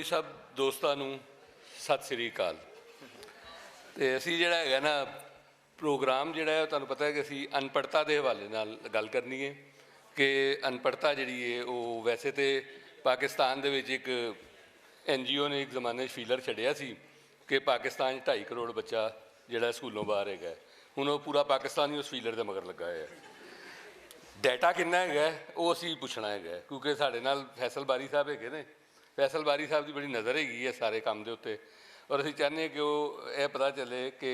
सब दोस्तों नूं सत श्री अकाल। तो असी जिहड़ा है ना प्रोग्राम जिहड़ा है तुहानूं पता है कि असी अनपढ़ता के हवाले नाल गल करनी है कि अनपढ़ता जिहड़ी है वो वैसे तो पाकिस्तान दे विच एक NGO ने एक जमाने फीलर छड्डिया सी कि पाकिस्तान 2.5 करोड़ बच्चा जिहड़ा स्कूलों बाहर है, हुण वो पूरा पाकिस्तान ही उस फीलर के मगर लगा है। डाटा कितना है वो असी पुछना है क्योंकि साडे नाल फैसल बारी साहब है ने, फैसल बारी साहब की बड़ी नज़र हैगी है सारे काम के उत्ते, और असी चाहते हैं कि वो यह पता चले कि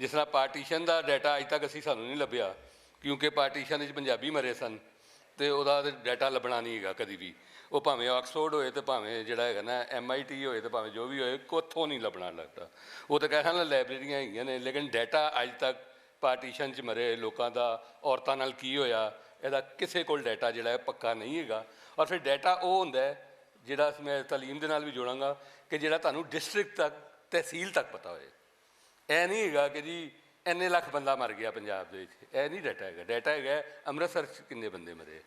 जिस तरह पार्टीशन का डाटा अज तक असी सानू नहीं लभ्या क्योंकि पार्टीशन पंजाबी मरे सन तो वह डाटा लभना नहीं है कभी भी, वो भावें ऑक्सफोर्ड होए तो भावें जिहड़ा है ना MIT होए तो भावें जो भी होए कोथों नहीं लभना लगता। वो तो कहना लाइब्रेरियां हैगियां ने लेकिन डाटा अज तक पार्टीशन च मरे लोगों का औरतों नाल की होया इहदा किसी कोल डाटा जिहड़ा है पक्का नहीं है। और फिर डाटा वो हुंदा है जिहड़ा मैं तलीम दे नाल भी जोड़ांगा कि जिहड़ा तुहानूं डिस्ट्रिक्ट तक तहसील तक पता होए। यह नहीं है कि जी इन्ने लख बंदा मर गया पंजाब दे विच, यह नहीं डाटा है। डाटा है अमृतसर किन्ने बंदे मरे,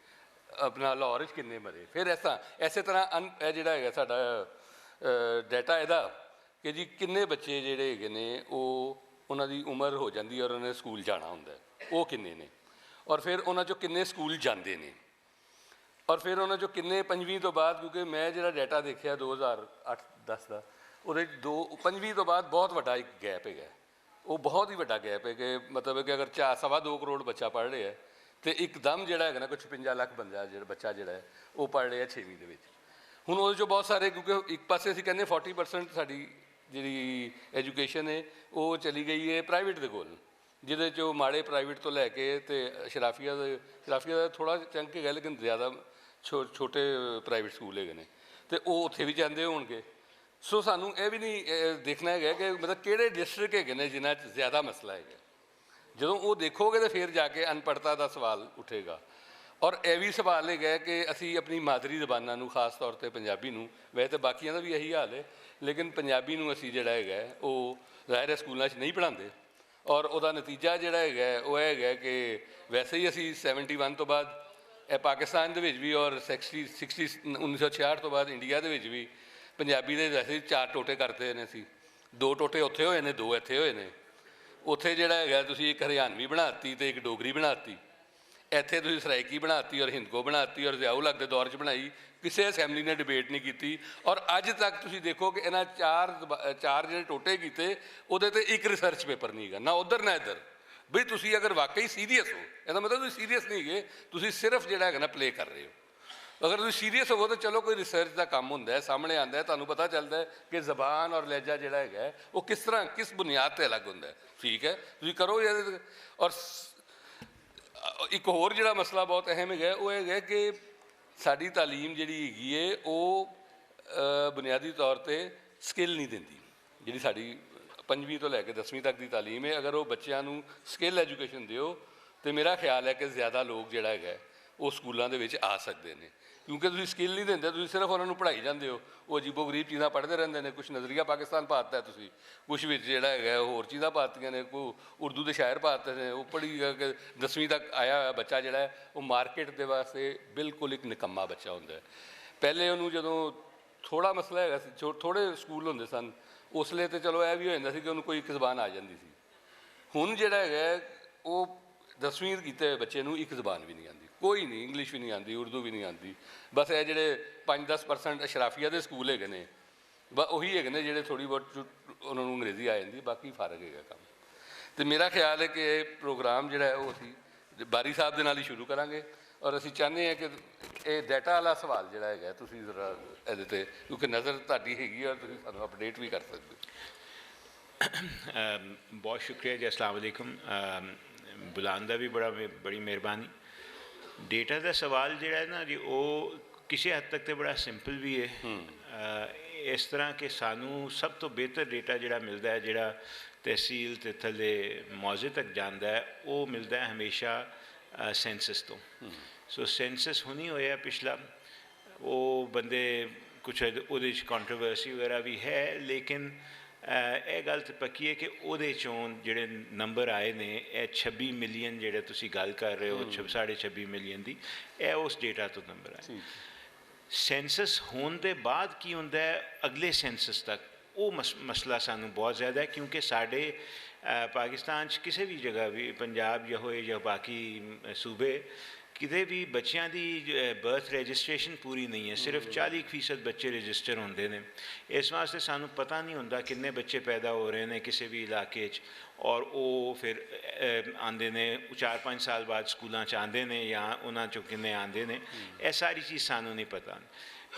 अपना लाहौर किन्ने मरे। फिर इस तरह जिहड़ा है साडा डाटा इहदा कि जी किन्ने बच्चे जिहड़े हैगे ने उन्हां दी उम्र हो जाती है और उन्हें स्कूल जाना हुंदा वो किन्ने ने, और फिर उन्हां चों किन्ने स्कूल जाते हैं, और फिर उन्होंने जो किन्ने 5वीं तो बाद क्योंकि मैं जो डाटा देखा 2008-10 का वो 5वीं तो बाद बहुत वड्डा एक गैप है, वो बहुत ही वड्डा गैप है कि मतलब है कि अगर 2.25 करोड़ बच्चा पढ़ रहा है तो एकदम जोड़ा है ना कुछ 56 लाख बंदा जो बच्चा जोड़ा है वो पढ़ रहा है 6वीं के। हुण वो जो बहुत सारे क्योंकि एक पासे असीं कहने 40% साडी जी एजुकेशन है वो चली गई है प्राइवेट के कोल, जिहदे चो माड़े प्राइवेट तो लैके तो शराफिया थोड़ा चंक है लेकिन ज़्यादा छोटे प्राइवेट स्कूल है तो वो उत्थे भी जाते होणगे। सो सानू ये भी नहीं देखना है कि मतलब किहड़े डिस्ट्रिक्ट है ने जिन्हां च ज़्यादा मसला है। जदों वो देखोगे तो फिर जाके अनपढ़ता का सवाल उठेगा। और यह भी सवाल है कि असी अपनी मादरी जबाना नूं खास तौर पर पंजाबी नूं, वैसे तो बाकियां दा भी यही हाल है लेकिन पंजाबी नूं असी जिहड़ा है वो ज़ाहिर है स्कूलों नहीं पढ़ाते, और वह नतीजा जिहड़ा है वो है कि वैसे ही असी 71 तो बाद पाकिस्तान के भी और 1966 तो बाद इंडिया के भी पंजाबी के वैसे ही 4 टोटे करते हैं असी, 2 टोटे उत्थे होए ने 2 इत्थे होए ने। उत्थे जिहड़ा है तुसीं एक हरियाणवी बनाती तो एक डोगरी बनाती, इत्थे तुसीं सराइकी बनाती और हिंदको बनाती और ज़ियाउल हक के दौर च बनाई, किसी असैम्बली ने डिबेट नहीं की। और अज तक तुसीं देखो कि इन्हां चार जिहड़े टोटे कीते उहदे ते एक रिसर्च पेपर नहीं है, ना उधर ना इधर। बई तुसीं अगर वाकई सीरीयस हो, इसदा मतलब तुसीं सीरीयस नहीं है, तुसीं सिर्फ जिहड़ा है ना प्ले कर रहे हो। अगर तुसीं सीरीयस हो तो चलो कोई रिसर्च का काम होंदा है, सामने आता है, तुहानूं पता चलता है कि जबान और लहजा जिहड़ा है वो किस तरह किस बुनियाद पर अलग होंदा है। ठीक है तुसीं करो यार। और एक होर जिहड़ा मसला बहुत अहम है वो है कि साडी तालीम जिहड़ी हैगी है वो बुनियादी तौर पर स्किल नहीं दिंदी। जिहड़ी साडी 5वीं तो लैके 10वीं तक की तालीम है, अगर वो बच्चों को स्किल एजुकेशन दिओ तो मेरा ख्याल है कि ज़्यादा लोग जिहड़ा है वो स्कूलों के आ सकते हैं, क्योंकि तुसीं स्किल नहीं देंदे, तुसीं सिर्फ उन्होंने पढ़ाई जाते हो, वो अजीबो गरीब चीज़ां पढ़ते रहते हैं। कुछ नज़रिया पाकिस्तान पाता है तुसीं, कुछ भी जिहड़ा है होर चीज़ां पातियां ने, कोई उर्दू के शायर पाते हैं। वो पढ़ी 10वीं तक आया हुआ बच्चा जिहड़ा है वो मार्केट के वास्ते बिल्कुल एक निकम्मा बच्चा होंदा है। पहले उन्होंने जदों थोड़ा मसला है थोड़े स्कूल होंदे सन उसले तो चलो यह भी हो जाता कि उन्होंने कोई एक जबान आ जाती सी। हुण जिहड़ा है वो 10वीं कीते हुए बच्चे नूं एक जबान भी नहीं आती, कोई नहीं, इंग्लिश भी नहीं आती, उर्दू भी नहीं आती। बस ये जिहड़े 5-10% अशराफिया के स्कूल है ने बस उही है ने जिहड़े थोड़ी बहुत उन्होंने अंग्रेजी आ जाती, बाकी फर्क है काम। तो मेरा ख्याल है कि प्रोग्राम जिहड़ा है वो असीं बारी साहब दे नाल ही शुरू करांगे, और असीं चाहते हैं कि ये डाटा वाला सवाल जिहड़ा है तुसीं जरा इहदे ते क्योंकि नज़र तुहाडी हैगी और तुसीं सानूं अपडेट भी कर सकते हो। बहुत शुक्रिया जी, अस्सलाम वालेकुम। बुलाने का भी बड़ी मेहरबानी। डेटा का सवाल जिहड़ा है ना जी वो किसी हद तक तो बड़ा सिंपल भी है। इस तरह के सानू सब तो बेहतर डेटा जिहड़ा मिलता है जिहड़ा तहसील ते थल्ले मौजे तक जाता है वो मिलता है हमेशा सेंसस तो। सो सेंसस हुनी होया पिछला, वो बंदे कुछ उहदे च कंट्रोवर्सी वगैरह भी है, लेकिन यह गल तो पक्की है कि उहदे चों जिहड़े नंबर आए ने 26 मिलियन जिहड़े तुसीं गल कर रहे हो 26.5 मिलियन की, यह उस डेटा तो नंबर आए। ਸੈਂਸਸ ਹੋਣ ਦੇ ਬਾਅਦ ਕੀ ਹੁੰਦਾ ਹੈ ਅਗਲੇ ਸੈਂਸਸ ਤੱਕ, ਉਹ ਮਸਲਾ ਸਾਨੂੰ ਬਹੁਤ ਜ਼ਿਆਦਾ ਹੈ, ਕਿਉਂਕਿ ਸਾਡੇ ਪਾਕਿਸਤਾਨ 'ਚ ਕਿਸੇ ਵੀ ਜਗ੍ਹਾ ਵੀ, ਪੰਜਾਬ ਜਾਂ ਹੋਏ ਜਾਂ ਬਾਕੀ ਸੂਬੇ, ਕਿਤੇ ਵੀ ਬੱਚਿਆਂ ਦੀ ਬਰਥ ਰਜਿਸਟ੍ਰੇਸ਼ਨ ਪੂਰੀ ਨਹੀਂ ਹੈ। ਸਿਰਫ 40% ਬੱਚੇ ਰਜਿਸਟਰ ਹੁੰਦੇ ਨੇ। ਇਸ ਵਾਸਤੇ ਸਾਨੂੰ ਪਤਾ ਨਹੀਂ ਹੁੰਦਾ ਕਿੰਨੇ ਬੱਚੇ ਪੈਦਾ ਹੋ ਰਹੇ ਨੇ ਕਿਸੇ ਵੀ ਇਲਾਕੇ 'ਚ, ਔਰ ਉਹ ਫਿਰ ਆਉਂਦੇ ਨੇ 4-5 ਸਾਲ ਬਾਅਦ ਸਕੂਲਾਂ 'ਚ ਆਉਂਦੇ ਨੇ, ਜਾਂ ਉਹਨਾਂ 'ਚੋਂ ਕਿੰਨੇ ਆਉਂਦੇ ਨੇ, ਇਹ ਸਾਰੀ ਚੀਜ਼ ਸਾਨੂੰ ਨਹੀਂ ਪਤਾ।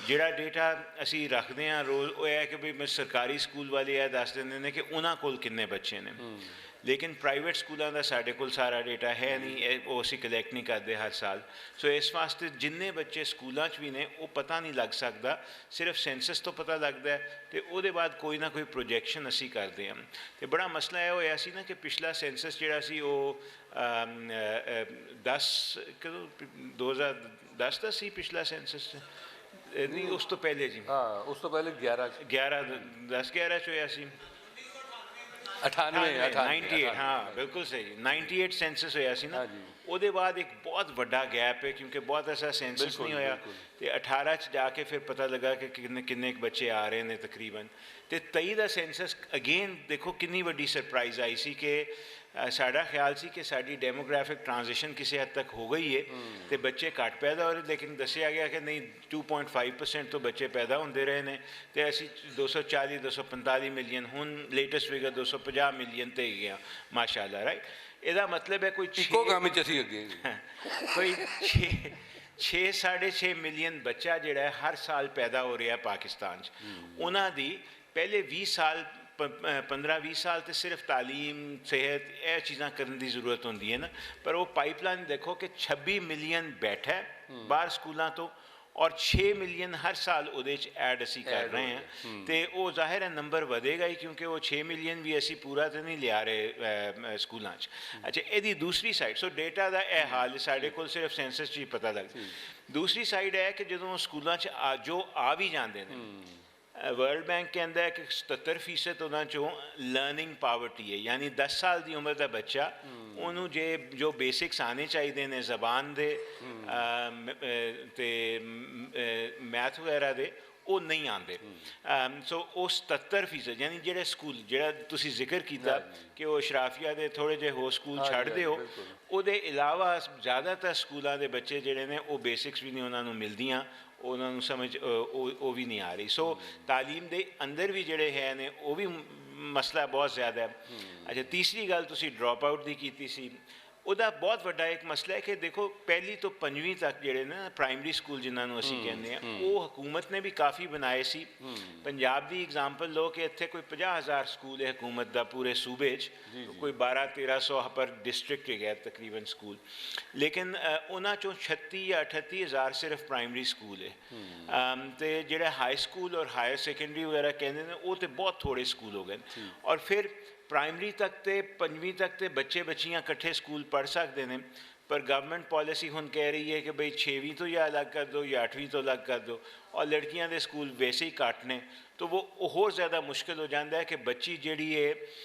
ਜਿਹੜਾ ਡੇਟਾ ਅਸੀਂ ਰੱਖਦੇ ਹਾਂ ਰੋਜ਼, ਉਹ ਇਹ ਹੈ ਕਿ ਵੀ ਸਰਕਾਰੀ ਸਕੂਲ ਵਾਲੇ ਇਹ ਦੱਸ ਦਿੰਦੇ ਨੇ ਕਿ ਉਹਨਾਂ ਕੋਲ ਕਿੰਨੇ ਬੱਚੇ ਨੇ, ਲੇਕਿਨ ਪ੍ਰਾਈਵੇਟ ਸਕੂਲਾਂ ਦਾ ਸਾਡੇ ਕੋਲ ਸਾਰਾ ਡੇਟਾ ਹੈ ਨਹੀਂ, ਉਹ ਅਸੀਂ ਕਲੈਕਟ ਨਹੀਂ ਕਰਦੇ ਹਰ ਸਾਲ। ਸੋ ਇਸ ਵਾਸਤੇ ਜਿੰਨੇ ਬੱਚੇ ਸਕੂਲਾਂ 'ਚ ਵੀ ਨੇ ਉਹ ਪਤਾ ਨਹੀਂ ਲੱਗ ਸਕਦਾ, ਸਿਰਫ ਸੈਂਸਸ ਤੋਂ ਪਤਾ ਲੱਗਦਾ, ਅਤੇ ਉਹਦੇ ਬਾਅਦ ਕੋਈ ਨਾ ਕੋਈ ਪ੍ਰੋਜੈਕਸ਼ਨ ਅਸੀਂ ਕਰਦੇ ਹਾਂ। ਅਤੇ ਬੜਾ ਮਸਲਾ ਇਹ ਹੋਇਆ ਸੀ ਨਾ ਕਿ ਪਿਛਲਾ ਸੈਂਸਸ ਜਿਹੜਾ ਸੀ ਉਹ 2010 ਦਾ ਸੀ ਪਿਛਲਾ ਸੈਂਸਸ, ਨਹੀਂ ਉਸ ਤੋਂ ਪਹਿਲੇ ਜੀ, ਹਾਂ ਉਸ ਤੋਂ ਪਹਿਲੇ 10-11 'ਚ ਹੋਇਆ ਸੀ, 98 ਹਾਂ ਬਿਲਕੁਲ ਸਹੀ, 98 ਸੈਂਸਸ ਹੋਇਆ ਸੀ ਨਾ। ਉਹਦੇ ਬਾਅਦ ਇੱਕ ਬਹੁਤ ਵੱਡਾ ਗੈਪ ਹੈ, ਕਿਉਂਕਿ ਬਹੁਤ ਐਸਾ ਸੈਂਸਸ ਨਹੀਂ ਹੋਇਆ, ਅਤੇ 18 'ਚ ਜਾ ਕੇ ਫਿਰ ਪਤਾ ਲੱਗਾ ਕਿ ਕਿੰਨੇ ਬੱਚੇ ਆ ਰਹੇ ਨੇ ਤਕਰੀਬਨ। ਅਤੇ 23 ਦਾ ਸੈਂਸਸ ਅਗੇਨ ਦੇਖੋ ਕਿੰਨੀ ਵੱਡੀ ਸਰਪ੍ਰਾਈਜ਼ ਆਈ ਸੀ ਕਿ ਸਾਡਾ ਖਿਆਲ ਸੀ ਕਿ ਸਾਡੀ ਡੈਮੋਗ੍ਰਾਫਿਕ ਟ੍ਰਾਂਜੀਸ਼ਨ ਕਿਸੇ ਹੱਦ ਤੱਕ ਹੋ ਗਈ ਹੈ ਅਤੇ ਬੱਚੇ ਘੱਟ ਪੈਦਾ ਹੋ ਰਹੇ, ਲੇਕਿਨ ਦੱਸਿਆ ਗਿਆ ਕਿ ਨਹੀਂ 2.5% ਤੋਂ ਬੱਚੇ ਪੈਦਾ ਹੁੰਦੇ ਰਹੇ ਨੇ, ਅਤੇ ਅਸੀਂ 240-245 ਮਿਲੀਅਨ, ਹੁਣ ਲੇਟੈਸਟ ਫਿਗਰ 250 ਮਿਲੀਅਨ 'ਤੇ ਹੀ ਗਿਆ ਮਾਸ਼ਾਅੱਲਾ, ਰਾਈਟ। ਇਹਦਾ ਮਤਲਬ ਹੈ ਕੋਈ ਇੱਕੋ ਕੰਮ ਵਿੱਚ ਅਸੀਂ ਅੱਗੇ ਕੋਈ 6-6.5 ਮਿਲੀਅਨ ਬੱਚਾ ਜਿਹੜਾ ਹਰ ਸਾਲ ਪੈਦਾ ਹੋ ਰਿਹਾ ਪਾਕਿਸਤਾਨ 'ਚ। ਉਹਨਾਂ ਦੀ ਪਹਿਲੇ 20 ਸਾਲ 15-20 ਸਾਲ ਤੇ ਸਿਰਫ ਤਾਲੀਮ, ਸਿਹਤ, ਇਹ ਚੀਜ਼ਾਂ ਕਰਨ ਦੀ ਜ਼ਰੂਰਤ ਹੁੰਦੀ ਹੈ ਨਾ, ਪਰ ਉਹ ਪਾਈਪਲਾਈਨ ਦੇਖੋ ਕਿ 26 ਮਿਲੀਅਨ ਬੈਠਾ ਬਾਹਰ ਸਕੂਲਾਂ ਤੋਂ, ਔਰ 6 ਮਿਲੀਅਨ ਹਰ ਸਾਲ ਉਹਦੇ 'ਚ ਐਡ ਅਸੀਂ ਕਰ ਰਹੇ ਹਾਂ, ਅਤੇ ਉਹ ਜ਼ਾਹਿਰ ਹੈ ਨੰਬਰ ਵਧੇਗਾ ਹੀ, ਕਿਉਂਕਿ ਉਹ 6 ਮਿਲੀਅਨ ਵੀ ਅਸੀਂ ਪੂਰਾ ਤਾਂ ਨਹੀਂ ਲਿਆ ਰਹੇ ਸਕੂਲਾਂ 'ਚ। ਅੱਛਾ, ਇਹਦੀ ਦੂਸਰੀ ਸਾਈਡ, ਸੋ ਡੇਟਾ ਦਾ ਇਹ ਹਾਲ ਸਾਡੇ ਕੋਲ ਸਿਰਫ ਸੈਂਸਸ 'ਚ ਹੀ ਪਤਾ ਲੱਗਦਾ। ਦੂਸਰੀ ਸਾਈਡ ਹੈ ਕਿ ਜਦੋਂ ਸਕੂਲਾਂ 'ਚ ਜੋ ਆ ਵੀ ਜਾਂਦੇ ਨੇ, ਵਰਲਡ ਬੈਂਕ ਕਹਿੰਦਾ ਹੈ ਕਿ 77% ਉਹਨਾਂ 'ਚੋਂ ਲਰਨਿੰਗ ਪਾਵਰਟੀ ਹੈ, ਯਾਨੀ 10 ਸਾਲ ਦੀ ਉਮਰ ਦਾ ਬੱਚਾ, ਉਹਨੂੰ ਜੋ ਬੇਸਿਕਸ ਆਉਣੇ ਚਾਹੀਦੇ ਨੇ ਜ਼ਬਾਨ ਦੇ ਅਤੇ ਮੈਥ ਵਗੈਰਾ ਦੇ, ਉਹ ਨਹੀਂ ਆਉਂਦੇ। ਸੋ ਉਹ 77%, ਯਾਨੀ ਜਿਹੜੇ ਸਕੂਲ, ਜਿਹੜਾ ਤੁਸੀਂ ਜ਼ਿਕਰ ਕੀਤਾ ਕਿ ਉਹ ਅਸ਼ਰਾਫੀਆ ਦੇ ਥੋੜ੍ਹੇ ਜਿਹੇ ਹੋਰ ਸਕੂਲ ਛੱਡਦੇ ਹੋ, ਉਹਦੇ ਇਲਾਵਾ ਜ਼ਿਆਦਾਤਰ ਸਕੂਲਾਂ ਦੇ ਬੱਚੇ ਜਿਹੜੇ ਨੇ ਉਹ ਬੇਸਿਕਸ ਵੀ ਨਹੀਂ ਉਹਨਾਂ ਨੂੰ ਮਿਲਦੀਆਂ, ਉਹਨਾਂ ਨੂੰ ਸਮਝ ਉਹ ਵੀ ਨਹੀਂ ਆ ਰਹੀ। ਸੋ ਤਾਲੀਮ ਦੇ ਅੰਦਰ ਵੀ ਜਿਹੜੇ ਹੈ ਨੇ ਉਹ ਵੀ ਮਸਲਾ ਬਹੁਤ ਜ਼ਿਆਦਾ ਹੈ। ਅੱਛਾ, ਤੀਸਰੀ ਗੱਲ ਤੁਸੀਂ ਡਰੋਪ ਆਊਟ ਦੀ ਕੀਤੀ ਸੀ, ਉਹਦਾ ਬਹੁਤ ਵੱਡਾ ਇੱਕ ਮਸਲਾ ਹੈ ਕਿ ਦੇਖੋ ਪਹਿਲੀ ਤੋਂ 5ਵੀਂ ਤੱਕ ਜਿਹੜੇ ਨੇ ਪ੍ਰਾਇਮਰੀ ਸਕੂਲ ਜਿਨ੍ਹਾਂ ਨੂੰ ਅਸੀਂ ਕਹਿੰਦੇ ਹਾਂ, ਉਹ ਹਕੂਮਤ ਨੇ ਵੀ ਕਾਫੀ ਬਣਾਏ ਸੀ। ਪੰਜਾਬ ਦੀ ਐਗਜ਼ਾਮਪਲ ਲਓ ਕਿ ਇੱਥੇ ਕੋਈ 50,000 ਸਕੂਲ ਹੈ ਹਕੂਮਤ ਦਾ ਪੂਰੇ ਸੂਬੇ 'ਚ, ਕੋਈ 1200-1300 ਪਰ ਡਿਸਟ੍ਰਿਕਟ ਹੈਗਾ ਤਕਰੀਬਨ ਸਕੂਲ, ਲੇਕਿਨ ਉਹਨਾਂ 'ਚੋਂ 36 ਜਾਂ 38,000 ਸਿਰਫ ਪ੍ਰਾਇਮਰੀ ਸਕੂਲ ਹੈ, ਅਤੇ ਜਿਹੜੇ ਹਾਈ ਸਕੂਲ ਔਰ ਹਾਇਰ ਸੈਕੰਡਰੀ ਵਗੈਰਾ ਕਹਿੰਦੇ ਨੇ ਉਹ ਤਾਂ ਬਹੁਤ ਥੋੜ੍ਹੇ ਸਕੂਲ ਹੋ ਗਏ। ਔਰ ਫਿਰ ਪ੍ਰਾਇਮਰੀ ਤੱਕ ਤੇ 5ਵੀਂ ਤੱਕ ਤੇ ਬੱਚੇ ਬੱਚੀਆਂ ਇਕੱਠੇ ਸਕੂਲ ਪੜ੍ਹ ਸਕਦੇ ਨੇ, ਪਰ ਗਵਰਨਮੈਂਟ ਪਾਲਿਸੀ ਹੁਣ ਕਹਿ ਰਹੀ ਹੈ ਕਿ ਬਈ 6ਵੀਂ ਤੋਂ ਜਾਂ ਅਲੱਗ ਕਰ ਦਿਓ ਜਾਂ 8ਵੀਂ ਤੋਂ ਅਲੱਗ ਕਰ ਦਿਓ, ਔਰ ਲੜਕੀਆਂ ਦੇ ਸਕੂਲ ਵੈਸੇ ਹੀ ਘੱਟ ਨੇ, ਤਾਂ ਉਹ ਹੋਰ ਜ਼ਿਆਦਾ ਮੁਸ਼ਕਿਲ ਹੋ ਜਾਂਦਾ ਹੈ ਕਿ ਬੱਚੀ ਜਿਹੜੀ ਹੈ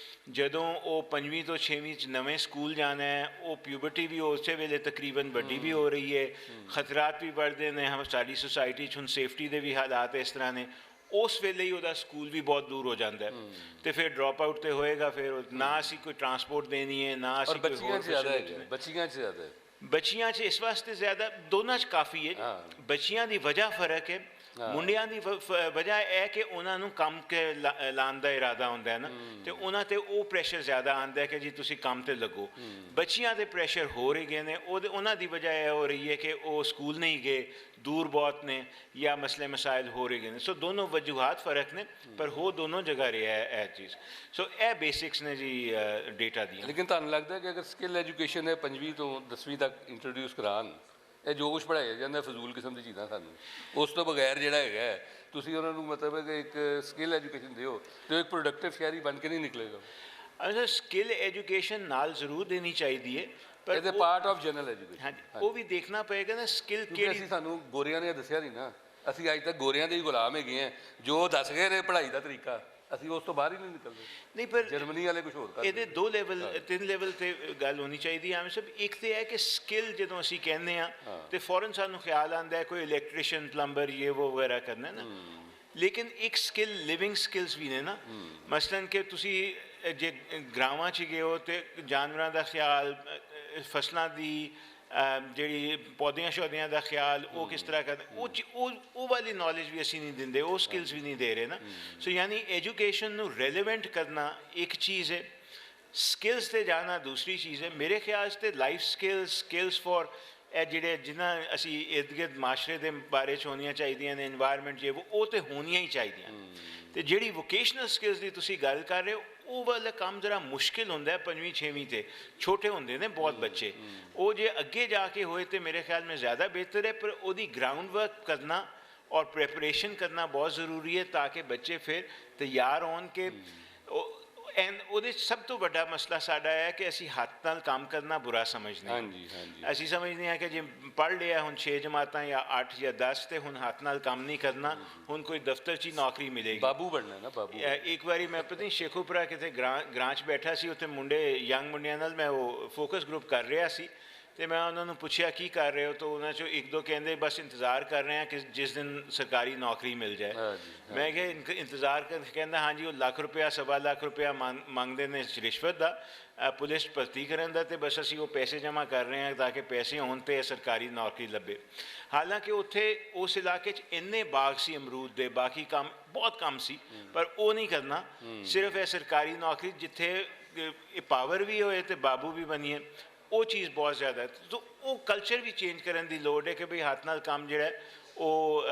ਜਦੋਂ ਉਹ 5ਵੀਂ ਤੋਂ 6ਵੀਂ 'ਚ ਨਵੇਂ ਸਕੂਲ ਜਾਣਾ ਹੈ, ਉਹ ਪਿਊਬਰਟੀ ਵੀ ਉਸੇ ਵੇਲੇ ਤਕਰੀਬਨ ਵੱਡੀ ਵੀ ਹੋ ਰਹੀ ਹੈ, ਖਤਰਾਤ ਵੀ बढ़ते ਨੇ, ਸਾਡੀ ਸੁਸਾਇਟੀ 'ਚ ਹੁਣ ਸੇਫਟੀ ਦੇ ਵੀ ਹਾਲਾਤ ਇਸ ਤਰ੍ਹਾਂ ਨੇ, ਉਸ ਵੇਲੇ ਹੀ ਉਹਦਾ ਸਕੂਲ ਵੀ ਬਹੁਤ ਦੂਰ ਹੋ ਜਾਂਦਾ, ਅਤੇ ਫਿਰ ਡਰੋਪ ਆਊਟ ਤੇ ਹੋਏਗਾ, ਫਿਰ ਨਾ ਅਸੀਂ ਕੋਈ ਟਰਾਂਸਪੋਰਟ ਦੇਣੀ ਹੈ, ਨਾ ਅਸੀਂ ਕੋਈ ਹੋਰ ਬੱਚੀਆਂ 'ਚ ਇਸ ਵਾਸਤੇ ਜ਼ਿਆਦਾ, ਦੋਨਾਂ 'ਚ ਕਾਫੀ ਹੈ। ਬੱਚੀਆਂ ਦੀ ਵਜ੍ਹਾ ਫਰਕ ਹੈ, ਮੁੰਡਿਆਂ ਦੀ ਵਜ੍ਹਾ ਇਹ ਕਿ ਉਹਨਾਂ ਨੂੰ ਕੰਮ ਕੇ ਲਾਉਣ ਦਾ ਇਰਾਦਾ ਹੁੰਦਾ ਹੈ ਨਾ, ਅਤੇ ਉਹਨਾਂ 'ਤੇ ਉਹ ਪ੍ਰੈਸ਼ਰ ਜ਼ਿਆਦਾ ਆਉਂਦਾ ਕਿ ਜੀ ਤੁਸੀਂ ਕੰਮ 'ਤੇ ਲੱਗੋ। ਬੱਚੀਆਂ ਦੇ ਪ੍ਰੈਸ਼ਰ ਹੋ ਰਹੇ ਗਏ ਨੇ, ਉਹਨਾਂ ਦੀ ਵਜ੍ਹਾ ਇਹ ਹੋ ਰਹੀ ਹੈ ਕਿ ਉਹ ਸਕੂਲ ਨਹੀਂ ਗਏ, ਦੂਰ ਬਹੁਤ ਨੇ, ਜਾਂ ਮਸਲੇ ਮਸਾਇਲ ਹੋ ਰਹੇ ਗਏ ਨੇ। ਸੋ ਦੋਨੋਂ ਵਜੂਹਾਤ ਫ਼ਰਕ ਨੇ, ਪਰ ਹੋ ਦੋਨੋਂ ਜਗ੍ਹਾ ਰਿਹਾ ਇਹ ਚੀਜ਼। ਸੋ ਇਹ ਬੇਸਿਕਸ ਨੇ ਜੀ ਡੇਟਾ ਦੀਆਂ। ਲੇਕਿਨ ਤੁਹਾਨੂੰ ਲੱਗਦਾ ਕਿ ਅਗਰ ਸਕਿੱਲ ਐਜੂਕੇਸ਼ਨ ਹੈ 5ਵੀਂ ਤੋਂ 10ਵੀਂ ਤੱਕ ਇੰਟਰੋਡਿਊਸ ਕਰਾਉਣ, ਇਹ ਜੋ ਕੁਛ ਪੜ੍ਹਾਇਆ ਜਾਂਦਾ ਫਜ਼ੂਲ ਕਿਸਮ ਦੀ ਚੀਜ਼ਾਂ ਸਾਨੂੰ, ਉਸ ਤੋਂ ਬਗੈਰ ਜਿਹੜਾ ਹੈਗਾ ਤੁਸੀਂ ਉਹਨਾਂ ਨੂੰ ਮਤਲਬ ਹੈ ਕਿ ਇੱਕ ਸਕਿੱਲ ਐਜੂਕੇਸ਼ਨ ਦਿਓ ਅਤੇ ਉਹ ਇੱਕ ਪ੍ਰੋਡਕਟਿਵ ਸ਼ਹਿਰੀ ਬਣ ਕੇ ਨਹੀਂ ਨਿਕਲੇਗਾ। ਅੱਛਾ, ਸਕਿੱਲ ਐਜੂਕੇਸ਼ਨ ਨਾਲ ਜ਼ਰੂਰ ਦੇਣੀ ਚਾਹੀਦੀ ਹੈ, ਪਰ ਇਹਦੇ ਪਾਰਟ ਆਫ ਜਨਰਲ ਐਜੂਕੇਸ਼ਨ। ਹਾਂਜੀ, ਉਹ ਵੀ ਦੇਖਣਾ ਪਏਗਾ ਨਾ ਸਕਿੱਲ ਕਿਹੜੀ। ਅਸੀਂ ਸਾਨੂੰ ਗੋਰਿਆਂ ਨੇ ਦੱਸਿਆ ਨਹੀਂ ਨਾ, ਅਸੀਂ ਅੱਜ ਤੱਕ ਗੋਰਿਆਂ ਦੇ ਹੀ ਗੁਲਾਮ ਹੈਗੇ ਹਾਂ, ਜੋ ਦੱਸ ਗਏ ਨੇ ਪੜ੍ਹਾਈ ਦਾ ਤਰੀਕਾ ਅਸੀਂ ਉਸ ਤੋਂ ਬਾਹਰ ਹੀ ਨਹੀਂ ਨਿਕਲਦੇ। ਨਹੀਂ, ਪਰ ਜਰਮਨੀ ਵਾਲੇ ਕੁਝ ਹੋਰ ਕਰਦੇ। ਇਹਦੇ 2 ਲੈਵਲ 3 ਲੈਵਲ ਤੇ ਗੱਲ ਹੋਣੀ ਚਾਹੀਦੀ ਐਵੇਂ ਸਭ। ਇੱਕ ਤੇ ਹੈ ਕਿ ਸਕਿੱਲ ਜਦੋਂ ਅਸੀਂ ਕਹਿੰਦੇ ਹਾਂ ਤੇ ਫੌਰਨ ਸਾਨੂੰ ਖਿਆਲ ਆਉਂਦਾ ਹੈ ਕੋਈ ਇਲੈਕਟ੍ਰੀਸ਼ੀਅਨ, ਪਲੰਬਰ, ਇਹ ਉਹ ਵਗੈਰਾ ਕਰਨਾ ਨਾ, ਲੇਕਿਨ ਇੱਕ ਸਕਿੱਲ ਲਿਵਿੰਗ ਸਕਿੱਲਸ ਵੀ ਨੇ ਨਾ। ਮਸਲਨ ਕਿ ਤੁਸੀਂ ਜੇ ਗਰਾਵਾਂ 'ਚ ਗਏ ਹੋ ਤੇ ਜਾਨਵਰਾਂ ਦਾ ਖਿਆਲ, ਫਸਲਾਂ ਦੀ ਜਿਹੜੀ ਪੌਦਿਆਂ ਸ਼ੌਦਿਆਂ ਦਾ ਖਿਆਲ ਉਹ ਕਿਸ ਤਰ੍ਹਾਂ ਕਰਦਾ, ਉਹ ਵਾਲੀ ਨੌਲੇਜ ਵੀ ਅਸੀਂ ਨਹੀਂ ਦਿੰਦੇ, ਉਹ ਸਕਿੱਲਸ ਵੀ ਨਹੀਂ ਦੇ ਰਹੇ ਨਾ। ਸੋ ਯਾਨੀ ਐਜੂਕੇਸ਼ਨ ਨੂੰ ਰੈਲੇਵੈਂਟ ਕਰਨਾ ਇੱਕ ਚੀਜ਼ ਹੈ, ਸਕਿੱਲਸ 'ਤੇ ਜਾਣਾ ਦੂਸਰੀ ਚੀਜ਼ ਹੈ। ਮੇਰੇ ਖਿਆਲ 'ਚ ਤੇ ਲਾਈਫ ਸਕਿੱਲਸ ਫॉर ਇਹ ਜਿਹੜੇ ਜਿਨ੍ਹਾਂ ਅਸੀਂ ਇਰਦ ਗਿਰਦ ਮਾਸ਼ਰੇ ਦੇ ਬਾਰੇ 'ਚ ਹੋਣੀਆਂ ਚਾਹੀਦੀਆਂ ਨੇ, ਇਨਵਾਇਰਮੈਂਟ ਜੇ ਉਹ ਤਾਂ ਹੋਣੀਆਂ ਹੀ ਚਾਹੀਦੀਆਂ। ਅਤੇ ਜਿਹੜੀ ਵੋਕੇਸ਼ਨਲ ਸਕਿੱਲਸ ਦੀ ਤੁਸੀਂ ਗੱਲ ਕਰ ਰਹੇ ਹੋ, ਉਹ ਵਾਲਾ ਕੰਮ ਜ਼ਰਾ ਮੁਸ਼ਕਿਲ ਹੁੰਦਾ 5ਵੀਂ 6ਵੀਂ 'ਤੇ, ਛੋਟੇ ਹੁੰਦੇ ਨੇ ਬਹੁਤ ਬੱਚੇ। ਉਹ ਜੇ ਅੱਗੇ ਜਾ ਕੇ ਹੋਏ ਤਾਂ ਮੇਰੇ ਖਿਆਲ में ज़्यादा बेहतर है, पर ਉਹਦੀ ग्राउंड वर्क करना और प्रेपरेशन करना बहुत ज़रूरी है ताकि बच्चे फिर तैयार होन के। ਐਂਡ ਉਹਦੇ ਸਭ ਤੋਂ ਵੱਡਾ ਮਸਲਾ ਸਾਡਾ ਹੈ ਕਿ ਅਸੀਂ ਹੱਥ ਨਾਲ ਕੰਮ ਕਰਨਾ ਬੁਰਾ ਸਮਝਦੇ ਹਾਂ। ਹਾਂਜੀ ਹਾਂਜੀ, ਅਸੀਂ ਸਮਝਦੇ ਹਾਂ ਕਿ ਜੇ ਪੜ੍ਹ ਲਿਆ ਹੁਣ 6 ਜਮਾਤਾਂ ਜਾਂ 8 ਜਾਂ 10 ਤੇ ਹੁਣ ਹੱਥ ਨਾਲ ਕੰਮ ਨਹੀਂ ਕਰਨਾ, ਹੁਣ ਕੋਈ ਦਫ਼ਤਰ 'ਚ ਹੀ ਨੌਕਰੀ ਮਿਲੇਗੀ, ਬਾਬੂ ਬਣਨਾ ਨਾ ਬਾਬੂ। ਇੱਕ ਵਾਰੀ ਮੈਂ ਪਤਾ ਨਹੀਂ ਸ਼ੇਖੂਪੁਰਾ ਕਿਤੇ ਗ੍ਰਾਂ 'ਚ ਬੈਠਾ ਸੀ, ਉੱਥੇ ਮੁੰਡੇ ਯੰਗ ਮੁੰਡਿਆਂ ਨਾਲ ਮੈਂ ਉਹ ਫੋਕਸ ਗਰੁੱਪ ਕਰ ਰਿਹਾ ਸੀ ਤੇ ਮੈਂ ਉਹਨਾਂ ਨੂੰ ਪੁੱਛਿਆ ਕੀ ਕਰ ਰਹੇ ਹੋ, ਤਾਂ ਉਹਨਾਂ 'ਚੋਂ ਇੱਕ ਦੋ ਕਹਿੰਦੇ ਬਸ ਇੰਤਜ਼ਾਰ ਕਰ ਰਹੇ ਹਾਂ ਕਿ ਜਿਸ ਦਿਨ ਸਰਕਾਰੀ ਨੌਕਰੀ ਮਿਲ ਜਾਏ। ਮੈਂ ਕਿਹਾ ਇੰਤਜ਼ਾਰ ਕਰ, ਕਹਿੰਦਾ ਹਾਂਜੀ ਉਹ ਲੱਖ ਰੁਪਇਆ ਸਵਾ ਲੱਖ ਰੁਪਇਆ ਮੰਗਦੇ ਨੇ ਰਿਸ਼ਵਤ ਦਾ, ਪੁਲਿਸ ਭਰਤੀ ਕਰਨ ਦਾ, ਅਤੇ ਬਸ ਅਸੀਂ ਉਹ ਪੈਸੇ ਜਮ੍ਹਾਂ ਕਰ ਰਹੇ ਹਾਂ ਤਾਂ ਕਿ ਪੈਸੇ ਹੋਣ ਅਤੇ ਸਰਕਾਰੀ ਨੌਕਰੀ ਲੱਭੇ। ਹਾਲਾਂਕਿ ਉੱਥੇ ਉਸ ਇਲਾਕੇ 'ਚ ਇੰਨੇ ਬਾਗ ਸੀ ਅਮਰੂਦ ਦੇ, ਬਾਕੀ ਕੰਮ ਬਹੁਤ ਕੰਮ ਸੀ, ਪਰ ਉਹ ਨਹੀਂ ਕਰਨਾ, ਸਿਰਫ ਇਹ ਸਰਕਾਰੀ ਨੌਕਰੀ ਜਿੱਥੇ ਇਹ ਪਾਵਰ ਵੀ ਹੋਏ ਅਤੇ ਬਾਬੂ ਵੀ ਬਣੀਏ, ਉਹ ਚੀਜ਼ ਬਹੁਤ ਜ਼ਿਆਦਾ ਹੈ। ਤਾਂ ਉਹ ਕਲਚਰ ਵੀ ਚੇਂਜ ਕਰਨ ਦੀ ਲੋੜ ਹੈ ਕਿ ਬਈ ਹੱਥ ਨਾਲ ਕੰਮ ਜਿਹੜਾ ਉਹ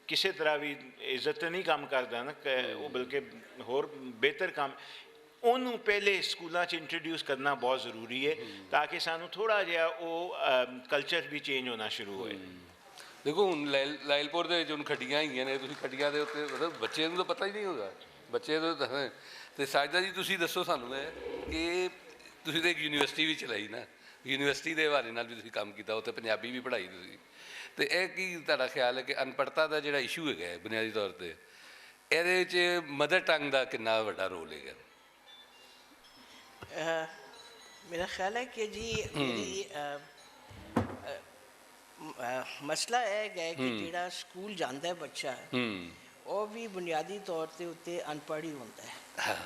ਕਿਸੇ ਤਰ੍ਹਾਂ ਵੀ ਇੱਜ਼ਤ ਨਹੀਂ ਕੰਮ ਕਰਦਾ ਨਾ, ਉਹ ਬਲਕਿ ਹੋਰ ਬਿਹਤਰ ਕੰਮ, ਉਹਨੂੰ ਪਹਿਲੇ ਸਕੂਲਾਂ 'ਚ ਇੰਟਰੋਡਿਊਸ ਕਰਨਾ ਬਹੁਤ ਜ਼ਰੂਰੀ ਹੈ ਤਾਂ ਕਿ ਸਾਨੂੰ ਥੋੜ੍ਹਾ ਜਿਹਾ ਉਹ ਕਲਚਰ ਵੀ ਚੇਂਜ ਹੋਣਾ ਸ਼ੁਰੂ ਹੋਏ। ਦੇਖੋ ਹੁਣ ਲਾਇਲਪੁਰ ਦੇ ਵਿੱਚ ਹੁਣ ਖੱਡੀਆਂ ਹੈਗੀਆਂ ਨੇ, ਤੁਸੀਂ ਖੱਡੀਆਂ ਦੇ ਉੱਤੇ ਮਤਲਬ ਬੱਚੇ ਨੂੰ ਤਾਂ ਪਤਾ ਹੀ ਨਹੀਂ ਹੋਗਾ, ਬੱਚੇ ਨੂੰ ਤਾਂ। ਅਤੇ ਸਾਜਦਾ ਜੀ ਤੁਸੀਂ ਦੱਸੋ ਸਾਨੂੰ ਇਹ ਕਿ ਤੁਸੀਂ ਤਾਂ ਇੱਕ ਯੂਨੀਵਰਸਿਟੀ ਵੀ ਚਲਾਈ ਨਾ, ਯੂਨੀਵਰਸਿਟੀ ਦੇ ਹਵਾਲੇ ਨਾਲ ਵੀ ਤੁਸੀਂ ਕੰਮ ਕੀਤਾ, ਉੱਥੇ ਪੰਜਾਬੀ ਵੀ ਪੜ੍ਹਾਈ ਤੁਸੀਂ, ਅਤੇ ਇਹ ਕੀ ਤੁਹਾਡਾ ਖਿਆਲ ਹੈ ਕਿ ਅਨਪੜ੍ਹਤਾ ਦਾ ਜਿਹੜਾ ਇਸ਼ੂ ਹੈਗਾ ਬੁਨਿਆਦੀ ਤੌਰ 'ਤੇ, ਇਹਦੇ ਵਿੱਚ ਮਦਰ ਟੰਗ ਦਾ ਕਿੰਨਾ ਵੱਡਾ ਰੋਲ ਹੈਗਾ? मेरा ख्याल है कि जी मसला यह है कि जिहड़ा स्कूल जाता है बच्चा, वो भी बुनियादी तौर पर उत्ते अनपढ़ ही होता है,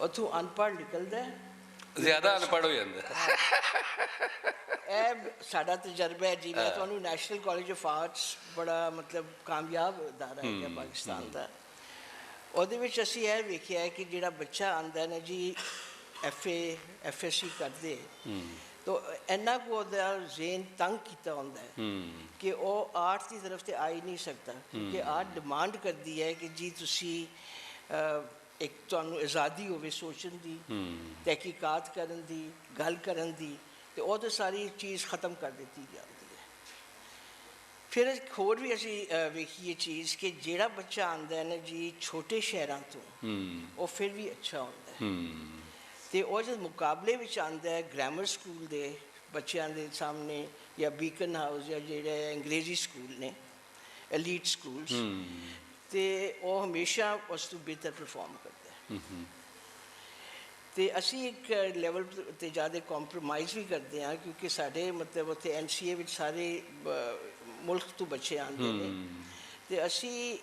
उतों अनपढ़ निकलता है, ज़्यादा अनपढ़ हो जाता है। ਇਹ ਸਾਡਾ ਤਜਰਬਾ ਹੈ ਜੀ। ਮੈਂ ਤੁਹਾਨੂੰ ਨੈਸ਼ਨਲ ਕਾਲਜ ਆਫ ਆਰਟਸ ਬੜਾ ਮਤਲਬ ਕਾਮਯਾਬ ਅਦਾਰਾ ਹੈ ਪਾਕਿਸਤਾਨ ਦਾ, ਉਹਦੇ ਵਿੱਚ ਅਸੀਂ ਇਹ ਵੇਖਿਆ ਕਿ ਜਿਹੜਾ ਬੱਚਾ ਆਉਂਦਾ ਨਾ ਜੀ FSC ਕਰਦੇ, ਤਾਂ ਇੰਨਾ ਕੁ ਉਹਦਾ ਜ਼ੇਨ ਤੰਗ ਕੀਤਾ ਹੁੰਦਾ ਹੈ ਕਿ ਉਹ ਆਰਟ ਦੀ ਤਰਫ ਤੇ ਆ ਹੀ ਨਹੀਂ ਸਕਦਾ, ਕਿਉਂਕਿ ਆਰਟ ਡਿਮਾਂਡ ਕਰਦੀ ਹੈ ਕਿ ਜੀ ਤੁਸੀਂ ਇੱਕ ਤੁਹਾਨੂੰ ਆਜ਼ਾਦੀ ਹੋਵੇ ਸੋਚਣ ਦੀ, ਤਹਿਕੀਕਾਤ ਕਰਨ ਦੀ, ਗੱਲ ਕਰਨ ਦੀ, ਅਤੇ ਉਹ ਤਾਂ ਸਾਰੀ ਚੀਜ਼ ਖਤਮ ਕਰ ਦਿੱਤੀ ਜਾਂਦੀ ਹੈ। ਫਿਰ ਇੱਕ ਹੋਰ ਵੀ ਅਸੀਂ ਵੇਖੀਏ ਚੀਜ਼ ਕਿ ਜਿਹੜਾ ਬੱਚਾ ਆਉਂਦਾ ਹੈ ਨਾ ਜੀ ਛੋਟੇ ਸ਼ਹਿਰਾਂ ਤੋਂ, ਉਹ ਫਿਰ ਵੀ ਅੱਛਾ ਹੁੰਦਾ ਹੈ, ਅਤੇ ਉਹ ਜਦ ਮੁਕਾਬਲੇ ਵਿੱਚ ਆਉਂਦਾ ਹੈ ਗ੍ਰਾਮਰ ਸਕੂਲ ਦੇ ਬੱਚਿਆਂ ਦੇ ਸਾਹਮਣੇ ਜਾਂ ਬੀਕਨ ਹਾਊਸ ਜਾਂ ਜਿਹੜੇ ਅੰਗਰੇਜ਼ੀ ਸਕੂਲ ਨੇ, ਐਲੀਟ ਸਕੂਲਸ, ਅਤੇ ਉਹ ਹਮੇਸ਼ਾ ਉਸ ਤੋਂ ਬਿਹਤਰ ਪਰਫੋਰਮ ਕਰਦਾ ਹੈ। ਅਤੇ ਅਸੀਂ ਇੱਕ ਲੈਵਲ 'ਤੇ ਜ਼ਿਆਦਾ ਕੰਪਰੋਮਾਈਜ਼ ਵੀ ਕਰਦੇ ਹਾਂ, ਕਿਉਂਕਿ ਸਾਡੇ ਮਤਲਬ ਉੱਥੇ NCA ਵਿੱਚ ਸਾਰੇ ਮੁਲਕ ਤੋਂ ਬੱਚੇ ਆਉਂਦੇ ਨੇ, ਅਤੇ ਅਸੀਂ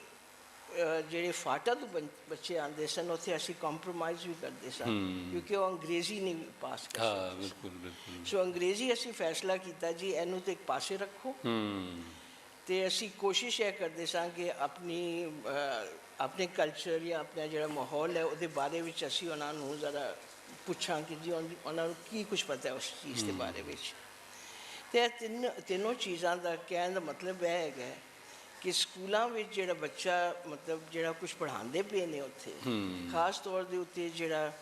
ਜਿਹੜੇ ਫਾਟਾ ਤੋਂ ਬੱਚੇ ਆਉਂਦੇ ਸਨ ਉੱਥੇ ਅਸੀਂ ਕੰਪਰੋਮਾਈਜ਼ ਵੀ ਕਰਦੇ ਸਨ, ਕਿਉਂਕਿ ਉਹ ਅੰਗਰੇਜ਼ੀ ਨਹੀਂ ਪਾਸ ਕਰ ਸਕਦੇ। ਬਿਲਕੁਲ ਬਿਲਕੁਲ। ਸੋ ਅੰਗਰੇਜ਼ੀ ਅਸੀਂ ਫੈਸਲਾ ਕੀਤਾ ਜੀ ਇਹਨੂੰ ਤਾਂ ਇੱਕ ਪਾਸੇ ਰੱਖੋ, ਅਤੇ ਅਸੀਂ ਕੋਸ਼ਿਸ਼ ਇਹ ਕਰਦੇ ਸਾਂ ਕਿ ਆਪਣੇ ਕਲਚਰ ਜਾਂ ਆਪਣਾ ਜਿਹੜਾ ਮਾਹੌਲ ਹੈ ਉਹਦੇ ਬਾਰੇ ਵਿੱਚ ਅਸੀਂ ਉਹਨਾਂ ਨੂੰ ਜ਼ਰਾ ਪੁੱਛਾਂ ਕਿ ਜੀ ਉਹਨਾਂ ਨੂੰ ਕੀ ਕੁਛ ਪਤਾ ਉਸ ਚੀਜ਼ ਦੇ ਬਾਰੇ ਵਿੱਚ। ਅਤੇ ਇਹ ਤਿੰਨੋਂ ਚੀਜ਼ਾਂ ਦਾ ਕਹਿਣ ਦਾ ਮਤਲਬ ਇਹ ਹੈਗਾ ਕਿ ਸਕੂਲਾਂ ਵਿੱਚ ਜਿਹੜਾ ਬੱਚਾ ਮਤਲਬ ਜਿਹੜਾ ਕੁਛ ਪੜ੍ਹਾਉਂਦੇ ਪਏ ਨੇ ਉੱਥੇ, ਖਾਸ ਤੌਰ ਦੇ ਉੱਤੇ ਜਿਹੜਾ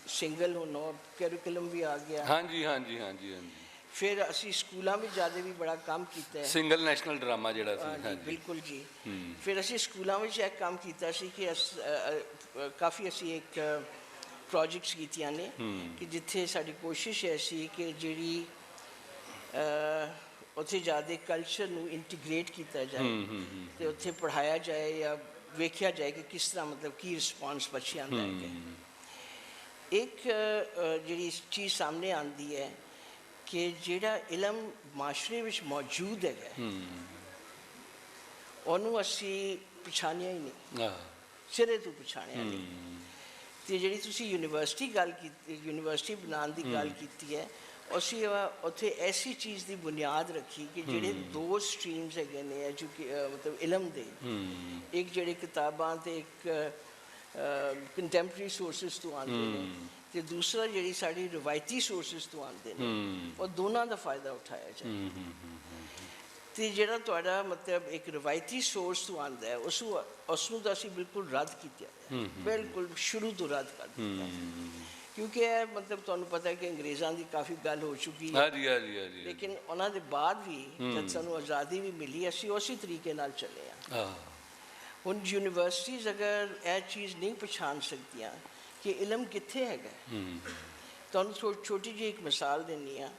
ਸਿੰਗਲ ਹੁਣ ਕੈਰੀਕੂਲਮ ਵੀ ਆ ਗਿਆ। ਹਾਂਜੀ ਹਾਂਜੀ ਹਾਂਜੀ ਹਾਂਜੀ। ਫਿਰ ਅਸੀਂ ਸਕੂਲਾਂ ਵਿੱਚ ਜ਼ਿਆਦਾ ਵੀ ਬੜਾ ਕੰਮ ਕੀਤਾ ਹੈ, ਸਿੰਗਲ ਨੈਸ਼ਨਲ ਡਰਾਮਾ ਜਿਹੜਾ ਸੀ। ਹਾਂਜੀ ਬਿਲਕੁਲ ਜੀ। ਫਿਰ ਅਸੀਂ ਸਕੂਲਾਂ ਵਿੱਚ ਇਹ ਕੰਮ ਕੀਤਾ ਸੀ ਕਿ ਕਾਫੀ ਅਸੀਂ ਇੱਕ ਪ੍ਰੋਜੈਕਟਸ ਕੀਤੀਆਂ ਨੇ ਕਿ ਜਿੱਥੇ ਸਾਡੀ ਕੋਸ਼ਿਸ਼ ਇਹ ਸੀ ਕਿ ਜਿਹੜੀ ਉੱਥੇ ਜ਼ਿਆਦਾ ਕਲਚਰ ਨੂੰ ਇੰਟੀਗ੍ਰੇਟ ਕੀਤਾ ਜਾਏ ਅਤੇ ਉੱਥੇ ਪੜ੍ਹਾਇਆ ਜਾਏ ਜਾਂ ਵੇਖਿਆ ਜਾਏ ਕਿ ਕਿਸ ਤਰ੍ਹਾਂ ਮਤਲਬ ਕੀ ਰਿਸਪੌਂਸ ਬੱਚਿਆਂ ਦਾ ਹੈਗਾ। ਇੱਕ ਜਿਹੜੀ ਚੀਜ਼ ਸਾਹਮਣੇ ਆਉਂਦੀ ਹੈ ਕਿ ਜਿਹੜਾ ਇਲਮ ਮਾਸ਼ਰੇ ਵਿੱਚ ਮੌਜੂਦ ਹੈਗਾ ਉਹਨੂੰ ਅਸੀਂ ਪਛਾਣਿਆ ਹੀ ਨਹੀਂ, ਸਿਰੇ ਤੋਂ ਪਛਾਣਿਆ ਨਹੀਂ। ਅਤੇ ਜਿਹੜੀ ਤੁਸੀਂ ਯੂਨੀਵਰਸਿਟੀ ਗੱਲ ਕੀਤੀ, ਯੂਨੀਵਰਸਿਟੀ ਬਣਾਉਣ ਦੀ ਗੱਲ ਕੀਤੀ ਹੈ, ਅਸੀਂ ਉੱਥੇ ਐਸੀ ਚੀਜ਼ ਦੀ ਬੁਨਿਆਦ ਰੱਖੀ ਕਿ ਜਿਹੜੇ ਦੋ ਸਟਰੀਮਸ ਹੈਗੇ ਨੇ ਮਤਲਬ ਇਲਮ ਦੇ, ਇੱਕ ਜਿਹੜੇ ਕਿਤਾਬਾਂ ਅਤੇ ਇੱਕ ਕੰਟੈਂਪਰਰੀ ਸੋਰਸਿਸ ਤੋਂ ਆਉਂਦੇ ਨੇ, ਅਤੇ ਦੂਸਰਾ ਜਿਹੜੀ ਸਾਡੀ ਰਵਾਇਤੀ ਸੋਰਸਿਸ ਤੋਂ ਆਉਂਦੇ ਨੇ, ਉਹ ਦੋਨਾਂ ਦਾ ਫਾਇਦਾ ਉਠਾਇਆ ਜਾਏ। ਅਤੇ ਜਿਹੜਾ ਤੁਹਾਡਾ ਮਤਲਬ ਇੱਕ ਰਵਾਇਤੀ ਸੋਰਸ ਤੋਂ ਆਉਂਦਾ ਹੈ ਉਸਨੂੰ ਤਾਂ ਅਸੀਂ ਬਿਲਕੁਲ ਰੱਦ ਕੀਤਾ, ਬਿਲਕੁਲ ਸ਼ੁਰੂ ਤੋਂ ਰੱਦ ਕਰ ਦਿੱਤਾ, ਕਿਉਂਕਿ ਇਹ ਮਤਲਬ ਤੁਹਾਨੂੰ ਪਤਾ ਹੈ ਕਿ ਅੰਗਰੇਜ਼ਾਂ ਦੀ ਕਾਫੀ ਗੱਲ ਹੋ ਚੁੱਕੀ ਹੈ, ਲੇਕਿਨ ਉਹਨਾਂ ਦੇ ਬਾਅਦ ਵੀ ਜਦ ਸਾਨੂੰ ਆਜ਼ਾਦੀ ਵੀ ਮਿਲੀ ਅਸੀਂ ਉਸੇ ਤਰੀਕੇ ਨਾਲ ਚੱਲੇ ਹਾਂ। ਹੁਣ ਯੂਨੀਵਰਸਿਟੀਜ਼ ਅਗਰ ਇਹ ਚੀਜ਼ ਨਹੀਂ ਪਛਾਣ ਸਕਦੀਆਂ ਕਿ ਇਲਮ ਕਿੱਥੇ ਹੈਗਾ, ਤੁਹਾਨੂੰ ਛੋਟੀ ਜਿਹੀ ਇੱਕ ਮਿਸਾਲ ਦਿੰਦੀ ਹਾਂ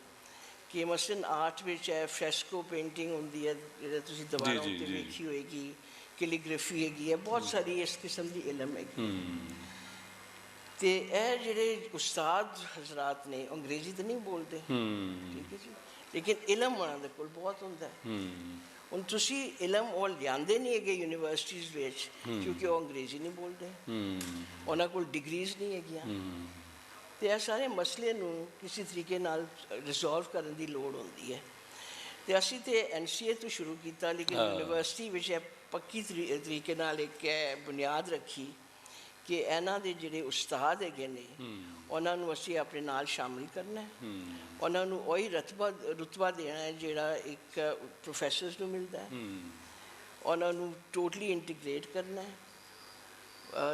ਕਿ ਮਸਲਨ ਆਰਟ ਵਿੱਚ ਹੈ ਫਰੈਸਕੋ ਪੇਂਟਿੰਗ ਹੁੰਦੀ ਹੈ, ਜਿਹੜਾ ਤੁਸੀਂ ਦੀਵਾਰਾਂ ਉੱਤੇ ਵੇਖੀ ਹੋਏਗੀ, ਕੈਲੀਗ੍ਰਾਫੀ ਹੈਗੀ ਹੈ, ਬਹੁਤ ਸਾਰੀ ਇਸ ਕਿਸਮ ਦੀ ਇਲਮ ਹੈਗੀ। ਅਤੇ ਇਹ ਜਿਹੜੇ ਉਸਤਾਦ ਹਜ਼ਰਾਤ ਨੇ ਅੰਗਰੇਜ਼ੀ ਤਾਂ ਨਹੀਂ ਬੋਲਦੇ, ਠੀਕ ਹੈ ਜੀ, ਲੇਕਿਨ ਇਲਮ ਉਹਨਾਂ ਦੇ ਕੋਲ ਬਹੁਤ ਹੁੰਦਾ ਹੈ। ਹੁਣ ਤੁਸੀਂ ਇਲਮ ਉਹ ਲਿਆਂਦੇ ਨਹੀਂ ਹੈਗੇ ਯੂਨੀਵਰਸਿਟੀਜ਼ ਵਿੱਚ ਕਿਉਂਕਿ ਉਹ ਅੰਗਰੇਜ਼ੀ ਨਹੀਂ ਬੋਲਦੇ, ਉਹਨਾਂ ਕੋਲ ਡਿਗਰੀਜ਼ ਨਹੀਂ ਹੈਗੀਆਂ, ਅਤੇ ਇਹ ਸਾਰੇ ਮਸਲੇ ਨੂੰ ਕਿਸੇ ਤਰੀਕੇ ਨਾਲ ਰਿਜ਼ੋਲਵ ਕਰਨ ਦੀ ਲੋੜ ਹੁੰਦੀ ਹੈ। ਅਤੇ ਅਸੀਂ ਤਾਂ NCA ਤੋਂ ਸ਼ੁਰੂ ਕੀਤਾ, ਲੇਕਿਨ ਯੂਨੀਵਰਸਿਟੀ ਵਿੱਚ ਇਹ ਪੱਕੀ ਤਰੀਕੇ ਨਾਲ ਇੱਕ ਬੁਨਿਆਦ ਰੱਖੀ ਕਿ ਇਹਨਾਂ ਦੇ ਜਿਹੜੇ ਉਸਤਾਦ ਹੈਗੇ ਨੇ ਉਹਨਾਂ ਨੂੰ ਅਸੀਂ ਆਪਣੇ ਨਾਲ ਸ਼ਾਮਿਲ ਕਰਨਾ ਹੈ, ਉਹਨਾਂ ਨੂੰ ਉਹੀ ਰੁਤਬਾ ਦੇਣਾ ਹੈ ਜਿਹੜਾ ਇੱਕ ਪ੍ਰੋਫੈਸਰਸ ਨੂੰ ਮਿਲਦਾ ਹੈ, ਉਹਨਾਂ ਨੂੰ ਟੋਟਲੀ ਇੰਟੀਗ੍ਰੇਟ ਕਰਨਾ ਹੈ,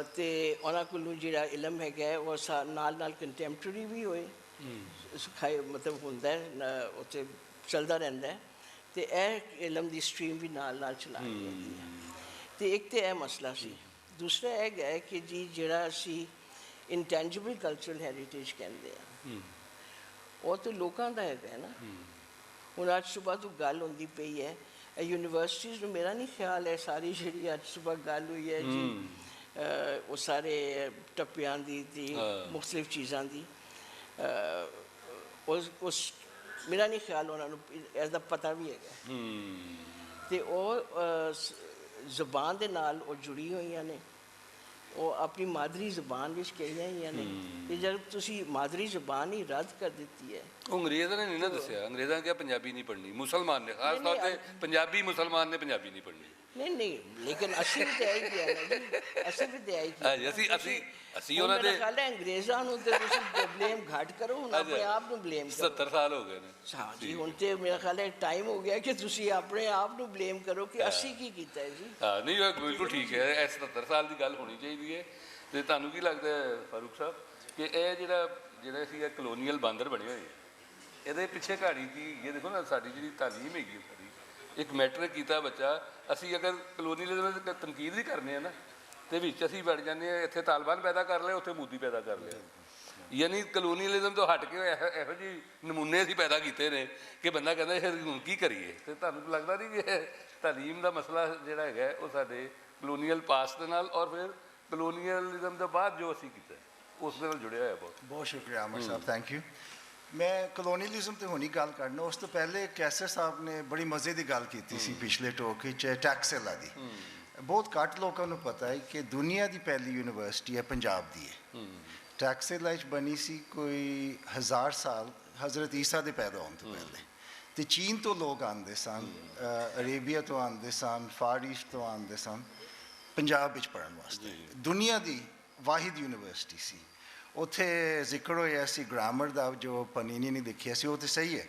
ਅਤੇ ਉਹਨਾਂ ਕੋਲੋਂ ਜਿਹੜਾ ਇਲਮ ਹੈਗਾ ਉਹ ਨਾਲ ਨਾਲ ਕੰਟੈਂਪਰਰੀ ਵੀ ਹੋਏ, ਸਿਖਾਏ ਮਤਲਬ ਹੁੰਦਾ ਹੈ ਉੱਥੇ ਚੱਲਦਾ ਰਹਿੰਦਾ ਹੈ, ਅਤੇ ਇਹ ਇਲਮ ਦੀ ਸਟਰੀਮ ਵੀ ਨਾਲ ਨਾਲ ਚਲਾਉਣੀ ਹੈਗੀ ਹੈ। ਅਤੇ ਇੱਕ ਤਾਂ ਇਹ ਮਸਲਾ ਸੀ। ਦੂਸਰਾ ਇਹ ਹੈ ਕਿ ਜੀ ਜਿਹੜਾ ਅਸੀਂ ਇੰਟੈਂਜੀਬਲ ਕਲਚਰਲ ਹੈਰੀਟੇਜ ਕਹਿੰਦੇ ਹਾਂ ਉਹ ਤਾਂ ਲੋਕਾਂ ਦਾ ਹੈਗਾ ਨਾ। ਹੁਣ ਅੱਜ ਸੁਬਾਹ ਤੋਂ ਗੱਲ ਹੁੰਦੀ ਪਈ ਹੈ ਯੂਨੀਵਰਸਿਟੀਜ਼ ਨੂੰ, ਮੇਰਾ ਨਹੀਂ ਖਿਆਲ ਹੈ ਸਾਰੀ ਜਿਹੜੀ ਅੱਜ ਸੁਬਾਹ ਗੱਲ ਹੋਈ ਹੈ ਜੀ ਉਹ ਸਾਰੇ ਟੱਪਿਆਂ ਦੀ ਮੁਖਤਲਿਫ ਚੀਜ਼ਾਂ ਦੀ, ਉਸ ਮੇਰਾ ਨਹੀਂ ਖਿਆਲ ਉਹਨਾਂ ਨੂੰ ਇਸ ਦਾ ਪਤਾ ਵੀ ਹੈਗਾ, ਅਤੇ ਉਹ ਜ਼ੁਬਾਨ ਦੇ ਨਾਲ ਉਹ ਜੁੜੀ ਹੋਈਆਂ ਨੇ, ਉਹ ਆਪਣੀ ਮਾਦਰੀ ਜ਼ੁਬਾਨ ਵਿੱਚ ਕਹੀਆਂ ਹੋਈਆਂ ਨੇ, ਅਤੇ ਜਦ ਤੁਸੀਂ ਮਾਦਰੀ ਜ਼ੁਬਾਨ ਹੀ ਰੱਦ ਕਰ ਦਿੱਤੀ ਹੈ। ਉਹ ਅੰਗਰੇਜ਼ਾਂ ਨੇ ਨਹੀਂ ਨਾ ਦੱਸਿਆ, ਅੰਗਰੇਜ਼ਾਂ ਨੇ ਕਿਹਾ ਪੰਜਾਬੀ ਨਹੀਂ ਪੜ੍ਹਨੀ, ਮੁਸਲਮਾਨ ਨੇ ਖਾਸ ਤੌਰ 'ਤੇ ਪੰਜਾਬੀ ਮੁਸਲਮਾਨ ਨੇ ਪੰਜਾਬੀ ਨਹੀਂ ਪੜ੍ਹਨੀ। ਨਹੀਂ ਲੇਕਿਨ ਅਸੀਂ ਵੀ ਤਾਂ ਇਹੀ ਕਿਹਾ ਨਾ ਜੀ, ਅਸੀਂ ਵੀ ਤਾਂ ਇਹੀ ਕਿਹਾ। ਅਸੀਂ ਉਹਨਾਂ ਦੇ ਖਿਆਲ ਹੈ ਅੰਗਰੇਜ਼ਾਂ ਨੂੰ ਤਾਂ ਤੁਸੀਂ ਬਲੇਮ ਘੱਟ ਕਰੋ, ਹੁਣ ਆਪਣੇ ਆਪ ਨੂੰ ਬਲੇਮ ਕਰੋ। 70 ਸਾਲ ਹੋ ਗਏ ਨੇ। ਹਾਂ ਜੀ, ਹੁਣ ਤੇ ਮੇਰਾ ਖਿਆਲ ਹੈ ਟਾਈਮ ਹੋ ਗਿਆ ਕਿ ਤੁਸੀਂ ਆਪਣੇ ਆਪ ਨੂੰ ਬਲੇਮ ਕਰੋ ਕਿ ਅਸੀਂ ਕੀ ਕੀਤਾ ਹੈ ਜੀ। ਹਾਂ ਨਹੀਂ ਬਿਲਕੁਲ ਠੀਕ ਹੈ, ਇਹ 70 ਸਾਲ ਦੀ ਗੱਲ ਹੋਣੀ ਚਾਹੀਦੀ ਹੈ। ਅਤੇ ਤੁਹਾਨੂੰ ਕੀ ਲੱਗਦਾ ਹੈ ਫਾਰੂਕ ਸਾਹਿਬ ਕਿ ਇਹ ਜਿਹੜਾ ਸੀਗਾ ਕਲੋਨੀਅਲ ਬਾਂਦਰ ਬਣੇ ਹੋਏ, ਇਹਦੇ ਪਿੱਛੇ ਕਹਾਣੀ ਕੀ? ਇਹ ਦੇਖੋ ਨਾ ਸਾਡੀ ਜਿਹੜੀ ਤਾਲੀਮ ਹੈਗੀ ਸਾਡੀ, ਇੱਕ ਮੈਟਰਿਕ ਕੀਤਾ ਬੱਚਾ, ਅਸੀਂ ਅਗਰ ਕਲੋਨੀਅਲਿਜ਼ਮ ਦੀ ਤਨਕੀਦ ਵੀ ਕਰਨੇ ਆ ਨਾ, ਅਤੇ ਵਿੱਚ ਅਸੀਂ ਵੜ ਜਾਂਦੇ ਹਾਂ ਇੱਥੇ ਤਾਲਿਬਾਨ ਪੈਦਾ ਕਰ ਲਿਆ, ਉੱਥੇ ਮੋਦੀ ਪੈਦਾ ਕਰ ਲਿਆ, ਯਾਨੀ ਕਲੋਨੀਅਲਿਜ਼ਮ ਤੋਂ ਹਟ ਕੇ ਇਹੋ ਜਿਹੇ ਨਮੂਨੇ ਅਸੀਂ ਪੈਦਾ ਕੀਤੇ ਨੇ ਕਿ ਬੰਦਾ ਕਹਿੰਦਾ ਇਹ ਹੁਣ ਕੀ ਕਰੀਏ। ਅਤੇ ਤੁਹਾਨੂੰ ਲੱਗਦਾ ਨਹੀਂ ਕਿ ਇਹ ਤਾਲੀਮ ਦਾ ਮਸਲਾ ਜਿਹੜਾ ਹੈਗਾ ਉਹ ਸਾਡੇ ਕਲੋਨੀਅਲ ਪਾਸਟ ਦੇ ਨਾਲ ਔਰ ਫਿਰ ਕਲੋਨੀਅਲਿਜ਼ਮ ਤੋਂ ਬਾਅਦ ਜੋ ਅਸੀਂ ਕੀਤਾ ਉਸ ਦੇ ਨਾਲ ਜੁੜਿਆ ਹੋਇਆ ਬਹੁਤ। ਬਹੁਤ ਸ਼ੁਕਰੀਆ ਅਮਰ ਸਾਹਿਬ, ਥੈਂਕ ਯੂ। ਮੈਂ ਕਲੋਨੀਅਲਿਜ਼ਮ 'ਤੇ ਹੁਣੀ ਗੱਲ ਕਰਨਾ, ਉਸ ਤੋਂ ਪਹਿਲੇ ਕੈਸਰ ਸਾਹਿਬ ਨੇ ਬੜੀ ਮਜ਼ੇ ਦੀ ਗੱਲ ਕੀਤੀ ਸੀ ਪਿਛਲੇ ਟੋਕ ਵਿੱਚ ਟੈਕਸਲਾ ਦੀ। ਬਹੁਤ ਘੱਟ ਲੋਕਾਂ ਨੂੰ ਪਤਾ ਹੈ ਕਿ ਦੁਨੀਆ ਦੀ ਪਹਿਲੀ ਯੂਨੀਵਰਸਿਟੀ ਹੈ ਪੰਜਾਬ ਦੀ ਹੈ। ਟੈਕਸਲਾ 'ਚ ਬਣੀ ਸੀ ਕੋਈ 1000 ਸਾਲ ਹਜ਼ਰਤ ਈਸਾ ਦੇ ਪੈਦਾ ਹੋਣ ਤੋਂ ਪਹਿਲੇ, ਅਤੇ ਚੀਨ ਤੋਂ ਲੋਕ ਆਉਂਦੇ ਸਨ, ਅਰੇਬੀਆ ਤੋਂ ਆਉਂਦੇ ਸਨ, ਫਾਰ ਈਸਟ ਤੋਂ ਆਉਂਦੇ ਸਨ ਪੰਜਾਬ ਵਿੱਚ ਪੜ੍ਹਨ ਵਾਸਤੇ। ਦੁਨੀਆ ਦੀ ਵਾਹਿਦ ਯੂਨੀਵਰਸਿਟੀ ਸੀ। ਉੱਥੇ ਜ਼ਿਕਰ ਹੋਇਆ ਸੀ ਗ੍ਰਾਮਰ ਦਾ, ਜੋ ਪਨੀਨੀ ਨੇ ਦੇਖਿਆ ਸੀ ਉਹ ਤਾਂ ਸਹੀ ਹੈ,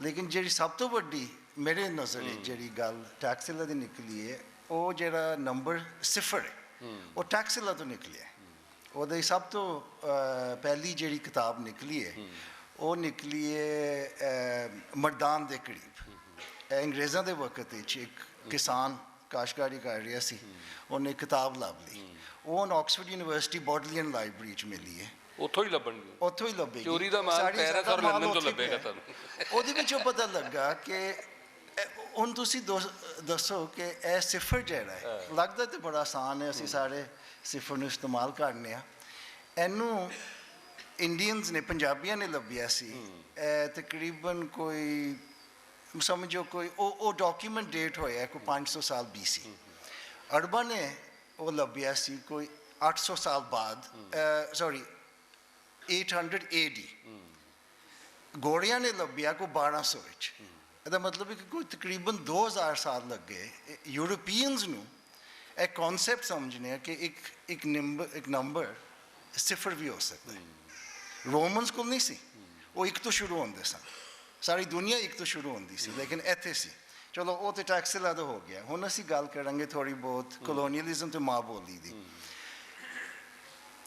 ਲੇਕਿਨ ਜਿਹੜੀ ਸਭ ਤੋਂ ਵੱਡੀ ਮੇਰੇ ਨਜ਼ਰ ਵਿੱਚ ਜਿਹੜੀ ਗੱਲ ਟੈਕਸਲਾ ਦੀ ਨਿਕਲੀ ਹੈ, ਉਹ ਜਿਹੜਾ ਨੰਬਰ 0 ਹੈ ਉਹ ਟੈਕਸਲਾ ਤੋਂ ਨਿਕਲਿਆ। ਉਹਦੀ ਸਭ ਤੋਂ ਪਹਿਲੀ ਜਿਹੜੀ ਕਿਤਾਬ ਨਿਕਲੀ ਹੈ ਉਹ ਨਿਕਲੀ ਹੈ ਮਰਦਾਨ ਦੇ ਕਰੀਬ। ਅੰਗਰੇਜ਼ਾਂ ਦੇ ਵਕਤ ਵਿੱਚ ਇੱਕ ਕਿਸਾਨ ਕਾਸ਼ਤਕਾਰੀ ਕਰ ਰਿਹਾ ਸੀ, ਉਹਨੇ ਕਿਤਾਬ ਲੱਭ ਲਈ, ਉਹ ਹੁਣ ਆਕਸਫੋਰਡ ਯੂਨੀਵਰਸਿਟੀ ਬੋਡਲੀਅਨ ਲਾਇਬ੍ਰੇਰੀ 'ਚ ਮਿਲੀ ਹੈ। ਉੱਥੋਂ ਹੀ ਲੱਭਣਗੇ, ਉੱਥੋਂ ਹੀ ਲੱਭੇਗੀ। ਚੋਰੀ ਦਾ ਮਾਲ ਪੈਰਿਸ ਔਰ ਲੰਡਨ ਤੋਂ ਲੱਭੇਗਾ ਤੁਹਾਨੂੰ। ਉਹਦੇ ਵਿੱਚੋਂ ਪਤਾ ਲੱਗਾ ਕਿ ਹੁਣ ਤੁਸੀਂ ਦੱਸੋ ਕਿ ਇਹ ਸਿਫਰ ਜਿਹੜਾ ਹੈ ਲੱਗਦਾ ਤੇ ਬੜਾ ਆਸਾਨ ਹੈ, ਅਸੀਂ ਸਾਰੇ ਸਿਫਰ ਨੂੰ ਇਸਤੇਮਾਲ ਕਰਨੇ ਆ। ਇਹਨੂੰ ਇੰਡੀਅਨਸ ਨੇ, ਪੰਜਾਬੀਆਂ ਨੇ ਲੱਭਿਆ ਸੀ। ਇਹ ਤਕਰੀਬਨ ਕੋਈ ਸਮਝੋ ਕੋਈ ਉਹ ਡਾਕੂਮੈਂਟ ਡੇਟ ਹੋਇਆ ਕੋਈ 500 ਸਾਲ BC। ਅਰਬਾਂ ਨੇ ਉਹ ਲੱਭਿਆ ਸੀ ਕੋਈ 800 ਸਾਲ ਬਾਅਦ, ਸੌਰੀ 800 AD। ਗੋਰਿਆਂ ਨੇ ਲੱਭਿਆ ਕੋਈ 1200 ਵਿੱਚ। ਇਹਦਾ ਮਤਲਬ ਹੈ ਕਿ ਕੋਈ ਤਕਰੀਬਨ 2000 ਸਾਲ ਲੱਗੇ ਯੂਰਪੀਅਨਸ ਨੂੰ ਇਹ ਕਨਸੈਪਟ ਸਮਝਣੇ ਕਿ ਇੱਕ ਨੰਬਰ ਸਿਫਰ ਵੀ ਹੋ ਸਕਦਾ ਹੈ। ਰੋਮਨਸ ਕੋਲ ਨਹੀਂ ਸੀ, ਉਹ ਇੱਕ ਤੋਂ ਸ਼ੁਰੂ ਹੁੰਦੇ ਸਨ, ਸਾਰੀ ਦੁਨੀਆ ਇੱਕ ਤੋਂ ਸ਼ੁਰੂ ਹੁੰਦੀ ਸੀ, ਲੇਕਿਨ ਇੱਥੇ ਸੀ। ਚਲੋ ਉਹ ਤੇ ਟੈਕਸਲਾ ਦਾ ਹੋ ਗਿਆ। ਹੁਣ ਅਸੀਂ ਗੱਲ ਕਰਾਂਗੇ ਥੋੜ੍ਹੀ ਬਹੁਤ ਕਲੋਨੀਅਲਿਜ਼ਮ ਤੇ ਮਾਂ ਬੋਲੀ ਦੀ।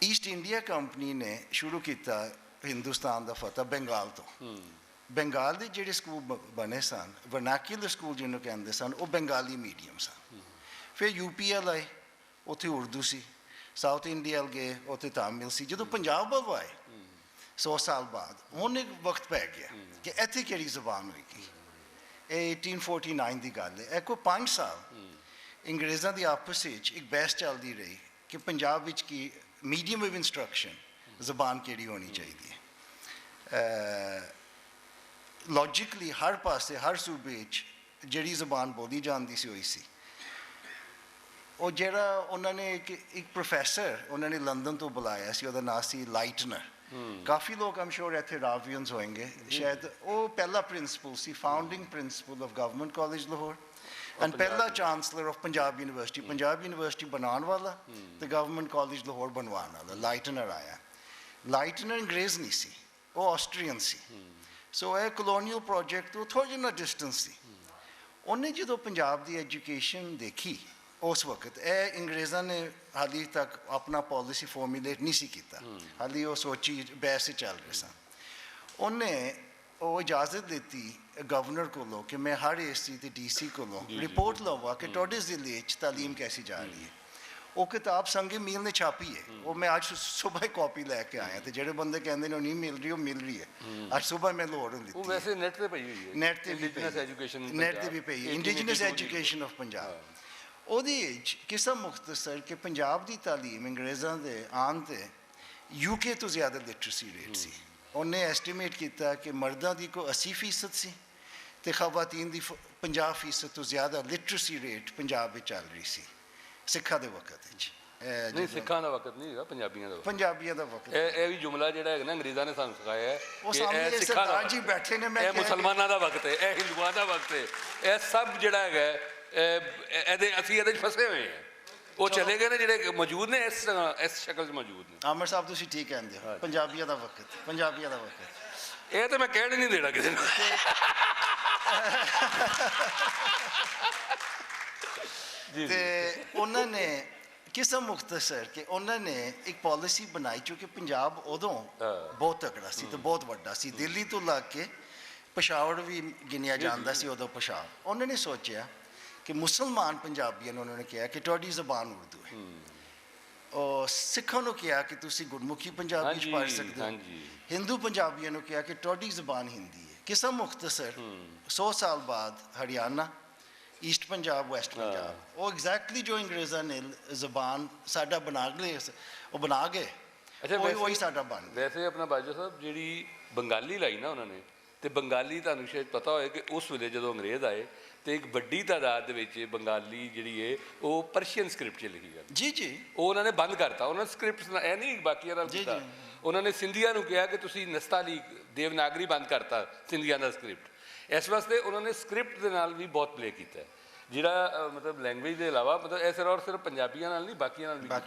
ਈਸਟ ਇੰਡੀਆ ਕੰਪਨੀ ਨੇ ਸ਼ੁਰੂ ਕੀਤਾ ਹਿੰਦੁਸਤਾਨ ਦਾ ਫਤਿਹ ਬੰਗਾਲ ਤੋਂ। ਬੰਗਾਲ ਦੇ ਜਿਹੜੇ ਸਕੂਲ ਬਣੇ ਸਨ, ਵਰਨਾਕੂਲਰ ਸਕੂਲ ਜਿਹਨੂੰ ਕਹਿੰਦੇ ਸਨ, ਉਹ ਬੰਗਾਲੀ ਮੀਡੀਅਮ ਸਨ। ਫਿਰ UPL ਆਏ, ਉੱਥੇ ਉਰਦੂ ਸੀ। ਸਾਊਥ ਇੰਡੀਆ ਗਏ, ਉੱਥੇ ਤਾਮਿਲ ਸੀ। ਜਦੋਂ ਪੰਜਾਬ ਵੱਲ ਆਏ 100 ਸਾਲ ਬਾਅਦ, ਹੁਣ ਇੱਕ ਵਕਤ ਪੈ ਗਿਆ ਕਿ ਇੱਥੇ ਕਿਹੜੀ ਜ਼ਬਾਨ ਹੋਏਗੀ। ਇਹ 1849 ਦੀ ਗੱਲ ਹੈ। ਇਹ ਕੋਈ 5 ਸਾਲ ਅੰਗਰੇਜ਼ਾਂ ਦੀ ਆਪਸ ਵਿੱਚ ਇੱਕ ਬਹਿਸ ਚੱਲਦੀ ਰਹੀ ਕਿ ਪੰਜਾਬ ਵਿੱਚ ਕੀ ਮੀਡੀਅਮ ਆਫ ਇੰਸਟਰਕਸ਼ਨ ਜ਼ਬਾਨ ਕਿਹੜੀ ਹੋਣੀ ਚਾਹੀਦੀ ਹੈ। ਲੌਜਿਕਲੀ ਹਰ ਪਾਸੇ, ਹਰ ਸੂਬੇ ਵਿੱਚ ਜਿਹੜੀ ਜ਼ਬਾਨ ਬੋਲੀ ਜਾਂਦੀ ਸੀ ਉਹੀ ਸੀ। ਉਹ ਜਿਹੜਾ ਉਹਨਾਂ ਨੇ ਇੱਕ ਪ੍ਰੋਫੈਸਰ ਉਹਨਾਂ ਨੇ ਲੰਦਨ ਤੋਂ ਬੁਲਾਇਆ ਸੀ, ਉਹਦਾ ਨਾਂ ਸੀ ਲਾਈਟਨਰ। ਕਾਫੀ ਲੋਕ ਆਮ ਸ਼ੋਰ ਇੱਥੇ ਰਾਵੀਅਨਸ ਹੋਣਗੇ ਸ਼ਾਇਦ। ਉਹ ਪਹਿਲਾ ਪ੍ਰਿੰਸੀਪਲ ਸੀ, founding principal of government college Lahore, and ਪਹਿਲਾ chancellor of Punjab university. Punjab university ਬਣਾਉਣ ਵਾਲਾ ਤੇ ਗਵਰਨਮੈਂਟ ਕਾਲਜ ਲਾਹੌਰ ਬਣਵਾਉਣ ਵਾਲਾ ਲਾਈਟਨਰ ਆਇਆ। ਲਾਈਟਨਰ ਅੰਗਰੇਜ਼ ਨਹੀਂ ਸੀ, ਉਹ ਆਸਟਰੀਅਨ ਸੀ। ਸੋ ਇਹ ਕਲੋਨੀਅਲ ਪ੍ਰੋਜੈਕਟ ਤੋਂ ਥੋੜ੍ਹਾ ਜਿਹਾ ਡਿਸਟੈਂਸ ਸੀ। ਉਹਨੇ ਜਦੋਂ ਪੰਜਾਬ ਦੀ ਐਜੂਕੇਸ਼ਨ ਦੇਖੀ ਉਸ ਵਕਤ, ਇਹ ਅੰਗਰੇਜ਼ਾਂ ਨੇ ਹਾਲੇ ਤੱਕ ਆਪਣਾ ਪੋਲਿਸੀ ਫਾਰਮੂਲੇਟ ਨਹੀਂ ਸੀ ਕੀਤਾ, ਹਾਲੇ ਉਹ ਸੋਚੀ ਬਹਿਸ ਚੱਲ ਰਹੇ ਸਨ। ਉਹਨੇ ਉਹ ਇਜਾਜ਼ਤ ਦਿੱਤੀ ਗਵਰਨਰ ਕੋਲੋਂ ਕਿ ਮੈਂ ਹਰ AC ਤੇ DC ਕੋਲੋਂ ਰਿਪੋਰਟ ਲਵਾਂ ਕਿ ਤੁਹਾਡੇ ਜ਼ਿਲ੍ਹੇ ਵਿੱਚ ਤਾਲੀਮ ਕੈਸੀ ਜਾ ਰਹੀ ਹੈ। ਉਹ ਕਿਤਾਬ ਸੰਗੇ ਮੀਲ ਨੇ ਛਾਪੀ ਹੈ। ਉਹ ਮੈਂ ਅੱਜ ਸਵੇਰ ਕਾਪੀ ਲੈ ਕੇ ਆਇਆ, ਤੇ ਜਿਹੜੇ ਬੰਦੇ ਕਹਿੰਦੇ ਨੇ ਉਹ ਨਹੀਂ ਮਿਲ ਰਹੀ, ਉਹ ਮਿਲ ਰਹੀ ਹੈ। ਅੱਜ ਸਵੇਰ ਮੈਂ ਲਾਹੌਰ ਨੂੰ ਦਿੱਤੀ। ਉਹ ਵੈਸੇ ਨੈਟ ਤੇ ਪਈ ਹੋਈ ਹੈ, ਨੈਟ ਤੇ ਵੀ ਪਈ ਹੈ, ਇੰਡੀਜੀਨਸ ਐਜੂਕੇਸ਼ਨ ਆਫ ਪੰਜਾਬ। ਉਹਦੇ ਵਿੱਚ ਕਿਸਾ ਮੁਖਤਸਰ ਕਿ ਪੰਜਾਬ ਦੀ ਤਾਲੀਮ ਅੰਗਰੇਜ਼ਾਂ ਦੇ ਆਉਣ 'ਤੇ UK ਤੋਂ ਜ਼ਿਆਦਾ ਲਿਟਰੇਸੀ ਰੇਟ ਸੀ। ਉਹਨੇ ਐਸਟੀਮੇਟ ਕੀਤਾ ਕਿ ਮਰਦਾਂ ਦੀ ਕੋਈ 80% ਸੀ ਅਤੇ ਖਵਾਤੀਨ ਦੀ 50% ਤੋਂ ਜ਼ਿਆਦਾ ਲਿਟਰੇਸੀ ਰੇਟ ਪੰਜਾਬ ਵਿੱਚ ਚੱਲ ਰਹੀ ਸੀ ਸਿੱਖਾਂ ਦੇ ਵਕਤ ਵਿੱਚ। ਨਹੀਂ, ਸਿੱਖਾਂ ਦਾ ਵਕਤ ਨਹੀਂ ਹੈਗਾ, ਪੰਜਾਬੀਆਂ ਦਾ ਵਕਤ। ਪੰਜਾਬੀਆਂ ਦਾ ਵਕਤ। ਇਹ ਵੀ ਜੁਮਲਾ ਜਿਹੜਾ ਹੈਗਾ ਨਾ ਅੰਗਰੇਜ਼ਾਂ ਨੇ ਸਾਨੂੰ ਸਿਖਾਇਆ ਹੈ ਉਹ ਕਿ ਸਾਹਮਣੇ ਇਹ ਸਿੱਖਾਂ ਦਾ ਜੀ ਬੈਠੇ ਨੇ, ਮੈਂ ਇਹ ਮੁਸਲਮਾਨਾਂ ਦਾ ਵਕਤ ਹੈ, ਇਹ ਹਿੰਦੂਆਂ ਦਾ ਵਕਤ ਹੈ। ਇਹ ਸਭ ਜਿਹੜਾ ਹੈਗਾ ਅਸੀਂ ਇਹਦੇ 'ਚ ਫਸੇ ਹੋਏ ਹਾਂ। ਉਹ ਚਲੇ ਗਏ ਨੇ ਜਿਹੜੇ ਮੌਜੂਦ ਨੇ ਇਸ ਸ਼ਕਲ 'ਚ ਮੌਜੂਦ ਨੇ। ਆਮਰ ਸਾਹਿਬ ਤੁਸੀਂ ਠੀਕ ਕਹਿੰਦੇ ਹੋ, ਪੰਜਾਬੀਆਂ ਦਾ ਵਕਤ, ਪੰਜਾਬੀਆਂ ਦਾ ਵਕਤ। ਇਹ ਤਾਂ ਮੈਂ ਕਹਿਣ ਹੀ ਨਹੀਂ ਦੇਣਾ ਕਿਸੇ ਨੂੰ। ਤੇ ਉਹਨਾਂ ਨੇ ਕਿਸਮ ਮੁਖਤਸਰ ਕਿ ਉਹਨਾਂ ਨੇ ਇੱਕ ਪਾਲਿਸੀ ਬਣਾਈ, ਕਿਉਂਕਿ ਪੰਜਾਬ ਉਦੋਂ ਬਹੁਤ ਤਕੜਾ ਸੀ ਤੇ ਬਹੁਤ ਵੱਡਾ ਸੀ। ਦਿੱਲੀ ਤੋਂ ਲੱਗ ਕੇ ਪਸ਼ਾਵਰ ਵੀ ਗਿਣਿਆ ਜਾਂਦਾ ਸੀ ਉਦੋਂ ਪਸ਼ਾਵਰ। ਉਹਨਾਂ ਨੇ ਸੋਚਿਆ ਕਿ ਮੁਸਲਮਾਨ ਪੰਜਾਬੀਆਂ ਨੂੰ ਉਹਨਾਂ ਨੇ ਕਿਹਾ ਕਿ ਤੁਹਾਡੀ ਜ਼ਬਾਨ ਉਰਦੂ ਹੈ। ਉਹ ਸਿੱਖਾਂ ਨੂੰ ਕਿਹਾ ਕਿ ਤੁਸੀਂ ਗੁਰਮੁਖੀ ਪੰਜਾਬੀ 'ਚ ਪੜ੍ਹ ਸਕਦੇ ਹੋ। ਹਿੰਦੂ ਪੰਜਾਬੀਆਂ ਨੂੰ ਕਿਹਾ ਕਿ ਤੁਹਾਡੀ ਜ਼ਬਾਨ ਹਿੰਦੀ ਹੈ। ਕਿਸਮ ਮੁਖਤਸਰ 100 ਸਾਲ ਬਾਅਦ ਹਰਿਆਣਾ, ਈਸਟ ਪੰਜਾਬ, ਵੈਸਟ ਪੰਜਾਬ, ਉਹ ਐਗਜ਼ੈਕਟਲੀ ਜੋ ਅੰਗਰੇਜ਼ਾਂ ਨੇ ਜ਼ਬਾਨ ਸਾਡਾ ਬਣਾ ਗਏ, ਉਹ ਬਣਾ ਗਏ। ਉਹੀ ਸਾਡਾ ਬਣ ਗਿਆ। ਵੈਸੇ ਆਪਣਾ ਬਾਜਵਾ ਸਾਹਿਬ ਜਿਹੜੀ ਬੰਗਾਲੀ ਲਾਈ ਨਾ ਉਹਨਾਂ ਨੇ, ਤੇ ਬੰਗਾਲੀ ਤੁਹਾਨੂੰ ਸ਼ਾਇਦ ਪਤਾ ਹੋਏ ਕਿ ਉਸ ਵੇਲੇ ਜਦੋਂ ਅੰਗਰੇਜ਼ ਆਏ ਤੇ ਇੱਕ ਵੱਡੀ ਤਾਦਾਦ ਦੇ ਵਿੱਚ ਬੰਗਾਲੀ ਜਿਹੜੀ ਹੈ ਉਹ ਪਰਸ਼ੀਅਨ ਸਕ੍ਰਿਪਟ 'ਚ ਲਿਖੀ ਜਾਂਦੀ। ਜੀ ਜੀ, ਉਹ ਉਹਨਾਂ ਨੇ ਬੰਦ ਕਰਤਾ। ਉਹਨਾਂ ਨੇ ਸਕ੍ਰਿਪਟ ਇਹ ਨਹੀਂ ਬਾਕੀਆਂ ਨਾਲ ਕੀਤਾ। ਉਹਨਾਂ ਨੇ ਸਿੰਧੀਆਂ ਨੂੰ ਕਿਹਾ ਕਿ ਤੁਸੀਂ ਨਸਤਾਲੀ ਦੇਵਨਾਗਰੀ ਬੰਦ ਕਰਤਾ ਸਿੰਧੀਆਂ ਦਾ ਸਕ੍ਰਿਪਟ। ਇਸ ਵਾਸਤੇ ਉਹਨਾਂ ਨੇ ਸਕ੍ਰਿਪਟ ਦੇ ਨਾਲ ਵੀ ਬਹੁਤ ਪਲੇ ਕੀਤਾ, ਜਿਹੜਾ ਮਤਲਬ ਲੈਂਗੁਏਜ ਦੇ ਇਲਾਵਾ ਮਤਲਬ ਇਹ ਸਿਰਫ ਪੰਜਾਬੀਆਂ ਨਾਲ ਨਹੀਂ ਬਾਕੀਆਂ ਨਾਲ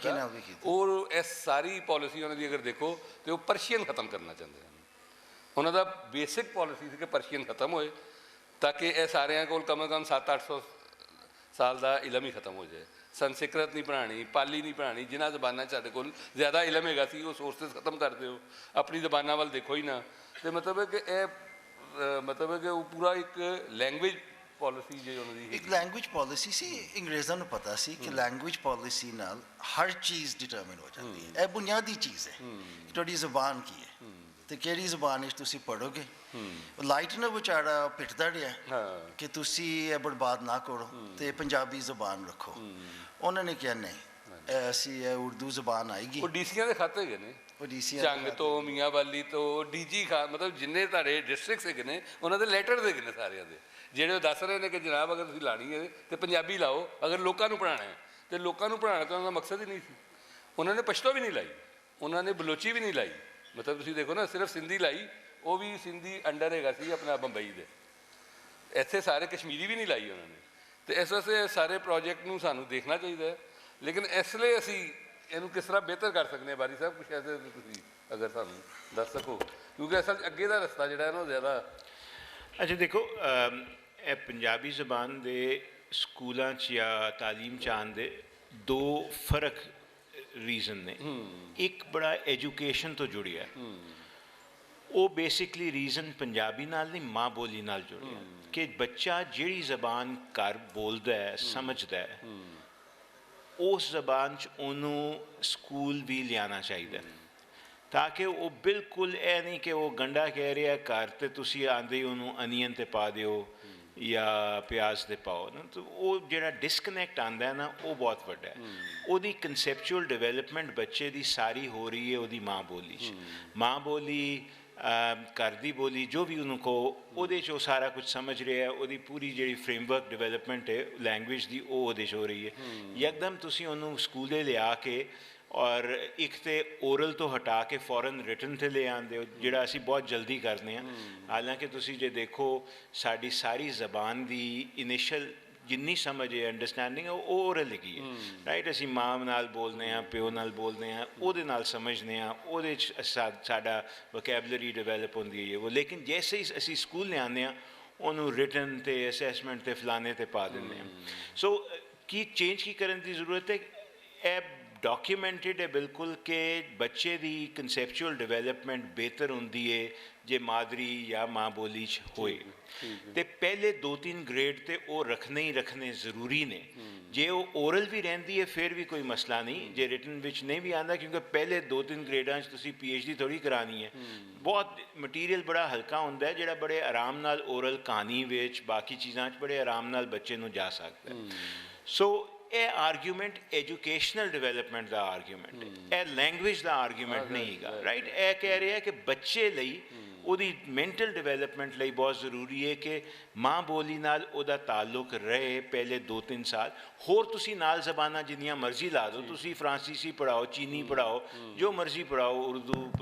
ਵੀ ਕੀਤਾ। ਔਰ ਇਸ ਸਾਰੀ ਪੋਲਿਸੀ ਉਹਨਾਂ ਦੀ ਅਗਰ ਦੇਖੋ ਤਾਂ ਉਹ ਪਰਸ਼ੀਅਨ ਖਤਮ ਕਰਨਾ ਚਾਹੁੰਦੇ ਹਨ। ਉਹਨਾਂ ਦਾ ਬੇਸਿਕ ਪੋਲਿਸੀ ਸੀ ਕਿ ਪਰਸ਼ੀਅਨ ਖਤਮ ਹੋਏ ਤਾਂ ਕਿ ਇਹ ਸਾਰਿਆਂ ਕੋਲ ਕਮ 700-800 ਸਾਲ ਦਾ ਇਲਮ ਹੀ ਖਤਮ ਹੋ ਜਾਏ। ਸੰਸਕ੍ਰਿਤ ਨਹੀਂ ਪੜ੍ਹਾਉਣੀ, ਪਾਲੀ ਨਹੀਂ ਪੜ੍ਹਾਉਣੀ, ਜਿਨ੍ਹਾਂ ਜ਼ਬਾਨਾਂ 'ਚ ਸਾਡੇ ਕੋਲ ਜ਼ਿਆਦਾ ਇਲਮ ਹੈਗਾ ਸੀ ਉਹ ਸੋਰਸਿਸ ਖਤਮ ਕਰ ਦਿਓ, ਆਪਣੀ ਜ਼ਬਾਨਾਂ ਵੱਲ ਦੇਖੋ ਹੀ ਨਾ। ਅਤੇ ਮਤਲਬ ਹੈ ਕਿ ਇਹ ਮਤਲਬ ਹੈ ਕਿ ਉਹ ਪੂਰਾ ਇੱਕ ਲੈਂਗੁਏਜ ਪੋਲਿਸੀ ਜੇ ਉਹਨਾਂ ਦੀ ਇੱਕ ਲੈਂਗੁਏਜ ਪੋਲਿਸੀ ਸੀ। ਅੰਗਰੇਜ਼ਾਂ ਨੂੰ ਪਤਾ ਸੀ ਕਿ ਲੈਂਗੁਏਜ ਪੋਲਿਸੀ ਨਾਲ ਹਰ ਚੀਜ਼ ਡਿਟਰਮਿਨ ਹੋ ਜਾਂਦੀ ਹੈ। ਇਹ ਬੁਨਿਆਦੀ ਚੀਜ਼ ਹੈ ਕਿ ਤੁਹਾਡੀ ਜ਼ਬਾਨ ਕੀ ਹੈ। ਤੇ ਕਿਹੜੀ ਜ਼ਬਾਨ ਵਿੱਚ ਤੁਸੀਂ ਪੜ੍ਹੋਗੇ। ਉਹ ਲਾਈਟ ਨੇ ਵਿਚਾਰਾ ਪਿੱਟਦਾ ਰਿਹਾ ਕਿ ਤੁਸੀਂ ਇਹ ਬਰਬਾਦ ਨਾ ਕਰੋ ਤੇ ਪੰਜਾਬੀ ਜ਼ਬਾਨ ਰੱਖੋ। ਉਹਨਾਂ ਨੇ ਕਿਹਾ ਨਹੀਂ, ਅਸੀਂ ਇਹ ਉਰਦੂ ਜ਼ਬਾਨ ਆਏਗੀ। ਉਹ ਡੀਸੀਆਂ ਦੇ ਖੱਤ ਹੈਗੇ ਨੇ, ਓਡੀਸੀਆ ਝੰਗ ਤੋਂ, ਮੀਆਂਵਾਲੀ ਤੋਂ, ਡੀਜੀ ਖਾਨ, ਮਤਲਬ ਜਿੰਨੇ ਤੁਹਾਡੇ ਡਿਸਟ੍ਰਿਕਟਸ ਹੈਗੇ ਨੇ ਉਹਨਾਂ ਦੇ ਲੈਟਰ ਹੈਗੇ ਨੇ ਸਾਰਿਆਂ ਦੇ, ਜਿਹੜੇ ਉਹ ਦੱਸ ਰਹੇ ਨੇ ਕਿ ਜਨਾਬ ਅਗਰ ਤੁਸੀਂ ਲਾਣੀ ਹੈ ਤੇ ਪੰਜਾਬੀ ਲਾਓ, ਅਗਰ ਲੋਕਾਂ ਨੂੰ ਪੜ੍ਹਾਉਣਾ ਹੈ। ਤੇ ਲੋਕਾਂ ਨੂੰ ਪੜ੍ਹਾਉਣਾ ਤਾਂ ਉਹਨਾਂ ਦਾ ਮਕਸਦ ਹੀ ਨਹੀਂ ਸੀ। ਉਹਨਾਂ ਨੇ ਪਸ਼ਤੋ ਵੀ ਨਹੀਂ ਲਾਈ, ਉਹਨਾਂ ਨੇ ਬਲੋਚੀ ਵੀ ਨਹੀਂ ਲਾਈ, ਮਤਲਬ ਤੁਸੀਂ ਦੇਖੋ ਨਾ ਸਿਰਫ ਸਿੰਧੀ ਲਾਈ, ਉਹ ਵੀ ਸਿੰਧੀ ਅੰਡਰ ਹੈਗਾ ਸੀ ਆਪਣਾ ਬੰਬਈ ਦੇ। ਇੱਥੇ ਸਾਰੇ ਕਸ਼ਮੀਰੀ ਵੀ ਨਹੀਂ ਲਾਈ ਉਹਨਾਂ ਨੇ। ਤੇ ਇਸ ਵਾਸਤੇ ਸਾਰੇ ਪ੍ਰੋਜੈਕਟ ਨੂੰ ਸਾਨੂੰ ਦੇਖਣਾ ਚਾਹੀਦਾ ਹੈ। ਲੇਕਿਨ ਇਸ ਲਈ ਅਸੀਂ ਇਹਨੂੰ ਕਿਸ ਤਰ੍ਹਾਂ ਬਿਹਤਰ ਕਰ ਸਕਦੇ ਹਾਂ ਬਾਰੀ ਸਾਹਿਬ, ਕੁਛ ਐਸੇ ਤੁਸੀਂ ਅਗਰ ਸਾਨੂੰ ਦੱਸ ਸਕੋ, ਕਿਉਂਕਿ ਅਸਲ ਅੱਗੇ ਦਾ ਰਸਤਾ ਜਿਹੜਾ ਹੈ ਨਾ ਉਹ ਜ਼ਿਆਦਾ। ਅੱਛਾ ਦੇਖੋ, ਇਹ ਪੰਜਾਬੀ ਜ਼ਬਾਨ ਦੇ ਸਕੂਲਾਂ 'ਚ ਜਾਂ ਤਾਲੀਮ 'ਚ ਆਉਣ ਦੇ ਦੋ ਫਰਕ ਰੀਜ਼ਨ ਨੇ। ਇੱਕ ਬੜਾ ਐਜੂਕੇਸ਼ਨ ਤੋਂ ਜੁੜਿਆ, ਉਹ ਬੇਸਿਕਲੀ ਰੀਜ਼ਨ ਪੰਜਾਬੀ ਨਾਲ ਨਹੀਂ, ਮਾਂ ਬੋਲੀ ਨਾਲ ਜੁੜਿਆ ਕਿ ਬੱਚਾ ਜਿਹੜੀ ਜ਼ਬਾਨ ਘਰ ਬੋਲਦਾ ਹੈ, ਸਮਝਦਾ ਹੈ, ਉਸ ਜ਼ਬਾਨ 'ਚ ਉਹਨੂੰ ਸਕੂਲ ਵੀ ਲਿਆਉਣਾ ਚਾਹੀਦਾ ਤਾਂ ਕਿ ਉਹ ਬਿਲਕੁਲ ਇਹ ਨਹੀਂ ਕਿ ਉਹ ਗੰਡਾ ਕਹਿ ਰਿਹਾ ਘਰ ਤੇ ਤੁਸੀਂ ਆਉਂਦੇ ਹੀ ਉਹਨੂੰ ਅਨੀਅਨ 'ਤੇ ਪਾ ਦਿਓ ਜਾਂ ਪਿਆਜ਼ 'ਤੇ ਪਾਓ ਨਾ। ਤਾਂ ਉਹ ਜਿਹੜਾ ਡਿਸਕਨੈਕਟ ਆਉਂਦਾ ਹੈ ਨਾ, ਉਹ ਬਹੁਤ ਵੱਡਾ ਹੈ। ਉਹਦੀ ਕਨਸੈਪਚੁਅਲ ਡਿਵੈਲਪਮੈਂਟ ਬੱਚੇ ਦੀ ਸਾਰੀ ਹੋ ਰਹੀ ਹੈ ਉਹਦੀ ਮਾਂ ਬੋਲੀ 'ਚ। ਮਾਂ ਬੋਲੀ, ਘਰ ਦੀ ਬੋਲੀ, ਜੋ ਵੀ ਉਹਨੂੰ ਕਹੋ, ਉਹਦੇ 'ਚ ਉਹ ਸਾਰਾ ਕੁਝ ਸਮਝ ਰਿਹਾ ਹੈ। ਉਹਦੀ ਪੂਰੀ ਜਿਹੜੀ ਫਰੇਮਵਰਕ ਡਿਵੈਲਪਮੈਂਟ ਹੈ ਲੈਂਗੁਏਜ ਦੀ, ਉਹ ਉਹਦੇ 'ਚ ਹੋ ਰਹੀ ਹੈ। ਯਕਦਮ ਤੁਸੀਂ ਉਹਨੂੰ ਸਕੂਲੇ ਲਿਆ ਕੇ ਔਰ ਇੱਕ ਤੇ ਓਰਲ ਤੋਂ ਹਟਾ ਕੇ ਫੌਰਨ ਰਿਟਨ 'ਤੇ ਲੈ ਆਉਂਦੇ ਹੋ, ਜਿਹੜਾ ਅਸੀਂ ਬਹੁਤ ਜਲਦੀ ਕਰਦੇ ਹਾਂ। ਹਾਲਾਂਕਿ ਤੁਸੀਂ ਜੇ ਦੇਖੋ ਸਾਡੀ ਸਾਰੀ ਜ਼ਬਾਨ ਦੀ ਇਨੀਸ਼ੀਅਲ ਜਿੰਨੀ ਸਮਝ ਹੈ, ਅੰਡਰਸਟੈਂਡਿੰਗ ਹੈ, ਉਹ ਓਰਲ ਹੈਗੀ ਹੈ, ਰਾਈਟ। ਅਸੀਂ ਮਾਂ ਨਾਲ ਬੋਲਦੇ ਹਾਂ, ਪਿਓ ਨਾਲ ਬੋਲਦੇ ਹਾਂ, ਉਹਦੇ ਨਾਲ ਸਮਝਦੇ ਹਾਂ, ਉਹਦੇ 'ਚ ਸਾਡਾ ਵੋਕੈਬਲਰੀ ਡਿਵੈਲਪ ਹੁੰਦੀ ਹੈ ਉਹ। ਲੇਕਿਨ ਜੈਸੇ ਹੀ ਅਸੀਂ ਸਕੂਲ ਲਿਆਉਂਦੇ ਹਾਂ, ਉਹਨੂੰ ਰਿਟਨ 'ਤੇ, ਅਸੈਸਮੈਂਟ 'ਤੇ, ਫਲਾਣੇ 'ਤੇ ਪਾ ਦਿੰਦੇ ਹਾਂ। ਸੋ ਕੀ ਚੇਂਜ ਕੀ ਕਰਨ ਦੀ ਜ਼ਰੂਰਤ ਹੈ? ਇਹ ਡਾਕੂਮੈਂਟਡ ਹੈ ਬਿਲਕੁਲ ਕਿ ਬੱਚੇ ਦੀ ਕਨਸੈਪਚੁਅਲ ਡਿਵੈਲਪਮੈਂਟ ਬਿਹਤਰ ਹੁੰਦੀ ਹੈ ਜੇ ਮਾਦਰੀ ਜਾਂ ਮਾਂ ਬੋਲੀ 'ਚ ਹੋਏ। ਅਤੇ ਪਹਿਲੇ 2-3 ਗ੍ਰੇਡ ਤੇ ਉਹ ਰੱਖਣੇ ਹੀ ਰੱਖਣੇ ਜ਼ਰੂਰੀ ਨੇ। ਜੇ ਉਹ ਓਰਲ ਵੀ ਰਹਿੰਦੀ ਹੈ ਫਿਰ ਵੀ ਕੋਈ ਮਸਲਾ ਨਹੀਂ, ਜੇ ਰਿਟਨ ਵਿੱਚ ਨਹੀਂ ਵੀ ਆਉਂਦਾ, ਕਿਉਂਕਿ ਪਹਿਲੇ 2-3 ਗ੍ਰੇਡਾਂ 'ਚ ਤੁਸੀਂ PhD ਥੋੜ੍ਹੀ ਕਰਾਉਣੀ ਹੈ। ਬਹੁਤ ਮਟੀਰੀਅਲ ਬੜਾ ਹਲਕਾ ਹੁੰਦਾ ਹੈ ਜਿਹੜਾ ਬੜੇ ਆਰਾਮ ਨਾਲ ਓਰਲ ਕਹਾਣੀ ਵਿੱਚ, ਬਾਕੀ ਚੀਜ਼ਾਂ 'ਚ ਬੜੇ ਆਰਾਮ ਨਾਲ ਬੱਚੇ ਨੂੰ ਜਾ ਸਕਦਾ। ਸੋ ਇਹ ਆਰਗੂਮੈਂਟ ਐਜੂਕੇਸ਼ਨਲ ਡਿਵੈਲਪਮੈਂਟ ਦਾ ਆਰਗੂਮੈਂਟ ਹੈ, ਇਹ ਲੈਂਗੁਏਜ ਦਾ ਆਰਗੂਮੈਂਟ ਨਹੀਂ ਹੈਗਾ, ਰਾਈਟ। ਇਹ ਕਹਿ ਰਿਹਾ ਕਿ ਬੱਚੇ ਲਈ ਉਹਦੀ ਮੈਂਟਲ ਡਿਵੈਲਪਮੈਂਟ ਲਈ ਬਹੁਤ ਜ਼ਰੂਰੀ ਹੈ ਕਿ ਮਾਂ ਬੋਲੀ ਨਾਲ ਉਹਦਾ ਤਾਲੁਕ ਰਹੇ ਪਹਿਲੇ 2-3 ਸਾਲ। ਹੋਰ ਤੁਸੀਂ ਨਾਲ ਜ਼ਬਾਨਾਂ ਜਿੰਨੀਆਂ ਮਰਜ਼ੀ ਲਾ ਦਿਓ, ਤੁਸੀਂ ਫਰਾਂਸੀਸੀ ਪੜ੍ਹਾਓ, ਚੀਨੀ ਪੜ੍ਹਾਓ, ਜੋ ਮਰਜ਼ੀ ਪੜ੍ਹਾਓ, ਉਰਦੂ,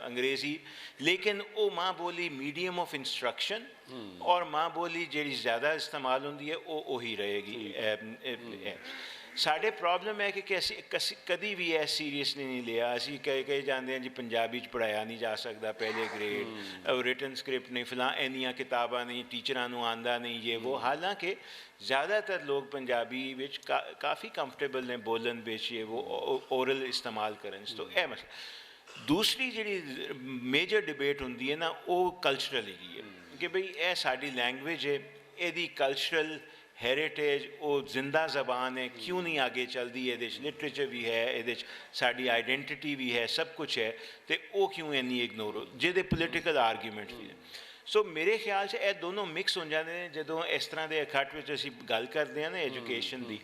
ਅੰਗਰੇਜ਼ੀ, ਲੇਕਿਨ ਉਹ ਮਾਂ ਬੋਲੀ ਮੀਡੀਅਮ ਆਫ ਇੰਸਟਰਕਸ਼ਨ ਔਰ ਮਾਂ ਬੋਲੀ ਜਿਹੜੀ ਜ਼ਿਆਦਾ ਇਸਤੇਮਾਲ ਹੁੰਦੀ ਹੈ ਉਹ ਉਹੀ ਰਹੇਗੀ। ਸਾਡੇ ਪ੍ਰੋਬਲਮ ਹੈ ਕਿ ਅਸੀਂ ਕਦੀ ਵੀ ਇਹ ਸੀਰੀਅਸਲੀ ਨਹੀਂ ਲਿਆ। ਅਸੀਂ ਕਹੇ ਜਾਂਦੇ ਹਾਂ ਜੀ ਪੰਜਾਬੀ 'ਚ ਪੜ੍ਹਾਇਆ ਨਹੀਂ ਜਾ ਸਕਦਾ ਪਹਿਲੇ ਗ੍ਰੇਡ, ਰਿਟਨ ਸਕ੍ਰਿਪਟ ਨਹੀਂ, ਫਲਾਂ ਇੰਨੀਆਂ ਕਿਤਾਬਾਂ ਨਹੀਂ, ਟੀਚਰਾਂ ਨੂੰ ਆਉਂਦਾ ਨਹੀਂ, ਇਹ ਉਹ। ਹਾਲਾਂਕਿ ਜ਼ਿਆਦਾਤਰ ਲੋਕ ਪੰਜਾਬੀ ਵਿੱਚ ਕਾਫੀ ਕੰਫਰਟੇਬਲ ਨੇ ਬੋਲਣ ਵਿੱਚ, ਇਹ ਉਹ ਓਰਲ ਇਸਤੇਮਾਲ ਕਰਨ 'ਚ। ਤਾਂ ਇਹ ਮਸਲਾ। ਦੂਸਰੀ ਜਿਹੜੀ ਮੇਜਰ ਡਿਬੇਟ ਹੁੰਦੀ ਹੈ ਨਾ, ਉਹ ਕਲਚਰਲ ਹੈਗੀ ਹੈ ਕਿ ਬਈ ਇਹ ਸਾਡੀ ਲੈਂਗੁਏਜ ਹੈ, ਇਹਦੀ ਕਲਚਰਲ ਹੈਰੀਟੇਜ, ਉਹ ਜ਼ਿੰਦਾ ਜ਼ਬਾਨ ਹੈ, ਕਿਉਂ ਨਹੀਂ ਆਗੇ ਚਲਦੀ? ਇਹਦੇ 'ਚ ਲਿਟਰੇਚਰ ਵੀ ਹੈ, ਇਹਦੇ 'ਚ ਸਾਡੀ ਆਈਡੈਂਟੀਟੀ ਵੀ ਹੈ, ਸਭ ਕੁਛ ਹੈ, ਅਤੇ ਉਹ ਕਿਉਂ ਇੰਨੀ ਇਗਨੋਰ ਹੋ, ਜਿਹਦੇ ਪੋਲੀਟੀਕਲ ਆਰਗੂਮੈਂਟ ਵੀ ਹੈ। ਸੋ ਮੇਰੇ ਖਿਆਲ 'ਚ ਇਹ ਦੋਨੋਂ ਮਿਕਸ ਹੋ ਜਾਂਦੇ ਨੇ ਜਦੋਂ ਇਸ ਤਰ੍ਹਾਂ ਦੇ ਇਕੱਠ ਵਿੱਚ ਅਸੀਂ ਗੱਲ ਕਰਦੇ ਹਾਂ ਨਾ ਐਜੂਕੇਸ਼ਨ ਦੀ।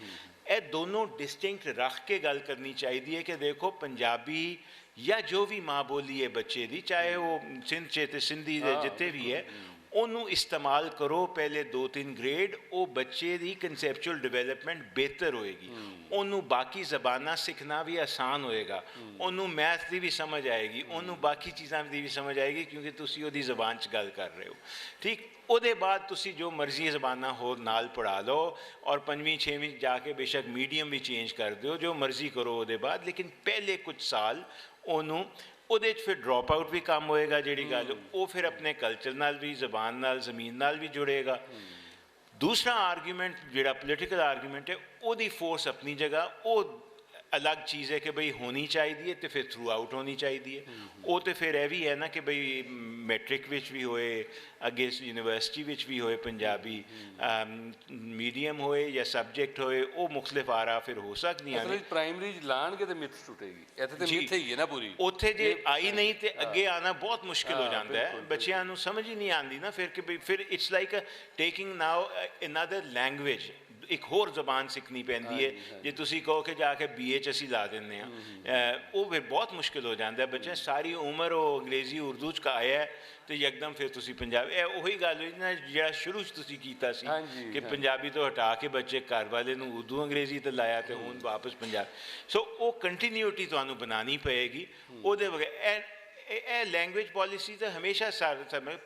ਇਹ ਦੋਨੋਂ ਡਿਸਟਿੰਕਟ ਰੱਖ ਕੇ ਗੱਲ ਕਰਨੀ ਚਾਹੀਦੀ ਹੈ ਕਿ ਦੇਖੋ ਪੰਜਾਬੀ ਜਾਂ ਜੋ ਵੀ ਮਾਂ ਬੋਲੀ ਹੈ ਬੱਚੇ ਦੀ, ਚਾਹੇ ਉਹ ਸਿੰਧ 'ਚ ਤੇ ਸਿੰਧੀ ਦੇ ਜਿੱਥੇ ਵੀ ਹੈ, ਉਹਨੂੰ ਇਸਤੇਮਾਲ ਕਰੋ ਪਹਿਲੇ 2-3 ਗ੍ਰੇਡ। ਉਹ ਬੱਚੇ ਦੀ ਕਨਸੈਪਚੁਅਲ ਡਿਵੈਲਪਮੈਂਟ ਬਿਹਤਰ ਹੋਏਗੀ, ਉਹਨੂੰ ਬਾਕੀ ਜ਼ਬਾਨਾਂ ਸਿੱਖਣਾ ਵੀ ਆਸਾਨ ਹੋਏਗਾ, ਉਹਨੂੰ ਮੈਥ ਦੀ ਵੀ ਸਮਝ ਆਏਗੀ, ਉਹਨੂੰ ਬਾਕੀ ਚੀਜ਼ਾਂ ਦੀ ਵੀ ਸਮਝ ਆਏਗੀ, ਕਿਉਂਕਿ ਤੁਸੀਂ ਉਹਦੀ ਜ਼ਬਾਨ 'ਚ ਗੱਲ ਕਰ ਰਹੇ ਹੋ, ਠੀਕ। ਉਹਦੇ ਬਾਅਦ ਤੁਸੀਂ ਜੋ ਮਰਜ਼ੀ ਜ਼ਬਾਨਾਂ ਹੋਰ ਨਾਲ ਪੜ੍ਹਾ ਲਓ ਔਰ 5ਵੀਂ 6ਵੀਂ ਜਾ ਕੇ ਬੇਸ਼ੱਕ ਮੀਡੀਅਮ ਵੀ ਚੇਂਜ ਕਰ ਦਿਓ, ਜੋ ਮਰਜ਼ੀ ਕਰੋ ਉਹਦੇ ਬਾਅਦ। ਲੇਕਿਨ ਪਹਿਲੇ ਕੁਝ ਸਾਲ ਉਹਨੂੰ ਉਹਦੇ 'ਚ ਫਿਰ ਡਰੋਪ ਆਊਟ ਵੀ ਕੰਮ ਹੋਏਗਾ, ਜਿਹੜੀ ਗੱਲ ਉਹ ਫਿਰ ਆਪਣੇ ਕਲਚਰ ਨਾਲ ਵੀ, ਜ਼ਬਾਨ ਨਾਲ, ਜ਼ਮੀਨ ਨਾਲ ਵੀ ਜੁੜੇਗਾ। ਦੂਸਰਾ ਆਰਗੂਮੈਂਟ ਜਿਹੜਾ ਪੋਲੀਟੀਕਲ ਆਰਗੂਮੈਂਟ ਹੈ, ਉਹਦੀ ਫੋਰਸ ਆਪਣੀ ਜਗ੍ਹਾ, ਉਹ ਅਲੱਗ ਚੀਜ਼ ਹੈ ਕਿ ਬਈ ਹੋਣੀ ਚਾਹੀਦੀ ਹੈ ਅਤੇ ਫਿਰ ਥਰੂ ਆਊਟ ਹੋਣੀ ਚਾਹੀਦੀ ਹੈ। ਉਹ ਤਾਂ ਫਿਰ ਇਹ ਵੀ ਹੈ ਨਾ ਕਿ ਬਈ ਮੈਟ੍ਰਿਕ ਵਿੱਚ ਵੀ ਹੋਏ, ਅੱਗੇ ਯੂਨੀਵਰਸਿਟੀ ਵਿੱਚ ਵੀ ਹੋਏ, ਪੰਜਾਬੀ ਮੀਡੀਅਮ ਹੋਏ ਜਾਂ ਸਬਜੈਕਟ ਹੋਏ, ਉਹ ਮੁਖਤਲਿਫ ਆਰਾ ਫਿਰ ਹੋ ਸਕਦੀਆਂ ਨੇ। ਪ੍ਰਾਇਮਰੀ ਲਾਣਗੇ ਤੇ ਮਿਥ ਟੁੱਟੇਗੀ, ਇੱਥੇ ਤੇ ਮਿਥ ਹੀ ਹੈ ਨਾ ਪੂਰੀ। ਉੱਥੇ ਜੇ ਆਈ ਨਹੀਂ ਤੇ ਅੱਗੇ ਆਉਣਾ ਬਹੁਤ ਮੁਸ਼ਕਿਲ ਹੋ ਜਾਂਦਾ ਹੈ, ਬੱਚਿਆਂ ਨੂੰ ਸਮਝ ਹੀ ਨਹੀਂ ਆਉਂਦੀ ਨਾ ਫਿਰ ਕਿ ਬਈ ਫਿਰ it's like taking now another language, ਇੱਕ ਹੋਰ ਜ਼ਬਾਨ ਸਿੱਖਣੀ ਪੈਂਦੀ ਹੈ। ਜੇ ਤੁਸੀਂ ਕਹੋ ਕਿ ਜਾ ਕੇ BA 'ਚ ਅਸੀਂ ਲਾ ਦਿੰਦੇ ਹਾਂ, ਉਹ ਫਿਰ ਬਹੁਤ ਮੁਸ਼ਕਿਲ ਹੋ ਜਾਂਦਾ। ਬੱਚੇ ਸਾਰੀ ਉਮਰ ਉਹ ਅੰਗਰੇਜ਼ੀ ਉਰਦੂ 'ਚ ਆਇਆ ਅਤੇ ਯਕਦਮ ਫਿਰ ਤੁਸੀਂ ਪੰਜਾਬੀ, ਇਹ ਉਹੀ ਗੱਲ ਹੋਈ ਨਾ ਜਿਹੜਾ ਸ਼ੁਰੂ 'ਚ ਤੁਸੀਂ ਕੀਤਾ ਸੀ ਕਿ ਪੰਜਾਬੀ ਤੋਂ ਹਟਾ ਕੇ ਬੱਚੇ ਘਰ ਵਾਲੇ ਨੂੰ ਉਰਦੂ ਅੰਗਰੇਜ਼ੀ 'ਤੇ ਲਾਇਆ ਅਤੇ ਹੁਣ ਵਾਪਸ ਪੰਜਾਬੀ। ਸੋ ਉਹ ਕੰਟੀਨਿਊਟੀ ਤੁਹਾਨੂੰ ਬਣਾਉਣੀ ਪਏਗੀ। ਉਹਦੇ ਬਗੈਰ ਇਹ ਲੈਂਗੁਏਜ ਪੋਲਿਸੀ ਤਾਂ ਹਮੇਸ਼ਾ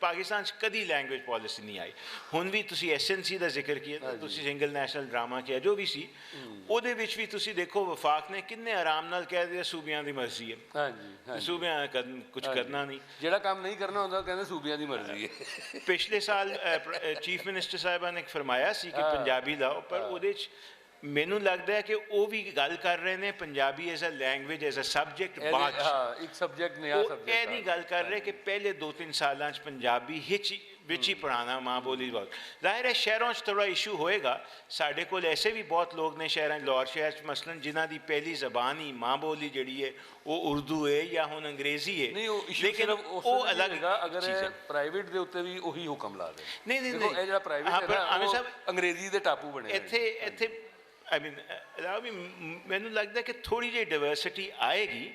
ਪਾਕਿਸਤਾਨ 'ਚ ਕਦੀ ਲੈਂਗੁਏਜ ਪੋਲਿਸੀ ਨਹੀਂ ਆਈ। ਹੁਣ ਵੀ ਤੁਸੀਂ SNC ਦਾ ਜ਼ਿਕਰ ਕੀਤਾ, ਤੁਸੀਂ ਸਿੰਗਲ ਨੈਸ਼ਨਲ ਡਰਾਮਾ ਕਿਹਾ, ਜੋ ਵੀ ਸੀ ਉਹਦੇ ਵਿੱਚ ਵੀ ਤੁਸੀਂ ਦੇਖੋ ਵਫਾਕ ਨੇ ਕਿੰਨੇ ਆਰਾਮ ਨਾਲ ਕਹਿ ਦਿਆ ਸੂਬਿਆਂ ਦੀ ਮਰਜ਼ੀ ਹੈ, ਸੂਬਿਆਂ ਕੁਝ ਕਰਨਾ ਨਹੀਂ, ਜਿਹੜਾ ਕੰਮ ਨਹੀਂ ਕਰਨਾ ਹੁੰਦਾ ਕਹਿੰਦੇ ਸੂਬਿਆਂ ਦੀ ਮਰਜ਼ੀ ਹੈ। ਪਿਛਲੇ ਸਾਲ ਚੀਫ ਮਿਨਿਸਟਰ ਸਾਹਿਬਾਂ ਨੇ ਫਰਮਾਇਆ ਸੀ ਕਿ ਪੰਜਾਬੀ ਲਾਓ, ਪਰ ਉਹਦੇ 'ਚ ਮੈਨੂੰ ਲੱਗਦਾ ਹੈ ਕਿ ਉਹ ਵੀ ਗੱਲ ਕਰ ਰਹੇ ਨੇ Punjabi as a language, as a subject ਬਾਅਦ ਇੱਕ ਸਬਜੈਕਟ ਨਿਆ ਸਬਜੈਕਟ, ਇਹ ਨਹੀਂ ਗੱਲ ਕਰ ਰਹੇ ਕਿ ਪਹਿਲੇ 2-3 ਸਾਲਾਂ 'ਚ ਪੰਜਾਬੀ ਵਿੱਚ ਹੀ ਪੜ੍ਹਾਉਣਾ ਮਾਂ ਬੋਲੀ ਵੱਲ। ਜ਼ਾਹਿਰ ਹੈ ਸ਼ਹਿਰਾਂ 'ਚ ਥੋੜ੍ਹਾ ਇਸ਼ੂ ਹੋਏਗਾ। ਸਾਡੇ ਕੋਲ ਐਸੇ ਵੀ ਬਹੁਤ ਲੋਕ ਨੇ ਸ਼ਹਿਰਾਂ, ਲਾਹੌਰ ਸ਼ਹਿਰ 'ਚ ਮਸਲਨ, ਜਿਨ੍ਹਾਂ ਦੀ ਪਹਿਲੀ ਜ਼ਬਾਨ ਹੀ ਮਾਂ ਬੋਲੀ ਜਿਹੜੀ ਹੈ ਉਹ ਉਰਦੂ ਹੈ ਜਾਂ ਹੁਣ ਅੰਗਰੇਜ਼ੀ ਹੈ, ਲੇਕਿਨ ਉਹ ਅਲੱਗ ਅਗਰ ਪ੍ਰਾਈਵੇਟ ਦੇ ਉੱਤੇ ਵੀ ਉਹੀ ਹੁਕਮ ਲਾ ਦੇ। ਨਹੀਂ ਇਹ ਜਿਹੜਾ ਪ੍ਰਾਈਵੇਟ ਹੈ ਨਾ ਅੰਗਰੇਜ਼ੀ ਦੇ ਟਾਪੂ ਬਣੇ ਇੱਥੇ ਮੈਨੂੰ ਲੱਗਦਾ ਕਿ ਥੋੜ੍ਹੀ ਜਿਹੀ ਡਾਇਵਰਸਿਟੀ ਆਏਗੀ,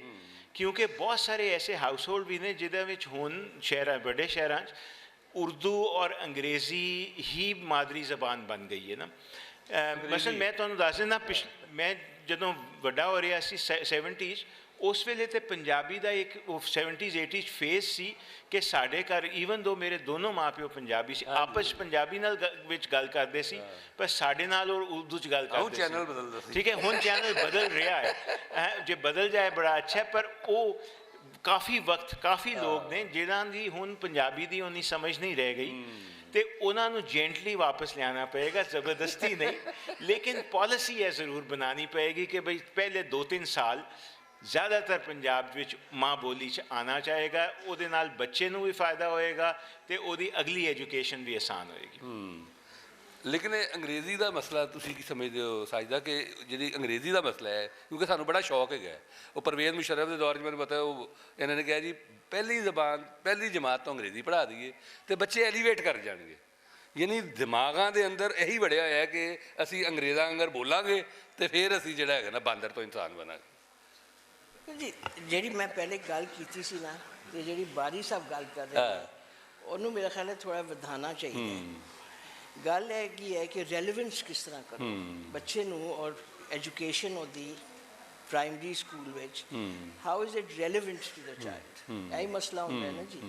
ਕਿਉਂਕਿ ਬਹੁਤ ਸਾਰੇ ਐਸੇ ਹਾਊਸ ਹੋਲਡ ਵੀ ਨੇ ਜਿਹਦੇ ਵਿੱਚ ਹੁਣ ਵੱਡੇ ਸ਼ਹਿਰਾਂ 'ਚ ਉਰਦੂ ਔਰ ਅੰਗਰੇਜ਼ੀ ਹੀ ਮਾਦਰੀ ਜ਼ਬਾਨ ਬਣ ਗਈ ਹੈ ਨਾ। ਮਸਲਨ ਮੈਂ ਤੁਹਾਨੂੰ ਦੱਸ ਦਿੰਦਾ, ਮੈਂ ਜਦੋਂ ਵੱਡਾ ਹੋ ਰਿਹਾ ਸੀ 70s, ਉਸ ਵੇਲੇ ਤੇ ਪੰਜਾਬੀ ਦਾ ਇੱਕ 70s 80s ਫੇਜ਼ ਸੀ ਕਿ ਸਾਡੇ ਘਰ ਈਵਨ ਦੋ ਮੇਰੇ ਦੋਨੋਂ ਮਾਂ ਪਿਓ ਪੰਜਾਬੀ ਸੀ, ਆਪਸ ਪੰਜਾਬੀ ਨਾਲ ਵਿੱਚ ਗੱਲ ਕਰਦੇ ਸੀ, ਪਰ ਸਾਡੇ ਨਾਲ ਔਰ ਉਰਦੂ 'ਚ ਗੱਲ ਕਰਦੇ ਸੀ। ਚੈਨਲ ਬਦਲਦਾ ਸੀ, ਠੀਕ ਹੈ, ਹੁਣ ਚੈਨਲ ਬਦਲ ਰਿਹਾ ਹੈ, ਜੇ ਬਦਲ ਜਾਏ ਬੜਾ ਅੱਛਾ, ਪਰ ਉਹ ਕਾਫੀ ਵਕਤ ਕਾਫੀ ਲੋਕ ਨੇ ਜਿਹਨਾਂ ਦੀ ਹੁਣ ਪੰਜਾਬੀ ਦੀ ਉਨੀ ਸਮਝ ਨਹੀਂ ਰਹਿ ਗਈ, ਅਤੇ ਉਹਨਾਂ ਨੂੰ ਜੈਂਟਲੀ ਵਾਪਸ ਲਿਆਉਣਾ ਪਏਗਾ, ਜ਼ਬਰਦਸਤੀ ਨਹੀਂ, ਲੇਕਿਨ ਪੋਲਿਸੀ ਇਹ ਜ਼ਰੂਰ ਬਣਾਉਣੀ ਪਏਗੀ ਕਿ ਬਈ ਪਹਿਲੇ 2-3 ਸਾਲ ਜ਼ਿਆਦਾਤਰ ਪੰਜਾਬ ਵਿੱਚ ਮਾਂ ਬੋਲੀ 'ਚ ਆਉਣਾ ਚਾਹੇਗਾ, ਉਹਦੇ ਨਾਲ ਬੱਚੇ ਨੂੰ ਵੀ ਫਾਇਦਾ ਹੋਏਗਾ ਅਤੇ ਉਹਦੀ ਅਗਲੀ ਐਜੂਕੇਸ਼ਨ ਵੀ ਆਸਾਨ ਹੋਏਗੀ। ਲੇਕਿਨ ਇਹ ਅੰਗਰੇਜ਼ੀ ਦਾ ਮਸਲਾ ਤੁਸੀਂ ਕੀ ਸਮਝਦੇ ਹੋ ਸਾਜਦਾ, ਕਿ ਜਿਹੜੀ ਅੰਗਰੇਜ਼ੀ ਦਾ ਮਸਲਾ ਹੈ, ਕਿਉਂਕਿ ਸਾਨੂੰ ਬੜਾ ਸ਼ੌਕ ਹੈਗਾ, ਉਹ ਪਰਵੇਜ਼ ਮੁਸ਼ਰਫ ਦੇ ਦੌਰ 'ਚ ਮੈਨੂੰ ਪਤਾ ਉਹ ਇਹਨਾਂ ਨੇ ਕਿਹਾ ਜੀ ਪਹਿਲੀ ਜਮਾਤ ਤੋਂ ਅੰਗਰੇਜ਼ੀ ਪੜ੍ਹਾ ਦਈਏ ਅਤੇ ਬੱਚੇ ਐਲੀਵੇਟ ਕਰ ਜਾਣਗੇ। ਯਾਨੀ ਦਿਮਾਗਾਂ ਦੇ ਅੰਦਰ ਇਹੀ ਵੜਿਆ ਹੋਇਆ ਕਿ ਅਸੀਂ ਅੰਗਰੇਜ਼ਾਂ ਅੰਗਰ ਬੋਲਾਂਗੇ ਅਤੇ ਫਿਰ ਅਸੀਂ ਜਿਹੜਾ ਹੈਗਾ ਨਾ ਬਾਂਦਰ ਤੋਂ ਇਨਸਾਨ ਬਣਾਂਗੇ। ਜੀ ਜਿਹੜੀ ਮੈਂ ਪਹਿਲੇ ਗੱਲ ਕੀਤੀ ਸੀ ਨਾ, ਅਤੇ ਜਿਹੜੀ ਬਾਰੀ ਸਾਹਿਬ ਗੱਲ ਕਰ ਰਹੇ ਉਹਨੂੰ ਮੇਰਾ ਖਿਆਲ ਹੈ ਥੋੜ੍ਹਾ ਵਧਾਉਣਾ ਚਾਹੀਦਾ। ਗੱਲ ਇਹ ਕੀ ਹੈ ਕਿ ਰੈਲੇਵੈਂਸ ਕਿਸ ਤਰ੍ਹਾਂ ਕਰੋ ਬੱਚੇ ਨੂੰ, ਔਰ ਐਜੂਕੇਸ਼ਨ ਉਹਦੀ ਪ੍ਰਾਇਮਰੀ ਸਕੂਲ ਵਿੱਚ how is it relevant to the child, ਇਹੀ ਮਸਲਾ ਹੁੰਦਾ ਹੈ ਨਾ ਜੀ।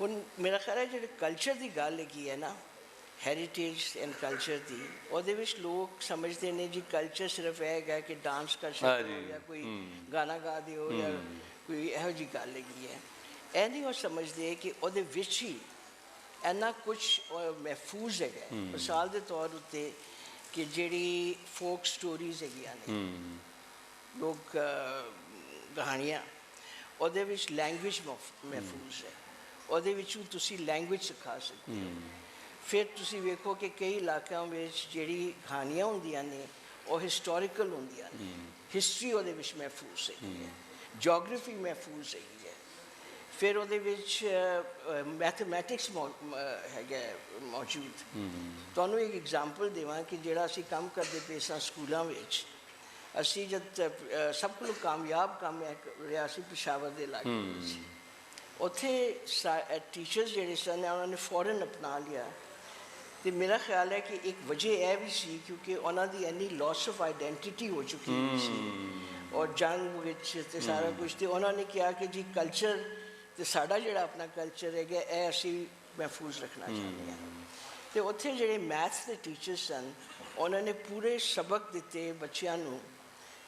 ਹੁਣ ਮੇਰਾ ਖਿਆਲ ਹੈ ਜਿਹੜੇ ਕਲਚਰ ਦੀ ਗੱਲ ਹੈਗੀ ਹੈ ਨਾ, ਹੈਰੀਟੇਜ ਐਂਡ ਕਲਚਰ ਦੀ, ਉਹਦੇ ਵਿੱਚ ਲੋਕ ਸਮਝਦੇ ਨੇ ਜੀ ਕਲਚਰ ਸਿਰਫ ਇਹ ਹੈਗਾ ਕਿ ਡਾਂਸ ਕਰ ਸਕਦੇ ਹੋ ਜਾਂ ਕੋਈ ਗਾਣਾ ਗਾ ਦਿਓ ਜਾਂ ਕੋਈ ਇਹੋ ਜਿਹੀ ਗੱਲ ਹੈਗੀ ਹੈ। ਇਹ ਨਹੀਂ ਉਹ ਸਮਝਦੇ ਕਿ ਉਹਦੇ ਵਿੱਚ ਹੀ ਇੰਨਾ ਕੁਛ ਮਹਿਫੂਜ਼ ਹੈਗਾ। ਮਿਸਾਲ ਦੇ ਤੌਰ ਉੱਤੇ ਕਿ ਜਿਹੜੀ ਫੋਕ ਸਟੋਰੀਜ਼ ਹੈਗੀਆਂ ਨੇ, ਲੋਕ ਕਹਾਣੀਆਂ, ਉਹਦੇ ਵਿੱਚ ਲੈਂਗੁਏਜ ਮਹਿਫੂਜ਼ ਹੈ, ਉਹਦੇ ਵਿੱਚੋਂ ਤੁਸੀਂ ਲੈਂਗੁਏਜ ਸਿਖਾ ਸਕਦੇ ਹੋ। ਫਿਰ ਤੁਸੀਂ ਵੇਖੋ ਕਿ ਕਈ ਇਲਾਕਿਆਂ ਵਿੱਚ ਜਿਹੜੀ ਕਹਾਣੀਆਂ ਹੁੰਦੀਆਂ ਨੇ ਉਹ ਹਿਸਟੋਰੀਕਲ ਹੁੰਦੀਆਂ ਨੇ, ਹਿਸਟਰੀ ਉਹਦੇ ਵਿੱਚ ਮਹਿਫੂਜ਼ ਹੈਗੀ ਹੈ, ਜੋਗ੍ਰਾਫੀ ਮਹਿਫੂਜ਼ ਹੈਗੀ ਹੈ। ਫਿਰ ਉਹਦੇ ਵਿੱਚ ਮੈਥਮੈਟਿਕਸ ਹੈਗਾ ਮੌਜੂਦ। ਤੁਹਾਨੂੰ ਇੱਕ ਐਗਜ਼ਾਮਪਲ ਦੇਵਾਂ ਕਿ ਜਿਹੜਾ ਅਸੀਂ ਕੰਮ ਕਰਦੇ ਪਏ ਸਾਂ ਸਕੂਲਾਂ ਵਿੱਚ, ਅਸੀਂ ਜਦ ਸਭ ਕੋਲੋਂ ਕਾਮਯਾਬ ਕੰਮ ਰਿਹਾ ਸੀ ਪਿਸ਼ਾਵਰ ਦੇ ਇਲਾਕੇ ਵਿੱਚ, ਉੱਥੇ ਟੀਚਰਸ ਜਿਹੜੇ ਸਨ ਉਹਨਾਂ ਨੇ ਫੌਰਨ ਅਪਣਾ ਲਿਆ। ਅਤੇ ਮੇਰਾ ਖਿਆਲ ਹੈ ਕਿ ਇੱਕ ਵਜ੍ਹਾ ਇਹ ਵੀ ਸੀ ਕਿਉਂਕਿ ਉਹਨਾਂ ਦੀ ਇੰਨੀ ਲਾਸ ਆਫ ਆਈਡੈਂਟੀਟੀ ਹੋ ਚੁੱਕੀ ਸੀ ਔਰ ਜੰਗ ਵਿੱਚ ਅਤੇ ਸਾਰਾ ਕੁਛ, ਅਤੇ ਉਹਨਾਂ ਨੇ ਕਿਹਾ ਕਿ ਜੀ ਕਲਚਰ ਅਤੇ ਸਾਡਾ ਜਿਹੜਾ ਆਪਣਾ ਕਲਚਰ ਹੈਗਾ ਇਹ ਅਸੀਂ ਮਹਿਫੂਜ਼ ਰੱਖਣਾ ਚਾਹੁੰਦੇ ਹਾਂ। ਅਤੇ ਉੱਥੇ ਜਿਹੜੇ ਮੈਥ ਦੇ ਟੀਚਰ ਸਨ ਉਹਨਾਂ ਨੇ ਪੂਰੇ ਸਬਕ ਦਿੱਤੇ ਬੱਚਿਆਂ ਨੂੰ,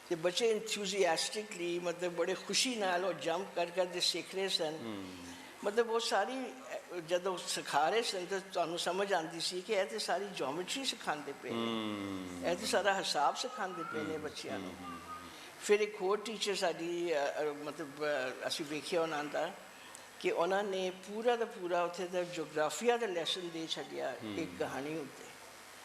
ਅਤੇ ਬੱਚੇ ਇੰਥੂਜ਼ੀਆਸਟਿਕਲੀ ਮਤਲਬ ਬੜੇ ਖੁਸ਼ੀ ਨਾਲ ਉਹ ਜੰਪ ਕਰ ਕਰਦੇ ਸਿੱਖ ਰਹੇ ਸਨ। ਮਤਲਬ ਉਹ ਸਾਰੀ ਜਦੋਂ ਸਿਖਾ ਰਹੇ ਸਨ ਤਾਂ ਤੁਹਾਨੂੰ ਸਮਝ ਆਉਂਦੀ ਸੀ ਕਿ ਇਹ ਤਾਂ ਸਾਰੀ ਜਿਓਮੈਟਰੀ ਸਿਖਾਉਂਦੇ ਪਏ ਨੇ, ਇਹ ਤਾਂ ਸਾਰਾ ਹਿਸਾਬ ਸਿਖਾਉਂਦੇ ਪਏ ਨੇ ਬੱਚਿਆਂ ਨੂੰ। ਫਿਰ ਇੱਕ ਹੋਰ ਟੀਚਰ ਸਾਡੀ ਮਤਲਬ ਅਸੀਂ ਵੇਖਿਆ ਉਹਨਾਂ ਦਾ ਕਿ ਉਹਨਾਂ ਨੇ ਪੂਰਾ ਦਾ ਪੂਰਾ ਉੱਥੇ ਦਾ ਜੋਗਰਾਫੀਆ ਦਾ ਲੈਸਨ ਦੇ ਛੱਡਿਆ ਇੱਕ ਕਹਾਣੀ ਉੱਤੇ,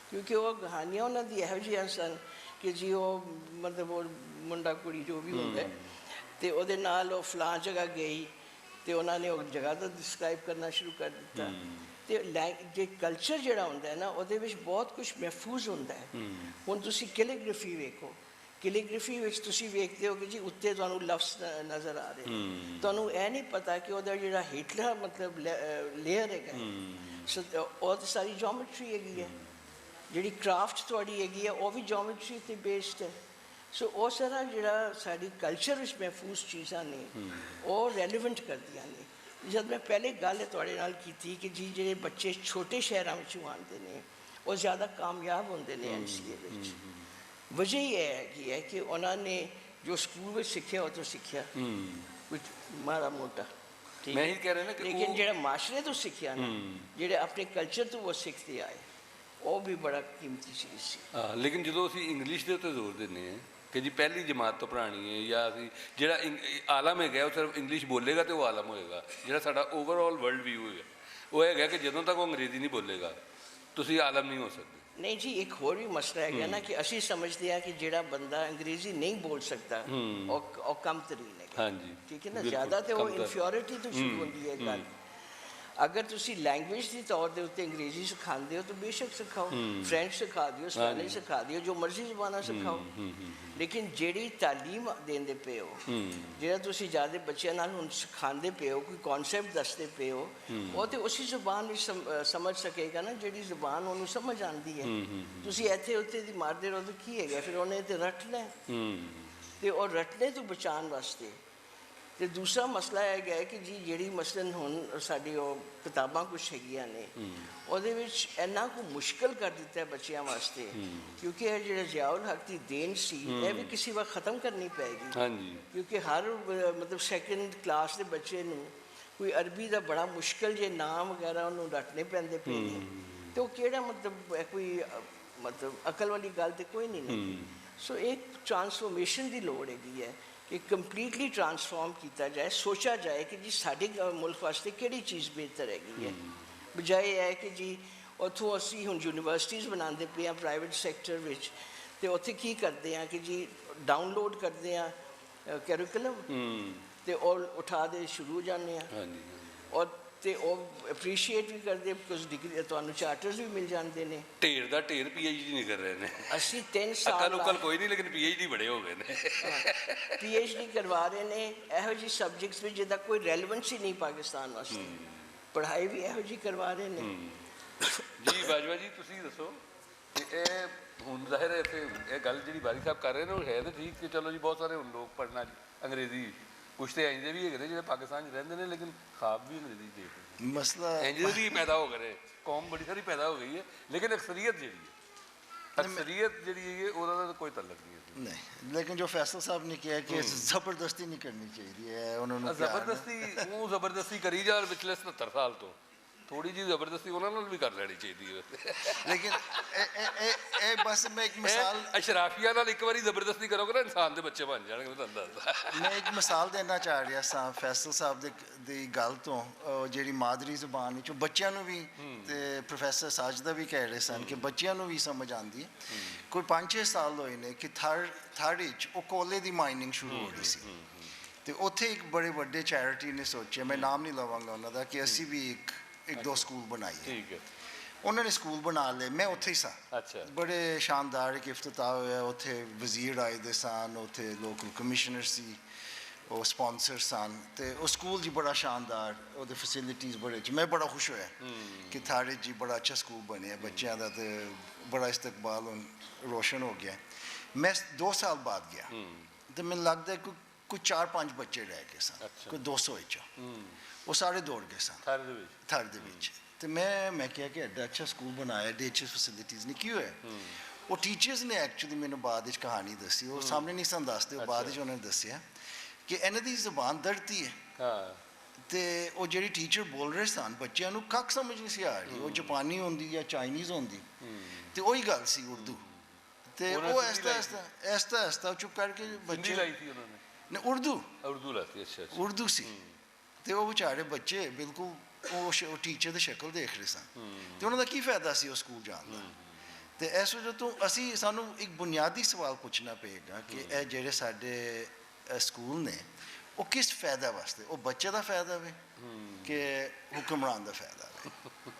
ਕਿਉਂਕਿ ਉਹ ਕਹਾਣੀਆਂ ਉਹਨਾਂ ਦੀ ਇਹੋ ਜਿਹੀਆਂ ਸਨ ਕਿ ਜੀ ਉਹ ਮਤਲਬ ਉਹ ਮੁੰਡਾ ਕੁੜੀ ਜੋ ਵੀ ਹੁੰਦਾ ਅਤੇ ਉਹਦੇ ਨਾਲ ਉਹ ਫਲਾਂ ਜਗ੍ਹਾ ਗਈ ਅਤੇ ਉਹਨਾਂ ਨੇ ਉਹ ਜਗ੍ਹਾ ਦਾ ਡਿਸਕਰਾਈਬ ਕਰਨਾ ਸ਼ੁਰੂ ਕਰ ਦਿੱਤਾ। ਅਤੇ ਜੇ ਕਲਚਰ ਜਿਹੜਾ ਹੁੰਦਾ ਹੈ ਨਾ ਉਹਦੇ ਵਿੱਚ ਬਹੁਤ ਕੁਛ ਮਹਿਫੂਜ਼ ਹੁੰਦਾ ਹੈ। ਹੁਣ ਤੁਸੀਂ ਕੈਲੀਗ੍ਰਾਫੀ ਵੇਖੋ, ਕੈਲੀਗ੍ਰਾਫੀ ਵਿੱਚ ਤੁਸੀਂ ਵੇਖਦੇ ਹੋ ਕਿ ਜੀ ਉੱਤੇ ਤੁਹਾਨੂੰ ਲਫ਼ਜ਼ ਨਜ਼ਰ ਆ ਰਹੇ, ਤੁਹਾਨੂੰ ਇਹ ਨਹੀਂ ਪਤਾ ਕਿ ਉਹਦਾ ਜਿਹੜਾ ਹੇਠਲਾ ਮਤਲਬ ਲੇਅਰ ਹੈਗਾ ਉਹ ਤਾਂ ਸਾਰੀ ਜੋਮੈਟਰੀ ਹੈਗੀ ਹੈ, ਜਿਹੜੀ ਕ੍ਰਾਫਟ ਤੁਹਾਡੀ ਹੈਗੀ ਹੈ ਉਹ ਵੀ ਜੋਮੈਟਰੀ 'ਤੇ ਬੇਸਡ ਹੈ। ਸੋ ਉਹ ਸਾਰਾ ਜਿਹੜਾ ਸਾਡੀ ਕਲਚਰ ਵਿੱਚ ਮਹਿਫੂਜ਼ ਚੀਜ਼ਾਂ ਨੇ ਉਹ ਰੈਲੀਵੈਂਟ ਕਰਦੀਆਂ ਨੇ। ਜਦ ਮੈਂ ਪਹਿਲੇ ਗੱਲ ਤੁਹਾਡੇ ਨਾਲ ਕੀਤੀ ਕਿ ਜੀ ਜਿਹੜੇ ਬੱਚੇ ਛੋਟੇ ਸ਼ਹਿਰਾਂ ਵਿੱਚੋਂ ਆਉਂਦੇ ਨੇ ਉਹ ਜ਼ਿਆਦਾ ਕਾਮਯਾਬ ਹੁੰਦੇ ਨੇ NCA ਵਿੱਚ, ਵਜ੍ਹਾ ਹੀ ਇਹ ਹੈਗੀ ਹੈ ਕਿ ਉਹਨਾਂ ਨੇ ਜੋ ਸਕੂਲ ਵਿੱਚ ਸਿੱਖਿਆ ਉਹ ਤੋਂ ਸਿੱਖਿਆ ਕੁਝ ਮਾੜਾ ਮੋਟਾ, ਮੈਂ ਹੀ ਕਹਿ ਰਿਹਾ ਨਾ ਕਿ ਲੇਕਿਨ ਜਿਹੜਾ ਮਾਸ਼ਰੇ ਤੋਂ ਸਿੱਖਿਆ ਨਾ, ਜਿਹੜੇ ਆਪਣੇ ਕਲਚਰ ਤੋਂ ਉਹ ਸਿੱਖਦੇ ਆਏ, ਉਹ ਵੀ ਬੜਾ ਕੀਮਤੀ ਚੀਜ਼ ਸੀ। ਹਾਂ, ਲੇਕਿਨ ਜਦੋਂ ਅਸੀਂ ਇੰਗਲਿਸ਼ ਦੇ ਉੱਤੇ ਜ਼ੋਰ ਦਿੰਦੇ ਹਾਂ ਕਿ ਜੀ ਪਹਿਲੀ ਜਮਾਤ ਤੋਂ ਪੜ੍ਹਾਉਣੀ ਹੈ ਜਾਂ ਅਸੀਂ ਜਿਹੜਾ ਆਲਮ ਹੈਗਾ ਉਹ ਸਿਰਫ ਇੰਗਲਿਸ਼ ਬੋਲੇਗਾ ਅਤੇ ਉਹ ਆਲਮ ਹੋਏਗਾ, ਜਿਹੜਾ ਸਾਡਾ ਓਵਰਆਲ ਵਰਲਡ ਵਿਊ ਹੈਗਾ ਉਹ ਹੈਗਾ ਕਿ ਜਦੋਂ ਤੱਕ ਉਹ ਅੰਗਰੇਜ਼ੀ ਨਹੀਂ ਬੋਲੇਗਾ ਤੁਸੀਂ ਆਲਮ ਨਹੀਂ ਹੋ ਸਕਦੇ। ਨਹੀਂ ਜੀ, ਇੱਕ ਹੋਰ ਵੀ ਮਸਲਾ ਹੈਗਾ ਨਾ ਕਿ ਅਸੀਂ ਸਮਝਦੇ ਹਾਂ ਕਿ ਜਿਹੜਾ ਬੰਦਾ ਅੰਗਰੇਜ਼ੀ ਨਹੀਂ ਬੋਲ ਸਕਦਾ ਉਹ ਕਮ ਤਰੀਨ ਹੈਗਾ। ਹਾਂਜੀ, ਠੀਕ ਹੈ ਨਾ, ਜ਼ਿਆਦਾ ਤਾਂ ਉਹ ਇਨਫੀਰੀਅਰਿਟੀ ਤੋਂ ਸ਼ੁਰੂ ਹੁੰਦੀ ਹੈ ਗੱਲ। ਅਗਰ ਤੁਸੀਂ ਲੈਂਗੁਏਜ ਦੇ ਤੌਰ ਦੇ ਉੱਤੇ ਅੰਗਰੇਜ਼ੀ ਸਿਖਾਉਂਦੇ ਹੋ ਤਾਂ ਬੇਸ਼ੱਕ ਸਿਖਾਓ, ਫਰੈਂਚ ਸਿਖਾ ਦਿਓ, ਸਪੈਨਿਸ਼ ਸਿਖਾ ਦਿਓ, ਜੋ ਮਰਜ਼ੀ ਜ਼ਬਾਨਾਂ ਸਿਖਾਓ, ਲੇਕਿਨ ਜਿਹੜੀ ਤਾਲੀਮ ਦਿੰਦੇ ਪਏ ਹੋ, ਜਿਹੜਾ ਤੁਸੀਂ ਜ਼ਿਆਦਾ ਬੱਚਿਆਂ ਨਾਲ ਹੁਣ ਸਿਖਾਉਂਦੇ ਪਏ ਹੋ, ਕੋਈ ਕੌਨਸੈਪਟ ਦੱਸਦੇ ਪਏ ਹੋ, ਉਹ ਤਾਂ ਉਸੇ ਜ਼ੁਬਾਨ ਵਿੱਚ ਸਮਝ ਸਕੇਗਾ ਨਾ ਜਿਹੜੀ ਜ਼ੁਬਾਨ ਉਹਨੂੰ ਸਮਝ ਆਉਂਦੀ ਹੈ। ਤੁਸੀਂ ਇੱਥੇ ਉੱਥੇ ਦੀ ਮਾਰਦੇ ਰਹੋ ਤਾਂ ਕੀ ਹੈਗਾ, ਫਿਰ ਉਹਨੇ ਤਾਂ ਰੱਟ ਲੈ, ਅਤੇ ਉਹ ਰੱਟਣੇ ਤੋਂ ਬਚਾਉਣ ਵਾਸਤੇ। ਅਤੇ ਦੂਸਰਾ ਮਸਲਾ ਹੈਗਾ ਹੈ ਕਿ ਜੀ ਜਿਹੜੀ ਮਸਲਨ ਹੁਣ ਸਾਡੀ ਉਹ ਕਿਤਾਬਾਂ ਕੁਛ ਹੈਗੀਆਂ ਨੇ ਉਹਦੇ ਵਿੱਚ ਇੰਨਾ ਕੁ ਮੁਸ਼ਕਿਲ ਕਰ ਦਿੱਤਾ ਬੱਚਿਆਂ ਵਾਸਤੇ, ਕਿਉਂਕਿ ਇਹ ਜਿਹੜਾ ਜ਼ਿਆਉਲ ਹੱਕ ਦੀ ਦੇਣ ਸੀ ਇਹ ਵੀ ਕਿਸੇ ਵਕਤ ਖ਼ਤਮ ਕਰਨੀ ਪਏਗੀ। ਹਾਂਜੀ, ਕਿਉਂਕਿ ਹਰ ਮਤਲਬ ਸੈਕਿੰਡ ਕਲਾਸ ਦੇ ਬੱਚੇ ਨੂੰ ਕੋਈ ਅਰਬੀ ਦਾ ਬੜਾ ਮੁਸ਼ਕਿਲ ਜੇ ਨਾਮ ਵਗੈਰਾ ਉਹਨੂੰ ਰੱਟਣੇ ਪੈਂਦੇ ਪਏ ਨੇ, ਅਤੇ ਉਹ ਕਿਹੜਾ ਮਤਲਬ ਕੋਈ ਮਤਲਬ ਅਕਲ ਵਾਲੀ ਗੱਲ ਤਾਂ ਕੋਈ ਨਹੀਂ ਹੈਗੀ। ਸੋ ਇੱਕ ਟਰਾਂਸਫੋਰਮੇਸ਼ਨ ਦੀ ਲੋੜ ਹੈਗੀ ਹੈ ਕਿ ਕੰਪਲੀਟਲੀ ਟਰਾਂਸਫਾਰਮ ਕੀਤਾ ਜਾਏ, ਸੋਚਿਆ ਜਾਏ ਕਿ ਜੀ ਸਾਡੇ ਮੁਲਕ ਵਾਸਤੇ ਕਿਹੜੀ ਚੀਜ਼ ਬਿਹਤਰ ਹੈਗੀ ਹੈ, ਬਜਾਏ ਇਹ ਕਿ ਜੀ ਉੱਥੋਂ ਅਸੀਂ ਹੁਣ ਯੂਨੀਵਰਸਿਟੀਜ਼ ਬਣਾਉਂਦੇ ਪਏ ਹਾਂ ਪ੍ਰਾਈਵੇਟ ਸੈਕਟਰ ਵਿੱਚ, ਅਤੇ ਉੱਥੇ ਕੀ ਕਰਦੇ ਹਾਂ ਕਿ ਜੀ ਡਾਊਨਲੋਡ ਕਰਦੇ ਹਾਂ ਕੈਰੀਕੂਲਮ ਅਤੇ ਉਹ ਉਠਾ ਦੇ ਸ਼ੁਰੂ ਹੋ ਜਾਂਦੇ ਹਾਂ, ਔਰ ਅਤੇ ਉਹ ਅਪਰੀਸ਼ੀਏਟ ਵੀ ਕਰਦੇ ਬਿਕੋਜ਼ ਡਿਗਰੀ ਤੁਹਾਨੂੰ ਚਾਰਟਰਸ ਵੀ ਮਿਲ ਜਾਂਦੇ ਨੇ। ਢੇਰ ਦਾ ਢੇਰ PhD ਨਹੀਂ ਕਰ ਰਹੇ ਨੇ, ਅਸੀਂ 3 ਸਾਲ ਅਕਲ ਉਕਲ ਕੋਈ ਨਹੀਂ ਲੇਕਿਨ PhD ਬੜੇ ਹੋ ਗਏ ਨੇ। PhD ਕਰਵਾ ਰਹੇ ਨੇ ਇਹੋ ਜਿਹੀ ਸਬਜੈਕਟਸ ਵਿੱਚ ਜਿਹਦਾ ਕੋਈ ਰੈਲੇਵੈਂਸ ਹੀ ਨਹੀਂ ਪਾਕਿਸਤਾਨ ਵਾਸਤੇ, ਪੜ੍ਹਾਈ ਵੀ ਇਹੋ ਜਿਹੀ ਕਰਵਾ ਰਹੇ ਨੇ। ਜੀ ਬਾਜਵਾ ਜੀ ਤੁਸੀਂ ਦੱਸੋ ਕਿ ਇਹ ਹੁਣ ਜ਼ਾਹਿਰ ਹੈ ਇੱਥੇ ਇਹ ਗੱਲ ਜਿਹੜੀ ਬਾਰੀ ਸਾਹਿਬ ਕਰ ਰਹੇ ਨੇ ਉਹ ਹੈ ਤਾਂ ਠੀਕ ਕਿ ਚਲੋ ਜੀ ਬਹੁਤ ਸਾਰੇ ਹੁਣ ਲੋਕ ਪੜ੍ਹਨਾ ਅੰਗਰੇਜ਼ੀ, ਕੁਛ ਤਾਂ ਇੰਝ ਦੇ ਵੀ ਹੈਗੇ ਨੇ ਜਿਹੜੇ ਪਾਕਿਸਤਾਨ 'ਚ ਰਹਿੰਦੇ ਨੇ ਲੇਕਿਨ ਖਾਬ ਵੀ ਅੰਗਰੇਜ਼ੀ ਦੇਖਦੇ ਮਸਲਾ ਇੰਝ ਦੀ ਪੈਦਾ ਹੋ ਗਏ, ਕੌਮ ਬੜੀ ਸਾਰੀ ਪੈਦਾ ਹੋ ਗਈ ਹੈ, ਲੇਕਿਨ ਅਕਸਰੀਅਤ ਜਿਹੜੀ ਹੈ ਅਕਸਰੀਅਤ ਜਿਹੜੀ ਹੈ ਉਹਦਾ ਤਾਂ ਕੋਈ ਤਲਕ ਨਹੀਂ ਹੈ। ਨਹੀਂ, ਲੇਕਿਨ ਜੋ ਫੈਸਲ ਸਾਹਿਬ ਨੇ ਕਿਹਾ ਕਿ ਜ਼ਬਰਦਸਤੀ ਨਹੀਂ ਕਰਨੀ ਚਾਹੀਦੀ ਹੈ, ਉਹਨਾਂ ਨੂੰ ਜ਼ਬਰਦਸਤੀ ਕਰੀ ਜਾ ਪਿਛਲੇ 77 ਸਾਲ ਤੋਂ, ਥੋੜੀ ਜਿਹੀ ਜ਼ਬਰਦਸਤੀ ਉਹਨਾਂ ਨਾਲ ਵੀ ਕਰ ਲੈਣੀ ਚਾਹੀਦੀ ਹੈ। ਲੇਕਿਨ ਇਹ ਬਸ ਮੈਂ ਇੱਕ ਮਿਸਾਲ ਅਸ਼ਰਾਫੀਆ ਨਾਲ ਇੱਕ ਵਾਰੀ ਜ਼ਬਰਦਸਤੀ ਕਰੋਗੇ ਨਾ ਇਨਸਾਨ ਦੇ ਬੱਚੇ ਬਣ ਜਾਣਗੇ, ਤੁਹਾਨੂੰ ਦੱਸਦਾ। ਮੈਂ ਇੱਕ ਮਿਸਾਲ ਦੇਣਾ ਚਾਹ ਰਿਹਾ ਸਾਂ ਫੈਸਲ ਸਾਹਿਬ ਦੀ ਗੱਲ ਤੋਂ, ਜਿਹੜੀ ਮਾਦਰੀ ਜ਼ੁਬਾਨ ਵਿੱਚ ਬੱਚਿਆਂ ਨੂੰ ਵੀ, ਅਤੇ ਪ੍ਰੋਫੈਸਰ ਸਾਜਦਾ ਵੀ ਕਹਿ ਰਹੇ ਸਨ ਕਿ ਬੱਚਿਆਂ ਨੂੰ ਵੀ ਸਮਝ ਆਉਂਦੀ ਹੈ। ਕੋਈ 5-6 ਸਾਲ ਹੋਏ ਨੇ ਕਿ ਥਰਡ ਵਿੱਚ ਉਹ ਕੋਲੇ ਦੀ ਮਾਈਨਿੰਗ ਸ਼ੁਰੂ ਹੋ ਰਹੀ ਸੀ, ਅਤੇ ਉੱਥੇ ਇੱਕ ਬੜੇ ਵੱਡੇ ਚੈਰਿਟੀ ਨੇ ਸੋਚਿਆ, ਮੈਂ ਨਾਮ ਨਹੀਂ ਲਵਾਂਗਾ ਉਹਨਾਂ ਦਾ, ਕਿ ਅਸੀਂ ਵੀ ਇੱਕ ਦੋ ਸਕੂਲ ਬਣਾਈਏ। ਠੀਕ ਹੈ, ਉਹਨਾਂ ਨੇ ਸਕੂਲ ਬਣਾ ਲਏ, ਮੈਂ ਉੱਥੇ ਹੀ ਸਾਂ। ਅੱਛਾ, ਬੜੇ ਸ਼ਾਨਦਾਰ ਇੱਕ ਇਫਤਤਾਹ ਹੋਇਆ, ਉੱਥੇ ਵਜ਼ੀਰ ਆਏ ਦੇ ਸਨ, ਉੱਥੇ ਲੋਕਲ ਕਮਿਸ਼ਨਰ ਸੀ, ਉਹ ਸਪਾਂਸਰ ਸਨ, ਅਤੇ ਉਹ ਸਕੂਲ ਜੀ ਬੜਾ ਸ਼ਾਨਦਾਰ, ਉਹਦੇ ਫੈਸਿਲਿਟੀਜ਼ ਬੜੇ, ਮੈਂ ਬੜਾ ਖੁਸ਼ ਹੋਇਆ ਕਿ ਥਾੜੇ ਜੀ ਬੜਾ ਅੱਛਾ ਸਕੂਲ ਬਣਿਆ ਬੱਚਿਆਂ ਦਾ, ਅਤੇ ਬੜਾ ਇਸਤਕਬਾਲ ਹੁਣ ਰੋਸ਼ਨ ਹੋ ਗਿਆ। ਮੈਂ 2 ਸਾਲ ਬਾਅਦ ਗਿਆ ਅਤੇ ਮੈਨੂੰ ਲੱਗਦਾ ਕੋਈ 4-5 ਬੱਚੇ ਰਹਿ ਗਏ ਸਨ, ਕੋਈ 200 ਵਿੱਚੋਂ, ਉਹ ਸਾਰੇ ਦੌੜ ਗਏ ਸਨ ਥਰ ਦੇ ਵਿੱਚ। ਅਤੇ ਮੈਂ ਕਿਹਾ ਕਿ ਐਡਾ ਅੱਛਾ ਸਕੂਲ ਬਣਾਇਆ, ਐਡੇ ਅੱਛੇ ਫੈਸਿਲਿਟੀਜ਼ ਨੇ, ਕੀ ਹੋਇਆ? ਉਹ ਟੀਚਰਸ ਨੇ ਐਕਚੁਅਲੀ ਮੈਨੂੰ ਬਾਅਦ ਵਿੱਚ ਕਹਾਣੀ ਦੱਸੀ, ਉਹ ਸਾਹਮਣੇ ਨਹੀਂ ਸਨ ਦੱਸਦੇ, ਉਹ ਬਾਅਦ ਵਿੱਚ ਉਹਨਾਂ ਨੇ ਦੱਸਿਆ ਕਿ ਇਹਨਾਂ ਦੀ ਜ਼ੁਬਾਨ ਦੜਤੀ ਹੈ, ਅਤੇ ਉਹ ਜਿਹੜੀ ਟੀਚਰ ਬੋਲ ਰਹੇ ਸਨ ਬੱਚਿਆਂ ਨੂੰ ਕੱਖ ਸਮਝ ਨਹੀਂ ਸੀ ਆ ਰਹੀ, ਉਹ ਜਾਪਾਨੀ ਹੁੰਦੀ ਜਾਂ ਚਾਈਨੀਜ਼ ਹੁੰਦੀ, ਅਤੇ ਉਹੀ ਗੱਲ ਸੀ ਉਰਦੂ, ਤੇ ਉਹਨਾਂ ਉਹ ਹਿੰਦੀ ਐਸਤਾ ਚੁੱਪ ਕਰਕੇ ਹਿੰਦੀ ਬੱਚੇ ਲਾਈ ਸੀ ਉਹਨਾਂ ਨੇ, ਨੇ ਉਰਦੂ ਉਰਦੂ ਲਾਤੀ। ਅੱਛਾ ਅੱਛਾ। ਉਰਦੂ ਸੀ ਤੇ ਉਹ ਵਿਚਾਰੇ ਬੱਚੇ ਬਿਲਕੁਲ ਉਹ ਟੀਚਰ ਦੀ ਸ਼ਕਲ ਦੇਖ ਰਹੇ ਸਨ ਤੇ ਉਹਨਾਂ ਦਾ ਕੀ ਫਾਇਦਾ ਸੀ ਉਹ ਸਕੂਲ ਜਾਣ ਦਾ। ਤੇ ਇਸ ਵਜ੍ਹਾ ਤੋਂ ਸਾਨੂੰ ਇੱਕ ਬੁਨਿਆਦੀ ਸਵਾਲ ਪੁੱਛਣਾ ਪਏਗਾ ਕਿ ਇਹ ਜਿਹੜੇ ਸਾਡੇ ਸਕੂਲ ਨੇ ਉਹ ਕਿਸ ਫਾਇਦਾ ਵਾਸਤੇ, ਉਹ ਬੱਚੇ ਦਾ ਫਾਇਦਾ ਵੇ ਕਿ ਹੁਕਮਰਾਨ ਦਾ ਫਾਇਦਾ ਵੇ?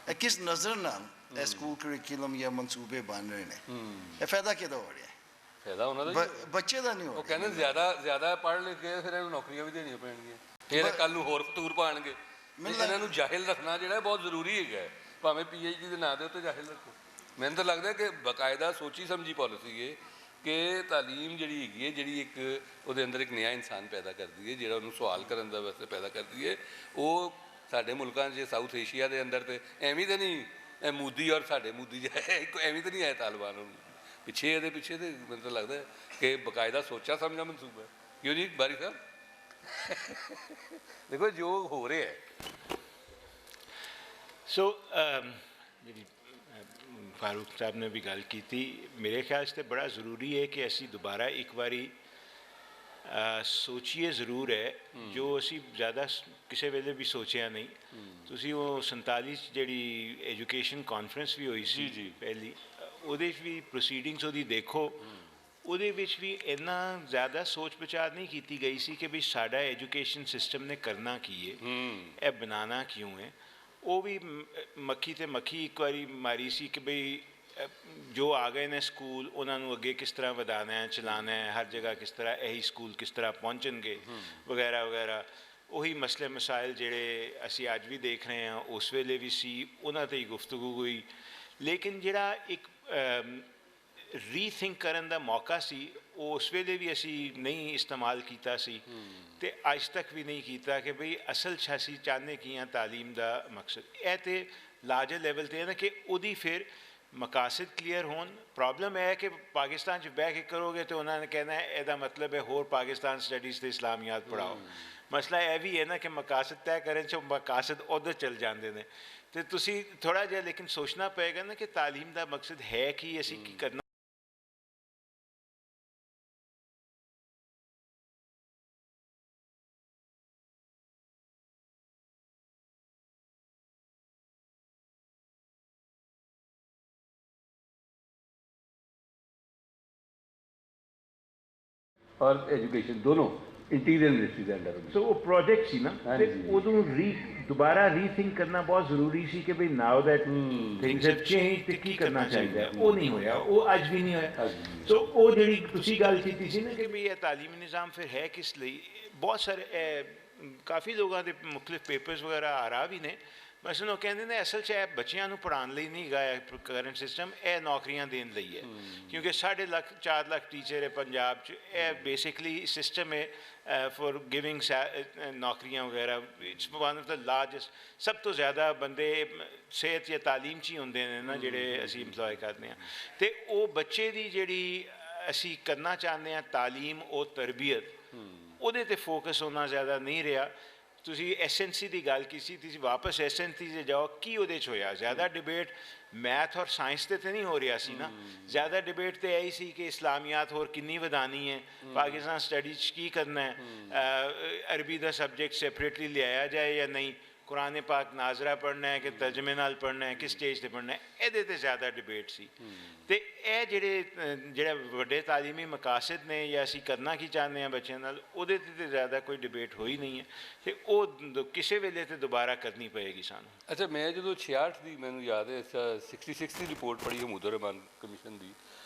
ਇਹ ਕਿਸ ਨਜ਼ਰ ਨਾਲ ਇਹ ਸਕੂਲ ਕਰਿਕੂਲਮ ਜਾਂ ਮਨਸੂਬੇ ਬਣ ਰਹੇ ਨੇ, ਇਹ ਫਾਇਦਾ ਕਿਹਦਾ ਹੋ ਰਿਹਾ? ਫਾਇਦਾ ਉਹਨਾਂ ਦਾ ਹੀ। ਬੱਚੇ ਦਾ ਨਹੀਂ ਹੋ ਉਹ ਰਿਹਾ। ਕਹਿੰਦੇ ਜ਼ਿਆਦਾ ਪੜ੍ਹ ਲਿਖ ਕੇ ਫਿਰ ਇਹਨੂੰ ਨੌਕਰੀਆਂ ਵੀ ਦੇਣੀਆਂ ਪੈਣਗੀਆਂ, ਫਿਰ ਕੱਲ ਨੂੰ ਹੋਰ ਫਤੂਰ ਪਾਉਣਗੇ। ਇਹਨਾਂ ਨੂੰ ਜਾਹਿਲ ਰੱਖਣਾ ਜਿਹੜਾ ਬਹੁਤ ਜ਼ਰੂਰੀ ਹੈਗਾ, ਭਾਵੇਂ PhD ਦੇ ਨਾਂ ਦੇ ਉੱਤੇ ਜਾਹਿਲ ਰੱਖੋ। ਮੈਨੂੰ ਤਾਂ ਲੱਗਦਾ ਕਿ ਬਾਕਾਇਦਾ ਸੋਚੀ ਸਮਝੀ ਪਾਲਿਸੀ ਹੈ ਕਿ ਤਾਲੀਮ ਜਿਹੜੀ ਹੈਗੀ ਹੈ, ਜਿਹੜੀ ਇੱਕ ਉਹਦੇ ਅੰਦਰ ਇੱਕ ਨਵਾਂ ਇਨਸਾਨ ਪੈਦਾ ਕਰਦੀ ਹੈ, ਜਿਹੜਾ ਉਹਨੂੰ ਸਵਾਲ ਕਰਨ ਦਾ ਵਾਸਤੇ ਪੈਦਾ ਕਰਦੀ ਹੈ। ਉਹ ਸਾਡੇ ਮੁਲਕਾਂ 'ਚ ਸਾਊਥ ਏਸ਼ੀਆ ਦੇ ਅੰਦਰ ਤੇ ਐਵੇਂ ਤਾਂ ਨਹੀਂ ਇਹ ਮੋਦੀ ਔਰ ਸਾਡੇ ਮੋਦੀ ਜਿਹਾ ਐਵੇਂ ਤਾਂ ਨਹੀਂ ਆਏ ਤਾਲਿਬਾਨ ਨੂੰ ਪਿੱਛੇ, ਇਹਦੇ ਪਿੱਛੇ ਤੇ ਮੈਨੂੰ ਤਾਂ ਲੱਗਦਾ ਕਿ ਬਾਕਾਇਦਾ ਸੋਚਾ ਸਮਝਾ ਮਨਸੂਬਾ ਹੈ। ਕਿਉਂ ਜੀ ਬਾਰੀ ਸਾਹਿਬ? ਦੇਖੋ ਜੋ ਹੋ ਰਿਹਾ ਹੈ। ਸੋ ਜਿਹੜੀ ਫਾਰੂਕ ਸਾਹਿਬ ਨੇ ਵੀ ਗੱਲ ਕੀਤੀ, ਮੇਰੇ ਖਿਆਲ 'ਚ ਤਾਂ ਬੜਾ ਜ਼ਰੂਰੀ ਹੈ ਕਿ ਅਸੀਂ ਦੁਬਾਰਾ ਇੱਕ ਵਾਰੀ ਸੋਚੀਏ ਜ਼ਰੂਰ ਹੈ, ਜੋ ਅਸੀਂ ਜ਼ਿਆਦਾ ਕਿਸੇ ਵੇਲੇ ਵੀ ਸੋਚਿਆ ਨਹੀਂ। ਤੁਸੀਂ ਉਹ 47 'ਚ ਜਿਹੜੀ ਐਜੂਕੇਸ਼ਨ ਕਾਨਫਰੰਸ ਵੀ ਹੋਈ ਸੀ ਪਹਿਲੀ, ਉਹਦੇ 'ਚ ਵੀ ਪ੍ਰੋਸੀਡਿੰਗਸ ਉਹਦੀ ਦੇਖੋ, ਉਹਦੇ ਵਿੱਚ ਵੀ ਇੰਨਾ ਜ਼ਿਆਦਾ ਸੋਚ ਵਿਚਾਰ ਨਹੀਂ ਕੀਤੀ ਗਈ ਸੀ ਕਿ ਵੀ ਸਾਡਾ ਐਜੂਕੇਸ਼ਨ ਸਿਸਟਮ ਨੇ ਕਰਨਾ ਕੀ ਹੈ, ਇਹ ਬਣਾਉਣਾ ਕਿਉਂ ਹੈ। ਉਹ ਵੀ ਮੱਖੀ ਤੇ ਮੱਖੀ ਇੱਕ ਵਾਰੀ ਮਾਰੀ ਸੀ ਕਿ ਬਈ ਜੋ ਆ ਗਏ ਨੇ ਸਕੂਲ, ਉਹਨਾਂ ਨੂੰ ਅੱਗੇ ਕਿਸ ਤਰ੍ਹਾਂ ਵਧਾਉਣਾ ਹੈ, ਚਲਾਉਣਾ ਹੈ, ਹਰ ਜਗ੍ਹਾ ਕਿਸ ਤਰ੍ਹਾਂ ਇਹੀ ਸਕੂਲ ਕਿਸ ਤਰ੍ਹਾਂ ਪਹੁੰਚਣਗੇ ਵਗੈਰਾ ਵਗੈਰਾ। ਉਹੀ ਮਸਲੇ ਮਸਾਇਲ ਜਿਹੜੇ ਅਸੀਂ ਅੱਜ ਵੀ ਦੇਖ ਰਹੇ ਹਾਂ, ਉਸ ਵੇਲੇ ਵੀ ਸੀ, ਉਹਨਾਂ 'ਤੇ ਹੀ ਗੁਫ਼ਤਗੂ ਹੋਈ। ਲੇਕਿਨ ਜਿਹੜਾ ਇੱਕ ਰੀਥਿੰਕ ਕਰਨ ਦਾ ਮੌਕਾ ਸੀ, ਉਹ ਉਸ ਵੇਲੇ ਵੀ ਅਸੀਂ ਨਹੀਂ ਇਸਤੇਮਾਲ ਕੀਤਾ ਸੀ ਅਤੇ ਅੱਜ ਤੱਕ ਵੀ ਨਹੀਂ ਕੀਤਾ ਕਿ ਬਈ ਅਸਲ 'ਚ ਅਸੀਂ ਚਾਹੁੰਦੇ ਕੀ ਹਾਂ ਤਾਲੀਮ ਦਾ ਮਕਸਦ। ਇਹ ਤਾਂ ਲਾਰਜਰ ਲੈਵਲ 'ਤੇ ਹੈ ਨਾ ਕਿ ਉਹਦੀ ਫਿਰ ਮਕਾਸਦ ਕਲੀਅਰ ਹੋਣ। ਪ੍ਰੋਬਲਮ ਇਹ ਹੈ ਕਿ ਪਾਕਿਸਤਾਨ 'ਚ ਬਹਿ ਕੇ ਕਰੋਗੇ ਤਾਂ ਉਹਨਾਂ ਨੇ ਕਹਿਣਾ ਇਹਦਾ ਮਤਲਬ ਹੈ ਹੋਰ ਪਾਕਿਸਤਾਨ ਸਟੱਡੀਜ਼ ਅਤੇ ਇਸਲਾਮੀਆਤ ਪੜ੍ਹਾਓ। ਮਸਲਾ ਇਹ ਵੀ ਹੈ ਨਾ ਕਿ ਮਕਾਸਦ ਤੈਅ ਕਰਨ 'ਚ ਮਕਾਸਦ ਉੱਧਰ ਚਲ ਜਾਂਦੇ ਨੇ। ਅਤੇ ਤੁਸੀਂ ਥੋੜ੍ਹਾ ਜਿਹਾ ਲੇਕਿਨ ਸੋਚਣਾ ਪਏਗਾ ਨਾ ਕਿ ਤਾਲੀਮ ਦਾ ਮਕਸਦ ਹੈ ਕੀ, ਅਸੀਂ ਕੀ ਕਰਨਾ। ਔਰ ਐਜੂਕੇਸ਼ਨ ਦੋਨੋਂ ਇੰਟੀਰੀਅਰ ਮਿਨਿਸਟਰੀ ਦੇ ਅੰਡਰ। ਸੋ ਉਹ ਪ੍ਰੋਜੈਕਟ ਸੀ ਨਾ, ਤੇ ਉਦੋਂ ਦੁਬਾਰਾ ਰੀਥਿੰਕ ਕਰਨਾ ਬਹੁਤ ਜ਼ਰੂਰੀ ਸੀ ਕਿ ਬਈ ਨਾਓ ਦੈਟ ਥਿੰਗਸ ਹੈਵ ਚੇਂਜ ਤੇ ਕੀ ਕਰਨਾ ਚਾਹੀਦਾ। ਉਹ ਨਹੀਂ ਹੋਇਆ, ਉਹ ਅੱਜ ਵੀ ਨਹੀਂ ਹੋਇਆ। ਸੋ ਉਹ ਜਿਹੜੀ ਤੁਸੀਂ ਗੱਲ ਕੀਤੀ ਸੀ ਨਾ ਕਿ ਬਈ ਇਹ ਤਾਲੀਮੀ ਨਿਜ਼ਾਮ ਫਿਰ ਹੈ ਕਿਸ ਲਈ, ਬਹੁਤ ਸਾਰੇ ਕਾਫੀ ਲੋਕਾਂ ਦੇ ਮੁਖਤਲਿਫ ਪੇਪਰਸ ਵਗੈਰਾ ਆ ਰਹਾ ਵੀ ਨੇ। ਮਸਲਨ ਉਹ ਕਹਿੰਦੇ ਨੇ ਅਸਲ 'ਚ ਇਹ ਬੱਚਿਆਂ ਨੂੰ ਪੜ੍ਹਾਉਣ ਲਈ ਨਹੀਂ ਹੈਗਾ ਕਰੰਟ ਸਿਸਟਮ, ਇਹ ਨੌਕਰੀਆਂ ਦੇਣ ਲਈ ਹੈ। ਕਿਉਂਕਿ 4.5 ਲੱਖ ਟੀਚਰ ਹੈ ਪੰਜਾਬ 'ਚ, ਇਹ ਬੇਸਿਕਲੀ ਸਿਸਟਮ ਹੈ ਫॉर ਗਿਵਿੰਗ ਨੌਕਰੀਆਂ ਵਗੈਰਾ। It's one of the largest, ਸਭ ਤੋਂ ਜ਼ਿਆਦਾ ਬੰਦੇ ਸਿਹਤ ਜਾਂ ਤਾਲੀਮ 'ਚ ਹੀ ਹੁੰਦੇ ਨੇ ਨਾ ਜਿਹੜੇ ਅਸੀਂ ਇੰਪਲੋਏ ਕਰਦੇ ਹਾਂ। ਅਤੇ ਉਹ ਬੱਚੇ ਦੀ ਜਿਹੜੀ ਅਸੀਂ ਕਰਨਾ ਚਾਹੁੰਦੇ ਹਾਂ ਤਾਲੀਮ, ਉਹ ਤਰਬੀਅਤ, ਉਹਦੇ 'ਤੇ ਫੋਕਸ ਹੋਣਾ ਜ਼ਿਆਦਾ ਨਹੀਂ ਰਿਹਾ। ਤੁਸੀਂ ਐਸਐਨਸੀ ਦੀ ਗੱਲ ਕੀਤੀ, ਤੁਸੀਂ ਵਾਪਸ ਐਸਐਨਸੀ 'ਤੇ ਜਾਓ, ਕੀ ਉਹਦੇ 'ਚ ਹੋਇਆ? ਜ਼ਿਆਦਾ ਡਿਬੇਟ ਮੈਥ ਔਰ ਸਾਇੰਸ 'ਤੇ ਤਾਂ ਨਹੀਂ ਹੋ ਰਿਹਾ ਸੀ ਨਾ। ਜ਼ਿਆਦਾ ਡਿਬੇਟ ਤਾਂ ਇਹੀ ਸੀ ਕਿ ਇਸਲਾਮੀਆਤ ਹੋਰ ਕਿੰਨੀ ਵਧਾਉਣੀ ਹੈ, ਪਾਕਿਸਤਾਨ ਸਟੱਡੀਜ਼ 'ਚ ਕੀ ਕਰਨਾ ਹੈ, ਅਰਬੀ ਦਾ ਸਬਜੈਕਟ ਸੈਪਰੇਟਲੀ ਲਿਆਇਆ ਜਾਏ ਜਾਂ ਨਹੀਂ, ਕੁਰਾਨ ਪਾਕ ਨਾਜ਼ਰਾ ਪੜ੍ਹਨਾ ਹੈ ਕਿ ਤਰਜਮੇ ਨਾਲ ਪੜ੍ਹਨਾ ਹੈ, ਕਿਸ ਸਟੇਜ 'ਤੇ ਪੜ੍ਹਨਾ ਹੈ, ਇਹਦੇ 'ਤੇ ਜ਼ਿਆਦਾ ਡਿਬੇਟ ਸੀ। ਅਤੇ ਇਹ ਜਿਹੜੇ ਵੱਡੇ ਤਾਲੀਮੀ ਮਕਾਸਦ ਨੇ ਜਾਂ ਅਸੀਂ ਕਰਨਾ ਕੀ ਚਾਹੁੰਦੇ ਹਾਂ ਬੱਚਿਆਂ ਨਾਲ, ਉਹਦੇ 'ਤੇ ਤਾਂ ਜ਼ਿਆਦਾ ਕੋਈ ਡਿਬੇਟ ਹੋਈ ਨਹੀਂ ਹੈ। ਅਤੇ ਉਹ ਕਿਸੇ ਵੇਲੇ 'ਤੇ ਦੁਬਾਰਾ ਕਰਨੀ ਪਏਗੀ ਸਾਨੂੰ। ਅੱਛਾ, ਮੈਂ ਜਦੋਂ 66 ਦੀ ਮੈਨੂੰ ਯਾਦ ਹੈ 66 ਦੀ ਰਿਪੋਰਟ ਪੜ੍ਹੀ ਹਮੂਦ ਰਹਿਮਾਨ ਕਮਿਸ਼ਨ ਦੀ,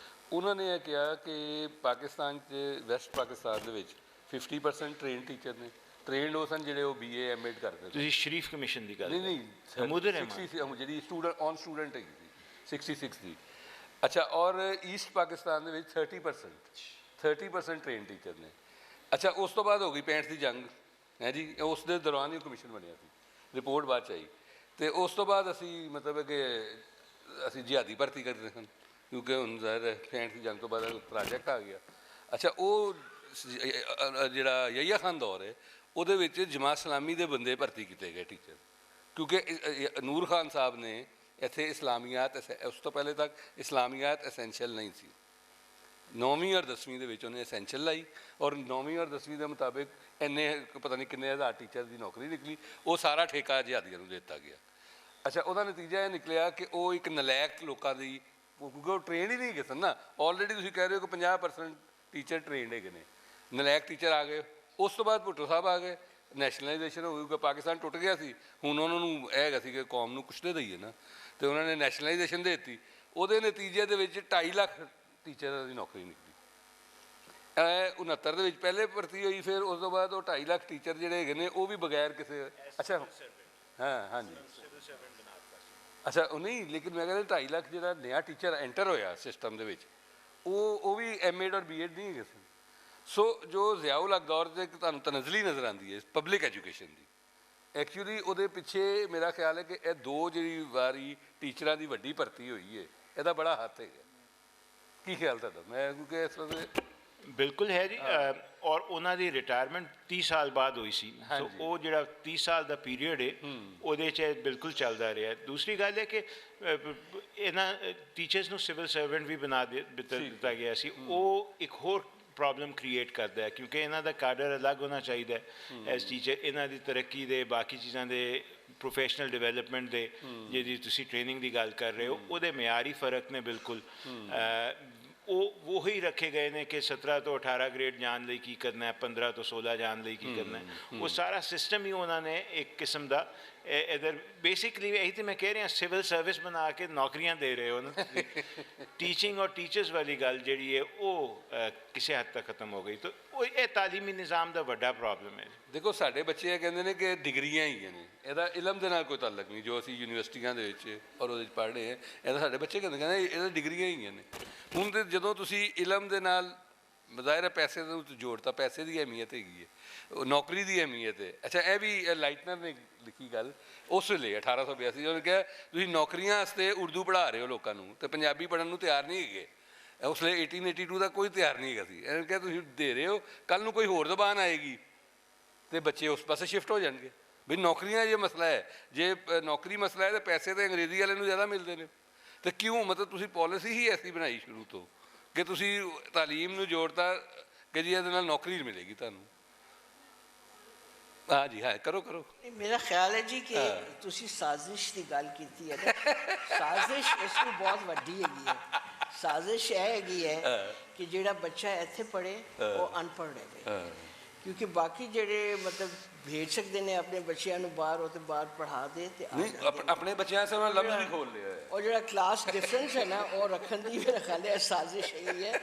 ਉਹਨਾਂ ਨੇ ਇਹ ਕਿਹਾ ਕਿ ਪਾਕਿਸਤਾਨ 'ਚ ਵੈਸਟ ਪਾਕਿਸਤਾਨ ਦੇ ਵਿੱਚ 50% ਟ੍ਰੇਨਡ ਟੀਚਰ ਨੇ। ਟ੍ਰੇਨਡ ਉਹ ਸਨ ਜਿਹੜੇ ਉਹ BA MA ਕਰਦੇ। ਤੁਸੀਂ ਸ਼ਰੀਫ ਕਮਿਸ਼ਨ ਦੀ ਗੱਲ ਨਹੀਂ ਹਮੂਦ ਰਹਿਮਾਨ ਜਿਹੜੀ ਸਟੂਡੈਂਟ ਹੈਗੀ ਸੀ 66 ਦੀ। ਅੱਛਾ, ਔਰ ਈਸਟ ਪਾਕਿਸਤਾਨ ਦੇ ਵਿੱਚ 30% ਟ੍ਰੇਨਡ ਟੀਚਰ ਨੇ। ਅੱਛਾ, ਉਸ ਤੋਂ ਬਾਅਦ ਹੋ ਗਈ 65 ਦੀ ਜੰਗ ਹੈ ਜੀ, ਉਸ ਦੇ ਦੌਰਾਨ ਹੀ ਕਮਿਸ਼ਨ ਬਣਿਆ ਸੀ, ਰਿਪੋਰਟ ਬਾਅਦ 'ਚ ਆਈ। ਅਤੇ ਉਸ ਤੋਂ ਬਾਅਦ ਅਸੀਂ ਮਤਲਬ ਕਿ ਅਸੀਂ ਜਿਹਾਦੀ ਭਰਤੀ ਕਰਦੇ ਸਨ, ਕਿਉਂਕਿ ਹੁਣ ਜ਼ਾਹਿਰ 65 ਦੀ ਜੰਗ ਤੋਂ ਬਾਅਦ ਪ੍ਰੋਜੈਕਟ ਆ ਗਿਆ। ਅੱਛਾ, ਉਹ ਜਿਹੜਾ ਯਹੀਆ ਖਾਨ ਦੌਰ ਹੈ, ਉਹਦੇ ਵਿੱਚ ਜਮਾਤ ਇਸਲਾਮੀ ਦੇ ਬੰਦੇ ਭਰਤੀ ਕੀਤੇ ਗਏ ਟੀਚਰ, ਕਿਉਂਕਿ ਨੂਰ ਖਾਨ ਸਾਹਿਬ ਨੇ ਇੱਥੇ ਇਸਲਾਮੀਆਤ, ਉਸ ਤੋਂ ਪਹਿਲੇ ਤੱਕ ਇਸਲਾਮੀਆਤ ਐਸੈਂਸ਼ੀਅਲ ਨਹੀਂ ਸੀ। 9ਵੀਂ ਔਰ 10ਵੀਂ ਦੇ ਵਿੱਚ ਉਹਨੇ ਐਸੈਂਸ਼ੀਅਲ ਲਾਈ ਔਰ 9ਵੀਂ ਔਰ 10ਵੀਂ ਦੇ ਮੁਤਾਬਿਕ ਇੰਨੇ ਪਤਾ ਨਹੀਂ ਕਿੰਨੇ ਹਜ਼ਾਰ ਟੀਚਰ ਦੀ ਨੌਕਰੀ ਨਿਕਲੀ। ਉਹ ਸਾਰਾ ਠੇਕਾ ਜਹਾਦੀਆਂ ਨੂੰ ਦੇ ਦਿੱਤਾ ਗਿਆ। ਅੱਛਾ, ਉਹਦਾ ਨਤੀਜਾ ਇਹ ਨਿਕਲਿਆ ਕਿ ਉਹ ਇੱਕ ਨਲਾਇਕ ਲੋਕਾਂ ਦੀ, ਕਿਉਂਕਿ ਉਹ ਟ੍ਰੇਨਡ ਹੀ ਨਹੀਂ ਹੈਗੇ ਸਨ ਨਾ। ਆਲਰੇਡੀ ਤੁਸੀਂ ਕਹਿ ਰਹੇ ਹੋ ਕਿ 50% ਟੀਚਰ ਟ੍ਰੇਨਡ ਹੈਗੇ ਨੇ, ਨਲਾਇਕ ਟੀਚਰ ਆ ਗਏ। ਉਸ ਤੋਂ ਬਾਅਦ ਭੁੱਟੋ ਸਾਹਿਬ ਆ ਗਏ, ਨੈਸ਼ਨਲਾਈਜੇਸ਼ਨ ਹੋ ਗਈ। ਪਾਕਿਸਤਾਨ ਟੁੱਟ ਗਿਆ ਸੀ, ਹੁਣ ਉਹਨਾਂ ਨੂੰ ਇਹ ਹੈਗਾ ਸੀ ਕਿ ਕੌਮ ਨੂੰ ਕੁਛ ਦੇ ਦਈਏ ਨਾ, ਅਤੇ ਉਹਨਾਂ ਨੇ ਨੈਸ਼ਨਲਾਈਜੇਸ਼ਨ ਦੇ ਦਿੱਤੀ। ਉਹਦੇ ਨਤੀਜੇ ਦੇ ਵਿੱਚ 2.5 ਲੱਖ ਟੀਚਰਾਂ ਦੀ ਨੌਕਰੀ ਨਿਕਲੀ। 69 ਦੇ ਵਿੱਚ ਪਹਿਲੇ ਭਰਤੀ ਹੋਈ, ਫਿਰ ਉਸ ਤੋਂ ਬਾਅਦ ਉਹ 2.5 ਲੱਖ ਟੀਚਰ ਜਿਹੜੇ ਹੈਗੇ ਨੇ ਉਹ ਵੀ ਬਗੈਰ ਕਿਸੇ, ਅੱਛਾ ਹਾਂ ਹਾਂਜੀ ਅੱਛਾ ਉਹ ਨਹੀਂ, ਲੇਕਿਨ ਮੈਂ ਕਹਿੰਦਾ 2.5 ਲੱਖ ਜਿਹੜਾ ਨया ਟੀਚਰ ਐਂਟਰ ਹੋਇਆ ਸਿਸਟਮ ਦੇ ਵਿੱਚ, ਉਹ ਵੀ M.Ed ਔਰ B.Ed ਨਹੀਂ ਹੈਗੇ ਸੀ। ਸੋ ਜੋ ਜ਼ਿਆਉਲ ਹਕ ਦੌਰ 'ਤੇ ਇੱਕ ਤੁਹਾਨੂੰ ਤਨਜ਼ਲੀ ਨਜ਼ਰ ਆਉਂਦੀ ਹੈ ਪਬਲਿਕ ਐਜੂਕੇਸ਼ਨ ਦੀ, ਐਕਚੁਅਲੀ ਉਹਦੇ ਪਿੱਛੇ ਮੇਰਾ ਖਿਆਲ ਹੈ ਕਿ ਇਹ 2 ਜਿਹੜੀ ਵਾਰੀ ਟੀਚਰਾਂ ਦੀ ਵੱਡੀ ਭਰਤੀ ਹੋਈ ਹੈ, ਇਹਦਾ ਬੜਾ ਹੱਥ ਹੈਗਾ। ਕੀ ਖਿਆਲ ਤੁਹਾਡਾ? ਮੈਂ ਕਿਉਂਕਿ ਇਸ ਵੇਲੇ ਬਿਲਕੁਲ ਹੈ ਜੀ। ਔਰ ਉਹਨਾਂ ਦੀ ਰਿਟਾਇਰਮੈਂਟ 30 ਸਾਲ ਬਾਅਦ ਹੋਈ ਸੀ। ਸੋ ਉਹ ਜਿਹੜਾ 30 ਸਾਲ ਦਾ ਪੀਰੀਅਡ ਹੈ ਉਹਦੇ 'ਚ ਬਿਲਕੁਲ ਚੱਲਦਾ ਰਿਹਾ। ਦੂਸਰੀ ਗੱਲ ਹੈ ਕਿ ਇਹਨਾਂ ਟੀਚਰਸ ਨੂੰ ਸਿਵਲ ਸਰਵੈਂਟ ਵੀ ਬਣਾ ਦਿੱਤਾ ਗਿਆ ਸੀ। ਉਹ ਇੱਕ ਹੋਰ ਪ੍ਰੋਬਲਮ ਕ੍ਰੀਏਟ ਕਰਦਾ ਹੈ, ਕਿਉਂਕਿ ਇਹਨਾਂ ਦਾ ਕਾਡਰ ਅਲੱਗ ਹੋਣਾ ਚਾਹੀਦਾ ਐਜ਼ ਟੀਚਰ। ਇਹਨਾਂ ਦੀ ਤਰੱਕੀ ਦੇ, ਬਾਕੀ ਚੀਜ਼ਾਂ ਦੇ, ਪ੍ਰੋਫੈਸ਼ਨਲ ਡਿਵੈਲਪਮੈਂਟ ਦੇ, ਜਿਹਦੀ ਤੁਸੀਂ ਟ੍ਰੇਨਿੰਗ ਦੀ ਗੱਲ ਕਰ ਰਹੇ ਹੋ, ਉਹਦੇ ਮਿਆਰੀ ਫ਼ਰਕ ਨੇ ਬਿਲਕੁਲ। ਉਹ ਉਹੀ ਰੱਖੇ ਗਏ ਨੇ ਕਿ 17 ਤੋਂ 18 ਗ੍ਰੇਡ ਜਾਣ ਲਈ ਕੀ ਕਰਨਾ ਹੈ, 15 ਤੋਂ 16 ਜਾਣ ਲਈ ਕੀ ਕਰਨਾ ਹੈ। ਉਹ ਸਾਰਾ ਸਿਸਟਮ ਹੀ ਉਹਨਾਂ ਨੇ ਇੱਕ ਕਿਸਮ ਦਾ ਇੱਧਰ ਬੇਸਿਕਲੀ ਇਹੀ ਤਾਂ ਮੈਂ ਕਹਿ ਰਿਹਾ, ਸਿਵਲ ਸਰਵਿਸ ਬਣਾ ਕੇ ਨੌਕਰੀਆਂ ਦੇ ਰਹੇ ਹੋ ਨਾ। ਟੀਚਿੰਗ ਔਰ ਟੀਚਰਸ ਵਾਲੀ ਗੱਲ ਜਿਹੜੀ ਹੈ ਉਹ ਕਿਸੇ ਹੱਦ ਤੱਕ ਖਤਮ ਹੋ ਗਈ। ਤਾਂ ਉਹ ਇਹ ਤਾਲੀਮੀ ਨਿਜ਼ਾਮ ਦਾ ਵੱਡਾ ਪ੍ਰੋਬਲਮ ਹੈ। ਦੇਖੋ, ਸਾਡੇ ਬੱਚੇ ਇਹ ਕਹਿੰਦੇ ਨੇ ਕਿ ਡਿਗਰੀਆਂ ਹੀ ਨੇ, ਇਹਦਾ ਇਲਮ ਦੇ ਨਾਲ ਕੋਈ ਤਾਲੁਕ ਨਹੀਂ। ਜੋ ਅਸੀਂ ਯੂਨੀਵਰਸਿਟੀਆਂ ਦੇ ਵਿੱਚ ਔਰ ਉਹਦੇ 'ਚ ਪੜ੍ਹਦੇ ਹਾਂ, ਇਹਦਾ ਸਾਡੇ ਬੱਚੇ ਕਹਿੰਦੇ ਇਹਦਾ ਡਿਗਰੀਆਂ ਹੀ ਨੇ। ਹੁਣ ਤੇ ਜਦੋਂ ਤੁਸੀਂ ਇਲਮ ਦੇ ਨਾਲ ਜ਼ਾਹਿਰ ਹੈ ਪੈਸੇ ਦੇ ਵਿੱਚ ਜੋੜਤਾ, ਪੈਸੇ ਦੀ ਅਹਿਮੀਅਤ ਹੈਗੀ ਹੈ, ਨੌਕਰੀ ਦੀ ਅਹਿਮੀਅਤ ਹੈ। ਅੱਛਾ, ਇਹ ਵੀ ਲਾਈਟਨਰ ਨੇ ਲਿਖੀ ਗੱਲ ਉਸ ਵੇਲੇ 1882, ਉਹਨੇ ਕਿਹਾ ਤੁਸੀਂ ਨੌਕਰੀਆਂ ਵਾਸਤੇ ਉਰਦੂ ਪੜ੍ਹਾ ਰਹੇ ਹੋ ਲੋਕਾਂ ਨੂੰ ਅਤੇ ਪੰਜਾਬੀ ਪੜ੍ਹਨ ਨੂੰ ਤਿਆਰ ਨਹੀਂ ਹੈਗੇ। ਉਸ ਵੇਲੇ 1882 ਦਾ ਕੋਈ ਤਿਆਰ ਨਹੀਂ ਹੈਗਾ ਸੀ। ਇਹਨੇ ਕਿਹਾ ਤੁਸੀਂ ਦੇ ਰਹੇ ਹੋ, ਕੱਲ੍ਹ ਨੂੰ ਕੋਈ ਹੋਰ ਜ਼ਬਾਨ ਆਏਗੀ ਅਤੇ ਬੱਚੇ ਉਸ ਪਾਸੇ ਸ਼ਿਫਟ ਹੋ ਜਾਣਗੇ। ਵੀ ਨੌਕਰੀਆਂ ਜੇ ਮਸਲਾ ਹੈ, ਜੇ ਨੌਕਰੀ ਮਸਲਾ ਹੈ ਤਾਂ ਪੈਸੇ ਤਾਂ ਅੰਗਰੇਜ਼ੀ ਵਾਲੇ ਨੂੰ ਜ਼ਿਆਦਾ ਮਿਲਦੇ ਨੇ। ਅਤੇ ਕਿਉਂ? ਮਤਲਬ ਤੁਸੀਂ ਪੋਲਿਸੀ ਹੀ ਐਸੀ ਬਣਾਈ ਸ਼ੁਰੂ ਤੋਂ ਕਿ ਤੁਸੀਂ ਤਾਲੀਮ ਨੂੰ ਜੋੜਤਾ ਕਿ ਜੀ ਇਹਦੇ ਨਾਲ ਨੌਕਰੀ ਮਿਲੇਗੀ ਤੁਹਾਨੂੰ। ਹਾਂ ਜੀ, ਹਾਂ ਕਰੋ ਕਰੋ। ਮੇਰਾ ਖਿਆਲ ਹੈ ਜੀ ਕਿ ਤੁਸੀਂ ਸਾਜ਼ਿਸ਼ ਦੀ ਗੱਲ ਕੀਤੀ ਹੈ। ਸਾਜ਼ਿਸ਼ ਇਸ ਨੂੰ ਬਹੁਤ ਵੱਡੀ ਹੈਗੀ ਹੈ। ਸਾਜ਼ਿਸ਼ ਇਹ ਹੈਗੀ ਹੈ ਕਿ ਜਿਹੜਾ ਬੱਚਾ ਇੱਥੇ ਪੜ੍ਹੇ ਉਹ ਅਨਪੜ੍ਹ ਰਹੇ, ਕਿਉਂਕਿ ਬਾਕੀ ਜਿਹੜੇ ਮਤਲਬ ਭੇਜ ਸਕਦੇ ਨੇ ਆਪਣੇ ਬੱਚਿਆਂ ਨੂੰ ਬਾਹਰ, ਉਹ ਤੇ ਬਾਹਰ ਪੜ੍ਹਾ ਦੇ ਤੇ ਆਪਣੇ ਬੱਚਿਆਂ ਸੇ ਉਹਨਾਂ ਲਫ਼ਜ਼ ਵੀ ਖੋਲ ਲਿਆ ਹੈ। ਉਹ ਜਿਹੜਾ ਕਲਾਸ ਡਿਫਰੈਂਸ ਹੈ ਨਾ, ਉਹ ਰੱਖਣ ਦੀ ਮੇਰਾ ਖਿਆਲ ਹੈ ਸਾਜ਼ਿਸ਼ ਹੈਗੀ ਹੈ।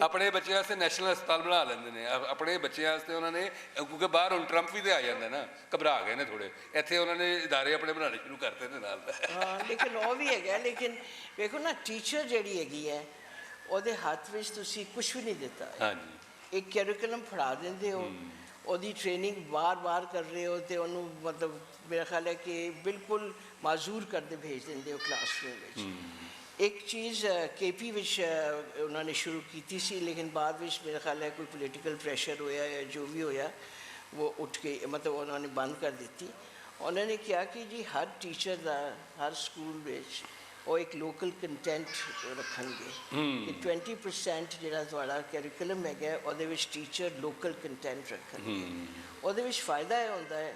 ਆਪਣੇ ਬੱਚਿਆਂ ਵਾਸਤੇ ਨੈਸ਼ਨਲ ਹਸਪਤਾਲ ਬਣਾ ਲੈਂਦੇ ਨੇ ਆਪਣੇ ਬੱਚਿਆਂ ਵਾਸਤੇ ਉਹਨਾਂ ਨੇ, ਕਿਉਂਕਿ ਬਾਹਰ ਹੁਣ ਟਰੰਪ ਵੀ ਤੇ ਆ ਜਾਂਦਾ ਨਾ, ਘਬਰਾ ਗਏ ਨੇ ਥੋੜ੍ਹੇ। ਇੱਥੇ ਉਹਨਾਂ ਨੇ ਇਦਾਰੇ ਆਪਣੇ ਬਣਾਉਣੇ ਸ਼ੁਰੂ ਕਰਤੇ ਨੇ ਨਾਲ। ਹਾਂ, ਲੇਕਿਨ ਉਹ ਵੀ ਹੈਗਾ। ਲੇਕਿਨ ਵੇਖੋ ਨਾ, ਟੀਚਰ ਜਿਹੜੀ ਹੈਗੀ ਹੈ ਉਹਦੇ ਹੱਥ ਵਿੱਚ ਤੁਸੀਂ ਕੁਛ ਵੀ ਨਹੀਂ ਦਿੱਤਾ। ਹਾਂਜੀ, ਇੱਕ ਕੈਰੀਕੂਲਮ ਫੜਾ ਦਿੰਦੇ ਹੋ, ਉਹਦੀ ਟ੍ਰੇਨਿੰਗ ਵਾਰ-ਵਾਰ ਕਰ ਰਹੇ ਹੋ ਅਤੇ ਉਹਨੂੰ ਮਤਲਬ ਮੇਰਾ ਖਿਆਲ ਹੈ ਕਿ ਬਿਲਕੁਲ ਮਾਜ਼ੂਰ ਕਰਦੇ ਭੇਜ ਦਿੰਦੇ ਹੋ ਕਲਾਸਰੂਮ ਵਿੱਚ। ਇੱਕ ਚੀਜ਼ KP ਵਿੱਚ ਉਹਨਾਂ ਨੇ ਸ਼ੁਰੂ ਕੀਤੀ ਸੀ, ਲੇਕਿਨ ਬਾਅਦ ਵਿੱਚ ਮੇਰਾ ਖਿਆਲ ਹੈ ਕੋਈ ਪੋਲੀਟੀਕਲ ਪ੍ਰੈਸ਼ਰ ਹੋਇਆ ਜਾਂ ਜੋ ਵੀ ਹੋਇਆ, ਉਹ ਉੱਠ ਕੇ ਮਤਲਬ ਉਹਨਾਂ ਨੇ ਬੰਦ ਕਰ ਦਿੱਤੀ। ਉਹਨਾਂ ਨੇ ਕਿਹਾ ਕਿ ਜੀ ਹਰ ਟੀਚਰ ਦਾ ਹਰ ਸਕੂਲ ਵਿੱਚ ਉਹ ਇੱਕ ਲੋਕਲ ਕੰਟੈਂਟ ਰੱਖਣਗੇ ਕਿ 20% ਜਿਹੜਾ ਤੁਹਾਡਾ ਕੈਰੀਕੂਲਮ ਹੈਗਾ ਉਹਦੇ ਵਿੱਚ ਟੀਚਰ ਲੋਕਲ ਕੰਟੈਂਟ ਰੱਖਣਗੇ। ਉਹਦੇ ਵਿੱਚ ਫਾਇਦਾ ਇਹ ਹੁੰਦਾ ਹੈ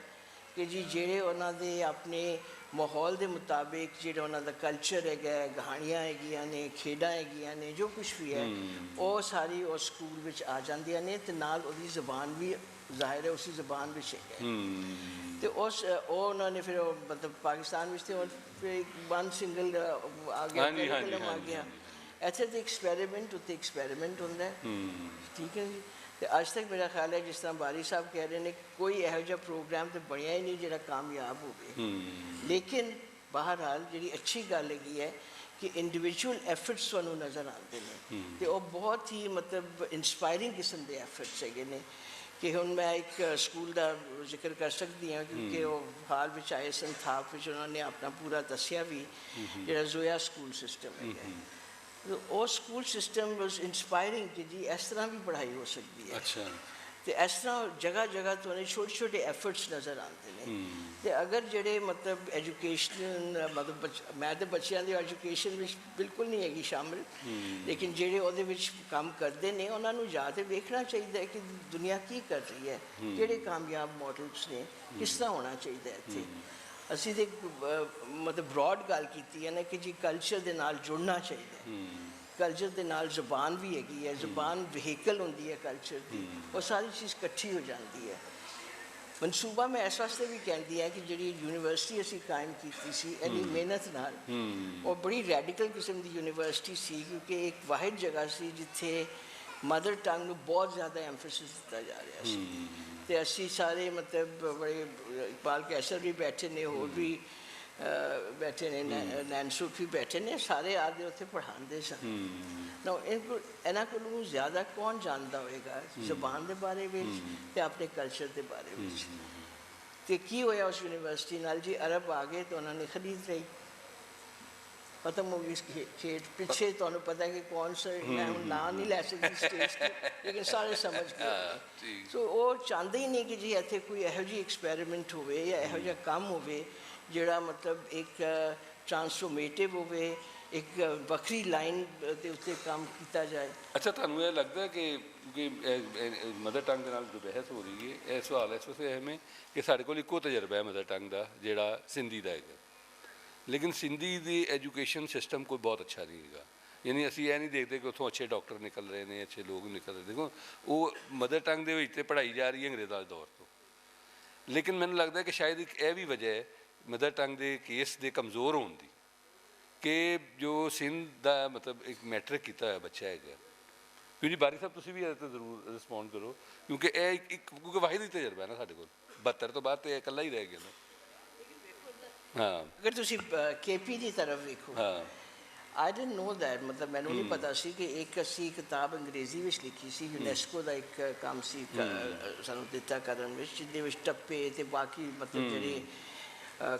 ਕਿ ਜੀ ਜਿਹੜੇ ਉਹਨਾਂ ਦੇ ਆਪਣੇ ਮਾਹੌਲ ਦੇ ਮੁਤਾਬਿਕ ਜਿਹੜਾ ਉਹਨਾਂ ਦਾ ਕਲਚਰ ਹੈਗਾ, ਕਹਾਣੀਆਂ ਹੈਗੀਆਂ ਨੇ, ਖੇਡਾਂ ਹੈਗੀਆਂ ਨੇ, ਜੋ ਕੁਛ ਵੀ ਹੈ ਉਹ ਸਾਰੀ ਉਸ ਸਕੂਲ ਵਿੱਚ ਆ ਜਾਂਦੀਆਂ ਨੇ ਅਤੇ ਨਾਲ ਉਹਦੀ ਜ਼ਬਾਨ ਵੀ ਜ਼ਾਹਿਰ ਹੈ ਉਸੇ ਜ਼ਬਾਨ ਵਿੱਚ ਹੈਗਾ। ਅਤੇ ਉਹ ਉਹਨਾਂ ਨੇ ਫਿਰ ਮਤਲਬ ਪਾਕਿਸਤਾਨ ਵਿੱਚ ਤਾਂ ਫਿਰ ਵਨ ਸਿੰਗਲ ਆ ਗਿਆ, ਕੈਰੀਕੂਲਮ ਆ ਗਿਆ। ਇੱਥੇ ਤਾਂ ਐਕਸਪੈਰੀਮੈਂਟ ਉੱਤੇ ਐਕਸਪੈਰੀਮੈਂਟ ਹੁੰਦਾ, ਠੀਕ ਹੈ ਜੀ। ਅਤੇ ਅੱਜ ਤੱਕ ਮੇਰਾ ਖਿਆਲ ਹੈ ਜਿਸ ਤਰ੍ਹਾਂ ਬਾਰੀ ਸਾਹਿਬ ਕਹਿ ਰਹੇ ਨੇ, ਕੋਈ ਇਹੋ ਜਿਹਾ ਪ੍ਰੋਗਰਾਮ ਤਾਂ ਬਣਿਆ ਹੀ ਨਹੀਂ ਜਿਹੜਾ ਕਾਮਯਾਬ ਹੋਵੇ। ਲੇਕਿਨ ਬਹਰਹਾਲ ਜਿਹੜੀ ਅੱਛੀ ਗੱਲ ਹੈਗੀ ਹੈ ਕਿ ਇੰਡੀਵਿਜੂਅਲ ਐਫਰਟਸ ਤੁਹਾਨੂੰ ਨਜ਼ਰ ਆਉਂਦੇ ਨੇ ਅਤੇ ਉਹ ਬਹੁਤ ਹੀ ਮਤਲਬ ਇੰਸਪਾਇਰਿੰਗ ਕਿਸਮ ਦੇ ਐਫਰਟਸ ਹੈਗੇ ਨੇ। ਕਿ ਹੁਣ ਮੈਂ ਇੱਕ ਸਕੂਲ ਦਾ ਜ਼ਿਕਰ ਕਰ ਸਕਦੀ ਹਾਂ ਕਿਉਂਕਿ ਉਹ ਹਾਲ ਵਿੱਚ ਆਏ ਸਨ ਥਾਪ ਵਿੱਚ, ਉਹਨਾਂ ਨੇ ਆਪਣਾ ਪੂਰਾ ਦੱਸਿਆ ਵੀ ਜਿਹੜਾ ਜ਼ੋਇਆ ਸਕੂਲ ਸਿਸਟਮ ਹੈਗਾ। ਉਹ ਸਕੂਲ ਸਿਸਟਮ ਵਾਜ਼ ਇੰਸਪਾਇਰਿੰਗ ਕਿ ਜੀ ਇਸ ਤਰ੍ਹਾਂ ਵੀ ਪੜ੍ਹਾਈ ਹੋ ਸਕਦੀ ਹੈ। ਅੱਛਾ। ਤੇ ਇਸ ਤਰ੍ਹਾਂ ਜਗ੍ਹਾ ਜਗ੍ਹਾ ਤੋਂ ਨੇ ਛੋਟੇ ਛੋਟੇ ਐਫਰਟਸ ਨਜ਼ਰ ਆਉਂਦੇ ਨੇ ਤੇ ਅਗਰ ਜਿਹੜੇ ਮਤਲਬ ਐਜੂਕੇਸ਼ਨ ਮਤਲਬ ਮੈਂ ਤਾਂ ਬੱਚਿਆਂ ਦੀ ਐਜੂਕੇਸ਼ਨ ਵਿੱਚ ਬਿਲਕੁਲ ਨਹੀਂ ਹੈਗੀ ਸ਼ਾਮਿਲ ਲੇਕਿਨ ਜਿਹੜੇ ਉਹਦੇ ਵਿੱਚ ਕੰਮ ਕਰਦੇ ਨੇ ਉਹਨਾਂ ਨੂੰ ਜਾ ਕੇ ਵੇਖਣਾ ਚਾਹੀਦਾ ਹੈ ਕਿ ਦੁਨੀਆ ਕੀ ਕਰ ਰਹੀ ਹੈ ਕਿਹੜੇ ਕਾਮਯਾਬ ਮਾਡਲਸ ਨੇ ਕਿਸ ਤਰ੍ਹਾਂ ਹੋਣਾ ਚਾਹੀਦਾ ਇੱਥੇ ਅਸੀਂ ਤੇ ਮਤਲਬ ਬ੍ਰੌਡ ਗੱਲ ਕੀਤੀ ਹੈ ਨਾ ਕਿ ਜੀ ਕਲਚਰ ਦੇ ਨਾਲ ਜੁੜਨਾ ਚਾਹੀਦਾ ਕਲਚਰ ਦੇ ਨਾਲ ਜ਼ੁਬਾਨ ਵੀ ਹੈਗੀ ਹੈ ਜ਼ੁਬਾਨ ਵਹੀਕਲ ਹੁੰਦੀ ਹੈ ਕਲਚਰ ਦੀ ਉਹ ਸਾਰੀ ਚੀਜ਼ ਇਕੱਠੀ ਹੋ ਜਾਂਦੀ ਹੈ ਮਨਸੂਬਾ ਮੈਂ ਇਸ ਵਾਸਤੇ ਵੀ ਕਹਿੰਦੀ ਹਾਂ ਕਿ ਜਿਹੜੀ ਯੂਨੀਵਰਸਿਟੀ ਅਸੀਂ ਕਾਇਮ ਕੀਤੀ ਸੀ ਇੰਨੀ ਮਿਹਨਤ ਨਾਲ ਉਹ ਬੜੀ ਰੈਡੀਕਲ ਕਿਸਮ ਦੀ ਯੂਨੀਵਰਸਿਟੀ ਸੀ ਕਿਉਂਕਿ ਇੱਕ ਵਾਹਿਦ ਜਗ੍ਹਾ ਸੀ ਜਿੱਥੇ ਮਦਰ ਟੰਗ ਨੂੰ ਬਹੁਤ ਜ਼ਿਆਦਾ ਐਮਫੈਸਿਸ ਦਿੱਤਾ ਜਾ ਰਿਹਾ ਸੀ ਤੇ ਅਸੀਂ ਸਾਰੇ ਮਤਲਬ ਬੜੇ ਇਕਬਾਲ ਕੈਸਰ ਵੀ ਬੈਠੇ ਨੇ ਹੋਰ ਵੀ ਬੈਠੇ ਨੇ ਨੈਨਸੂਟ ਵੀ ਬੈਠੇ ਨੇ ਸਾਰੇ ਆਦੇ ਉੱਥੇ ਪੜ੍ਹਾਉਂਦੇ ਸਨ ਨਾ ਇਹਨਾਂ ਕੋਲੋਂ ਜ਼ਿਆਦਾ ਕੌਣ ਜਾਣਦਾ ਹੋਏਗਾ ਜ਼ਬਾਨ ਦੇ ਬਾਰੇ ਵਿੱਚ ਤੇ ਆਪਣੇ ਕਲਚਰ ਦੇ ਬਾਰੇ ਵਿੱਚ ਤੇ ਕੀ ਹੋਇਆ ਉਸ ਯੂਨੀਵਰਸਿਟੀ ਨਾਲ ਜੀ ਅਰਬ ਆ ਗਏ ਤਾਂ ਉਹਨਾਂ ਨੇ ਖਰੀਦ ਲਈ ਖਤਮ ਹੋ ਗਈ ਇਸ ਖੇਡ ਪਿੱਛੇ ਤੁਹਾਨੂੰ ਪਤਾ ਕਿ ਕੌਣ ਸਾ ਮੈਂ ਹੁਣ ਨਾਂ ਨਹੀਂ ਲੈ ਸਕਦੀ ਸਟੇਜ 'ਤੇ ਲੇਕਿਨ ਸਾਰੇ ਸਮਝ ਗਏ ਸੋ ਉਹ ਚਾਹੁੰਦੇ ਹੀ ਨਹੀਂ ਕਿ ਜੀ ਇੱਥੇ ਕੋਈ ਇਹੋ ਜਿਹੀ ਐਕਸਪੈਰੀਮੈਂਟ ਹੋਵੇ ਜਾਂ ਇਹੋ ਜਿਹਾ ਕੰਮ ਹੋਵੇ ਜਿਹੜਾ ਮਤਲਬ ਇੱਕ ਟਰਾਂਸਫੋਰਮੇਟਿਵ ਹੋਵੇ ਇੱਕ ਵੱਖਰੀ ਲਾਈਨ ਦੇ ਉੱਤੇ ਕੰਮ ਕੀਤਾ ਜਾਏ ਅੱਛਾ ਤੁਹਾਨੂੰ ਇਹ ਲੱਗਦਾ ਕਿ ਮਦਰ ਟੰਗ ਦੇ ਨਾਲ ਜੋ ਬਹਿਸ ਹੋ ਰਹੀ ਹੈ ਇਹ ਸਵਾਲ ਇਸ ਵਾਸਤੇ ਅਹਿਮ ਹੈ ਕਿ ਸਾਡੇ ਕੋਲ ਇੱਕੋ ਤਜਰਬਾ ਹੈ ਮਦਰ ਟੰਗ ਦਾ ਜਿਹੜਾ ਸਿੰਧੀ ਦਾ ਹੈਗਾ ਲੇਕਿਨ ਸਿੰਧੀ ਦੀ ਐਜੂਕੇਸ਼ਨ ਸਿਸਟਮ ਕੋਈ ਬਹੁਤ ਅੱਛਾ ਨਹੀਂ ਹੈਗਾ ਯਾਨੀ ਅਸੀਂ ਇਹ ਨਹੀਂ ਦੇਖਦੇ ਕਿ ਉੱਥੋਂ ਅੱਛੇ ਡਾਕਟਰ ਨਿਕਲ ਰਹੇ ਨੇ ਅੱਛੇ ਲੋਕ ਨਿਕਲ ਰਹੇ ਦੇਖੋ ਉਹ ਮਦਰ ਟੰਗ ਦੇ ਵਿੱਚ ਤਾਂ ਪੜ੍ਹਾਈ ਜਾ ਰਹੀ ਹੈ ਅੰਗਰੇਜ਼ਾਂ ਦੇ ਦੌਰ ਤੋਂ ਲੇਕਿਨ ਮੈਨੂੰ ਲੱਗਦਾ ਕਿ ਸ਼ਾਇਦ ਇੱਕ ਇਹ ਵੀ ਵਜ੍ਹਾ ਹੈ ਮਦਰ ਟੰਗ ਦੇ ਕੇਸ ਦੇ ਕਮਜ਼ੋਰ ਹੋਣ ਦੀ ਕਿ ਜੋ ਸਿੰਧ ਦਾ ਮਤਲਬ ਇੱਕ ਮੈਟ੍ਰਿਕ ਕੀਤਾ ਹੋਇਆ ਬੱਚਾ ਹੈਗਾ ਕਿਉਂਕਿ ਬਾਰੀ ਸਾਹਿਬ ਤੁਸੀਂ ਵੀ ਇਹਦੇ 'ਤੇ ਜ਼ਰੂਰ ਰਿਸਪੌਂਡ ਕਰੋ ਕਿਉਂਕਿ ਇਹ ਇੱਕ ਕਿਉਂਕਿ ਵਾਹਿਦ ਹੀ ਤਜਰਬਾ ਹੈ ਨਾ ਸਾਡੇ ਕੋਲ 72 ਤੋਂ ਬਾਅਦ ਤਾਂ ਇਹ ਇਕੱਲਾ ਹੀ ਰਹਿ ਗਿਆ ਨਾ ਹਾਂ ਅਗਰ ਤੁਸੀਂ KP ਦੀ ਤਰਫ ਵੇਖੋ ਹਾਂ ਆਈ ਡਿਡਨਟ ਨੋ ਦੈਟ ਮਤਲਬ ਮੈਨੂੰ ਨਹੀਂ ਪਤਾ ਸੀ ਕਿ ਇੱਕ ਅਸੀਂ ਕਿਤਾਬ ਅੰਗਰੇਜ਼ੀ ਵਿੱਚ ਲਿਖੀ ਸੀ ਯੂਨੈਸਕੋ ਦਾ ਇੱਕ ਕੰਮ ਸੀ ਸਾਨੂੰ ਦਿੱਤਾ ਕਰਨ ਵਿੱਚ ਜਿਹਦੇ ਵਿੱਚ ਟੱਪੇ ਅਤੇ ਬਾਕੀ ਮਤਲਬ ਜਿਹੜੇ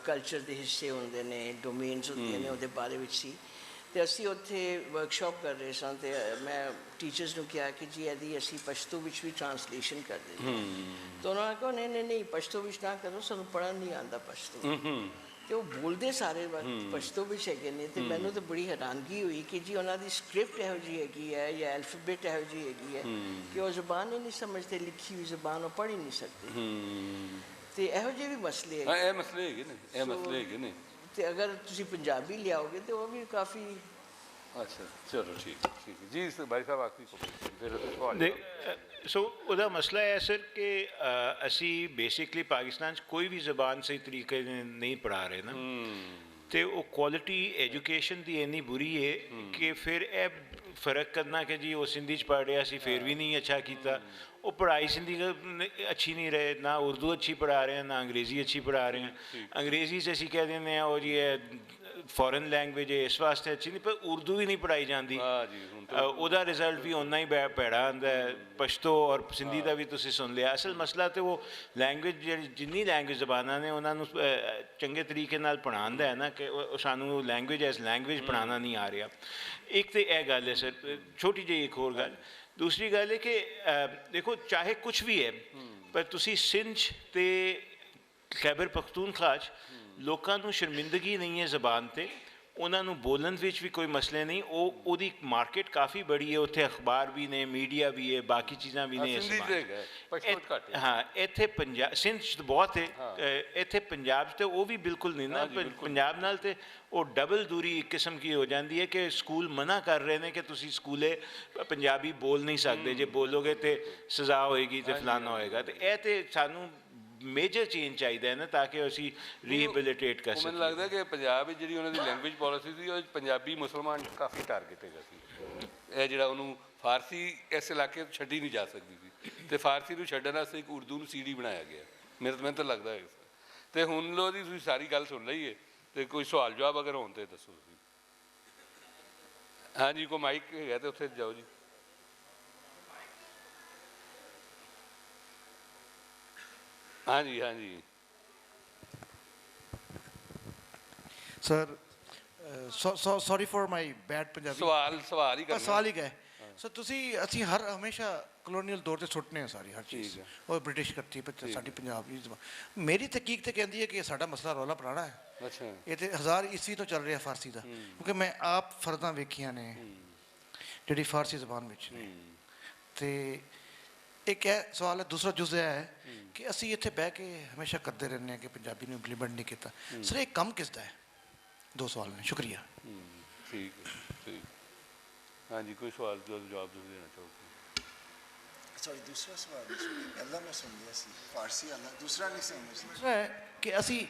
ਕਲਚਰ ਦੇ ਹਿੱਸੇ ਹੁੰਦੇ ਨੇ ਡੋਮੇਨਸ ਹੁੰਦੀਆਂ ਨੇ ਉਹਦੇ ਬਾਰੇ ਵਿੱਚ ਸੀ ਅਤੇ ਅਸੀਂ ਉੱਥੇ ਵਰਕਸ਼ਾਪ ਕਰ ਰਹੇ ਸਾਂ ਅਤੇ ਮੈਂ ਟੀਚਰਸ ਨੂੰ ਕਿਹਾ ਕਿ ਜੀ ਇਹਦੀ ਅਸੀਂ ਪਸ਼ਤੋ ਵਿੱਚ ਵੀ ਟਰਾਂਸਲੇਸ਼ਨ ਕਰ ਦਿੰਦੇ ਤਾਂ ਉਹਨਾਂ ਨੇ ਕਿਹਾ ਨਹੀਂ ਪਸ਼ਤੋ ਵਿੱਚ ਨਾ ਕਰੋ ਸਾਨੂੰ ਪੜ੍ਹਨ ਨਹੀਂ ਆਉਂਦਾ ਪਸ਼ਤੋ ਅਤੇ ਉਹ ਬੋਲਦੇ ਸਾਰੇ ਪਸ਼ਤੋ ਵਿੱਚ ਹੈਗੇ ਨੇ ਅਤੇ ਮੈਨੂੰ ਤਾਂ ਬੜੀ ਹੈਰਾਨਗੀ ਹੋਈ ਕਿ ਜੀ ਉਹਨਾਂ ਦੀ ਸਕ੍ਰਿਪਟ ਇਹੋ ਜਿਹੀ ਹੈਗੀ ਹੈ ਜਾਂ ਐਲਫਾਬੈਟ ਇਹੋ ਜਿਹੀ ਹੈਗੀ ਹੈ ਕਿ ਉਹ ਜ਼ੁਬਾਨ ਹੀ ਨਹੀਂ ਸਮਝਦੇ ਲਿਖੀ ਹੋਈ ਜ਼ੁਬਾਨ ਉਹ ਪੜ੍ਹ ਹੀ ਨਹੀਂ ਸਕਦੇ ਅਤੇ ਇਹੋ ਜਿਹੇ ਵੀ ਮਸਲੇ ਇਹ ਮਸਲੇ ਹੈਗੇ ਨੇ ਅਤੇ ਅਗਰ ਤੁਸੀਂ ਪੰਜਾਬੀ ਲਿਆਓਗੇ ਤਾਂ ਉਹ ਵੀ ਕਾਫੀ ਅੱਛਾ ਚਲੋ ਠੀਕ ਹੈ ਜੀ ਭਾਈ ਸਾਹਿਬ ਆਖਰੀ ਫਿਰ ਸਵਾਲ ਸੋ ਉਹਦਾ ਮਸਲਾ ਹੈ ਸਰ ਕਿ ਅਸੀਂ ਬੇਸਿਕਲੀ ਪਾਕਿਸਤਾਨ 'ਚ ਕੋਈ ਵੀ ਜ਼ਬਾਨ ਸਹੀ ਤਰੀਕੇ ਨਾਲ ਨਹੀਂ ਪੜ੍ਹਾ ਰਹੇ ਨਾ ਅਤੇ ਉਹ ਕੁਆਲਿਟੀ ਐਜੂਕੇਸ਼ਨ ਦੀ ਇੰਨੀ ਬੁਰੀ ਹੈ ਕਿ ਫਿਰ ਇਹ ਫਰਕ ਕਰਨਾ ਕਿ ਜੀ ਉਹ ਸਿੰਧੀ 'ਚ ਪੜ੍ਹ ਰਿਹਾ ਸੀ ਫਿਰ ਵੀ ਨਹੀਂ ਅੱਛਾ ਕੀਤਾ ਉਹ ਪੜ੍ਹਾਈ ਸਿੰਧੀ ਅੱਛੀ ਨਹੀਂ ਰਹੇ ਨਾ ਉਰਦੂ ਅੱਛੀ ਪੜ੍ਹਾ ਰਹੇ ਨਾ ਅੰਗਰੇਜ਼ੀ ਅੱਛੀ ਪੜ੍ਹਾ ਰਹੇ ਅੰਗਰੇਜ਼ੀ 'ਚ ਅਸੀਂ ਕਹਿ ਦਿੰਦੇ ਹਾਂ ਉਹ ਜੀ ਇਹ ਫੋਰਨ ਲੈਂਗੁਏਜ ਹੈ ਇਸ ਵਾਸਤੇ ਅੱਛੀ ਨਹੀਂ ਪਰ ਉਰਦੂ ਵੀ ਨਹੀਂ ਪੜ੍ਹਾਈ ਜਾਂਦੀ ਉਹਦਾ ਰਿਜ਼ਲਟ ਵੀ ਓਨਾ ਹੀ ਭੈੜਾ ਆਉਂਦਾ ਹੈ ਪਸ਼ਤੋ ਔਰ ਸਿੰਧੀ ਦਾ ਵੀ ਤੁਸੀਂ ਸੁਣ ਲਿਆ ਅਸਲ ਮਸਲਾ ਤਾਂ ਉਹ ਲੈਂਗੁਏਜ ਜਿਹੜੀ ਜਿੰਨੀ ਲੈਂਗੁਏਜ ਜ਼ਬਾਨਾਂ ਨੇ ਉਹਨਾਂ ਨੂੰ ਚੰਗੇ ਤਰੀਕੇ ਨਾਲ ਪੜ੍ਹਾਉਣ ਦਾ ਹੈ ਨਾ ਕਿ ਸਾਨੂੰ ਲੈਂਗੁਏਜ ਐਜ਼ ਲੈਂਗੁਏਜ ਪੜ੍ਹਾਉਣਾ ਨਹੀਂ ਆ ਰਿਹਾ ਇੱਕ ਤਾਂ ਇਹ ਗੱਲ ਹੈ ਸਰ ਛੋਟੀ ਜਿਹੀ ਇੱਕ ਹੋਰ ਗੱਲ ਦੂਸਰੀ ਗੱਲ ਹੈ ਕਿ ਦੇਖੋ ਚਾਹੇ ਕੁਛ ਵੀ ਹੈ ਪਰ ਤੁਸੀਂ ਸਿੰਧ ਅਤੇ ਖੈਬਰ ਪਖਤੂਨਖਵਾ 'ਚ ਲੋਕਾਂ ਨੂੰ ਸ਼ਰਮਿੰਦਗੀ ਨਹੀਂ ਹੈ ਜ਼ਬਾਨ 'ਤੇ ਉਹਨਾਂ ਨੂੰ ਬੋਲਣ ਵਿੱਚ ਵੀ ਕੋਈ ਮਸਲੇ ਨਹੀਂ ਉਹਦੀ ਮਾਰਕੀਟ ਕਾਫੀ ਬੜੀ ਹੈ ਉੱਥੇ ਅਖਬਾਰ ਵੀ ਨੇ ਮੀਡੀਆ ਵੀ ਹੈ ਬਾਕੀ ਚੀਜ਼ਾਂ ਵੀ ਨੇ ਹਾਂ ਇੱਥੇ ਪੰਜਾਬ ਸਿੰਧ 'ਚ ਬਹੁਤ ਹੈ ਇੱਥੇ ਪੰਜਾਬ 'ਚ ਤਾਂ ਉਹ ਵੀ ਬਿਲਕੁਲ ਨਹੀਂ ਨਾ ਪੰਜਾਬ ਨਾਲ ਤਾਂ ਉਹ ਡਬਲ ਦੂਰੀ ਇੱਕ ਕਿਸਮ ਕੀ ਹੋ ਜਾਂਦੀ ਹੈ ਕਿ ਸਕੂਲ ਮਨਾ ਕਰ ਰਹੇ ਨੇ ਕਿ ਤੁਸੀਂ ਸਕੂਲੇ ਪੰਜਾਬੀ ਬੋਲ ਨਹੀਂ ਸਕਦੇ ਜੇ ਬੋਲੋਗੇ ਤਾਂ ਸਜ਼ਾ ਹੋਏਗੀ ਅਤੇ ਫਲਾਨਾ ਹੋਏਗਾ ਅਤੇ ਇਹ ਤਾਂ ਸਾਨੂੰ ਮੇਜਰ ਚੇਂਜ ਚਾਹੀਦਾ ਹੈ ਨਾ ਤਾਂ ਕਿ ਅਸੀਂ ਰੀਹੈਬਿਲਿਟੇਟ ਕਰ ਸਕੀਏ ਮੈਨੂੰ ਲੱਗਦਾ ਕਿ ਪੰਜਾਬ ਵਿੱਚ ਜਿਹੜੀ ਉਹਨਾਂ ਦੀ ਲੈਂਗੁਏਜ ਪਾਲਿਸੀ ਸੀ ਉਹ ਪੰਜਾਬੀ ਮੁਸਲਮਾਨ ਕਾਫੀ ਟਾਰਗੇਟ ਹੈਗਾ ਸੀ ਇਹ ਜਿਹੜਾ ਉਹਨੂੰ ਫਾਰਸੀ ਇਸ ਇਲਾਕੇ ਤੋਂ ਛੱਡੀ ਨਹੀਂ ਜਾ ਸਕਦੀ ਸੀ ਅਤੇ ਫਾਰਸੀ ਨੂੰ ਛੱਡਣ ਵਾਸਤੇ ਇੱਕ ਉਰਦੂ ਨੂੰ CD ਬਣਾਇਆ ਗਿਆ ਮੈਨੂੰ ਤਾਂ ਲੱਗਦਾ ਹੈ ਅਤੇ ਹੁਣ ਲੋ ਦੀ ਤੁਸੀਂ ਸਾਰੀ ਗੱਲ ਸੁਣ ਲਈ ਹੈ ਅਤੇ ਕੋਈ ਸਵਾਲ ਜਵਾਬ ਅਗਰ ਹੋਣ ਤਾਂ ਦੱਸੋ ਤੁਸੀਂ ਹਾਂਜੀ ਕੋਈ ਮਾਈਕ ਹੈਗਾ ਤਾਂ ਉੱਥੇ ਜਾਓ ਜੀ ਹਾਂਜੀ ਹਾਂਜੀ sir sorry for my bad Punjabi ਸਵਾਲ ਹੀ ਕਰਨਾ ਸਵਾਲ ਹੀ ਗਏ ਸੋ ਤੁਸੀਂ ਅਸੀਂ ਹਮੇਸ਼ਾ ਕਲੋਨੀਅਲ ਦੌਰ ਤੇ ਸੁੱਟਨੇ ਆ ਸਾਰੀ ਹਰ ਚੀਜ਼ ਠੀਕ ਹੈ। ਉਹ ਬ੍ਰਿਟਿਸ਼ ਕਰਤੀ ਸਾਡੀ ਪੰਜਾਬ ਦੀ ਜ਼ਬਾਨ। ਮੇਰੀ ਤਹਿਕੀਕ ਤੇ ਕਹਿੰਦੀ ਹੈ ਕਿ ਸਾਡਾ ਮਸਲਾ ਰੌਲਾ ਪੁਰਾਣਾ ਹੈ, ਅੱਛਾ ਇਹ ਤੇ 1000 ਈਸਵੀ ਤੋਂ ਚੱਲ ਰਿਹਾ ਫਾਰਸੀ ਦਾ, ਕਿਉਂਕਿ ਮੈਂ ਆਪ ਫਰਦਾਂ ਵੇਖੀਆਂ ਨੇ ਜਿਹੜੀ ਫਾਰਸੀ ਜ਼ਬਾਨ ਵਿੱਚ ਨੇ। ਤੇ ਇੱਕ ਇਹ ਸਵਾਲ ਹੈ, ਦੂਸਰਾ ਜੁਜ਼ ਇਹ ਹੈ ਕਿ ਅਸੀਂ ਇੱਥੇ ਬਹਿ ਕੇ ਹਮੇਸ਼ਾ ਕਰਦੇ ਰਹਿੰਦੇ ਹਾਂ ਕਿ ਪੰਜਾਬੀ ਨੂੰ ਇੰਪਲੀਮੈਂਟ ਨਹੀਂ ਕੀਤਾ। ਸਰ ਇਹ ਕੰਮ ਕਿਸ ਦਾ ਹੈ? ਦੋ ਸਵਾਲ ਨੇ, ਸ਼ੁਕਰੀਆ। ਠੀਕ ਹੈ, ਠੀਕ। ਹਾਂਜੀ, ਕੋਈ ਸਵਾਲ ਦਾ ਜਵਾਬ ਤੁਸੀਂ ਦੇਣਾ ਚਾਹੋਗੇ? ਸੌਰੀ, ਦੂਸਰਾ ਸਵਾਲ ਨਹੀਂ ਸੁਣਿਆ, ਪਹਿਲਾਂ ਮੈਂ ਸੁਣ ਲਿਆ ਸੀ ਫਾਰਸੀ ਵਾਲਾ, ਦੂਸਰਾ ਨਹੀਂ ਸਮਝ ਸੀ। ਦੂਸਰਾ ਹੈ ਕਿ ਅਸੀਂ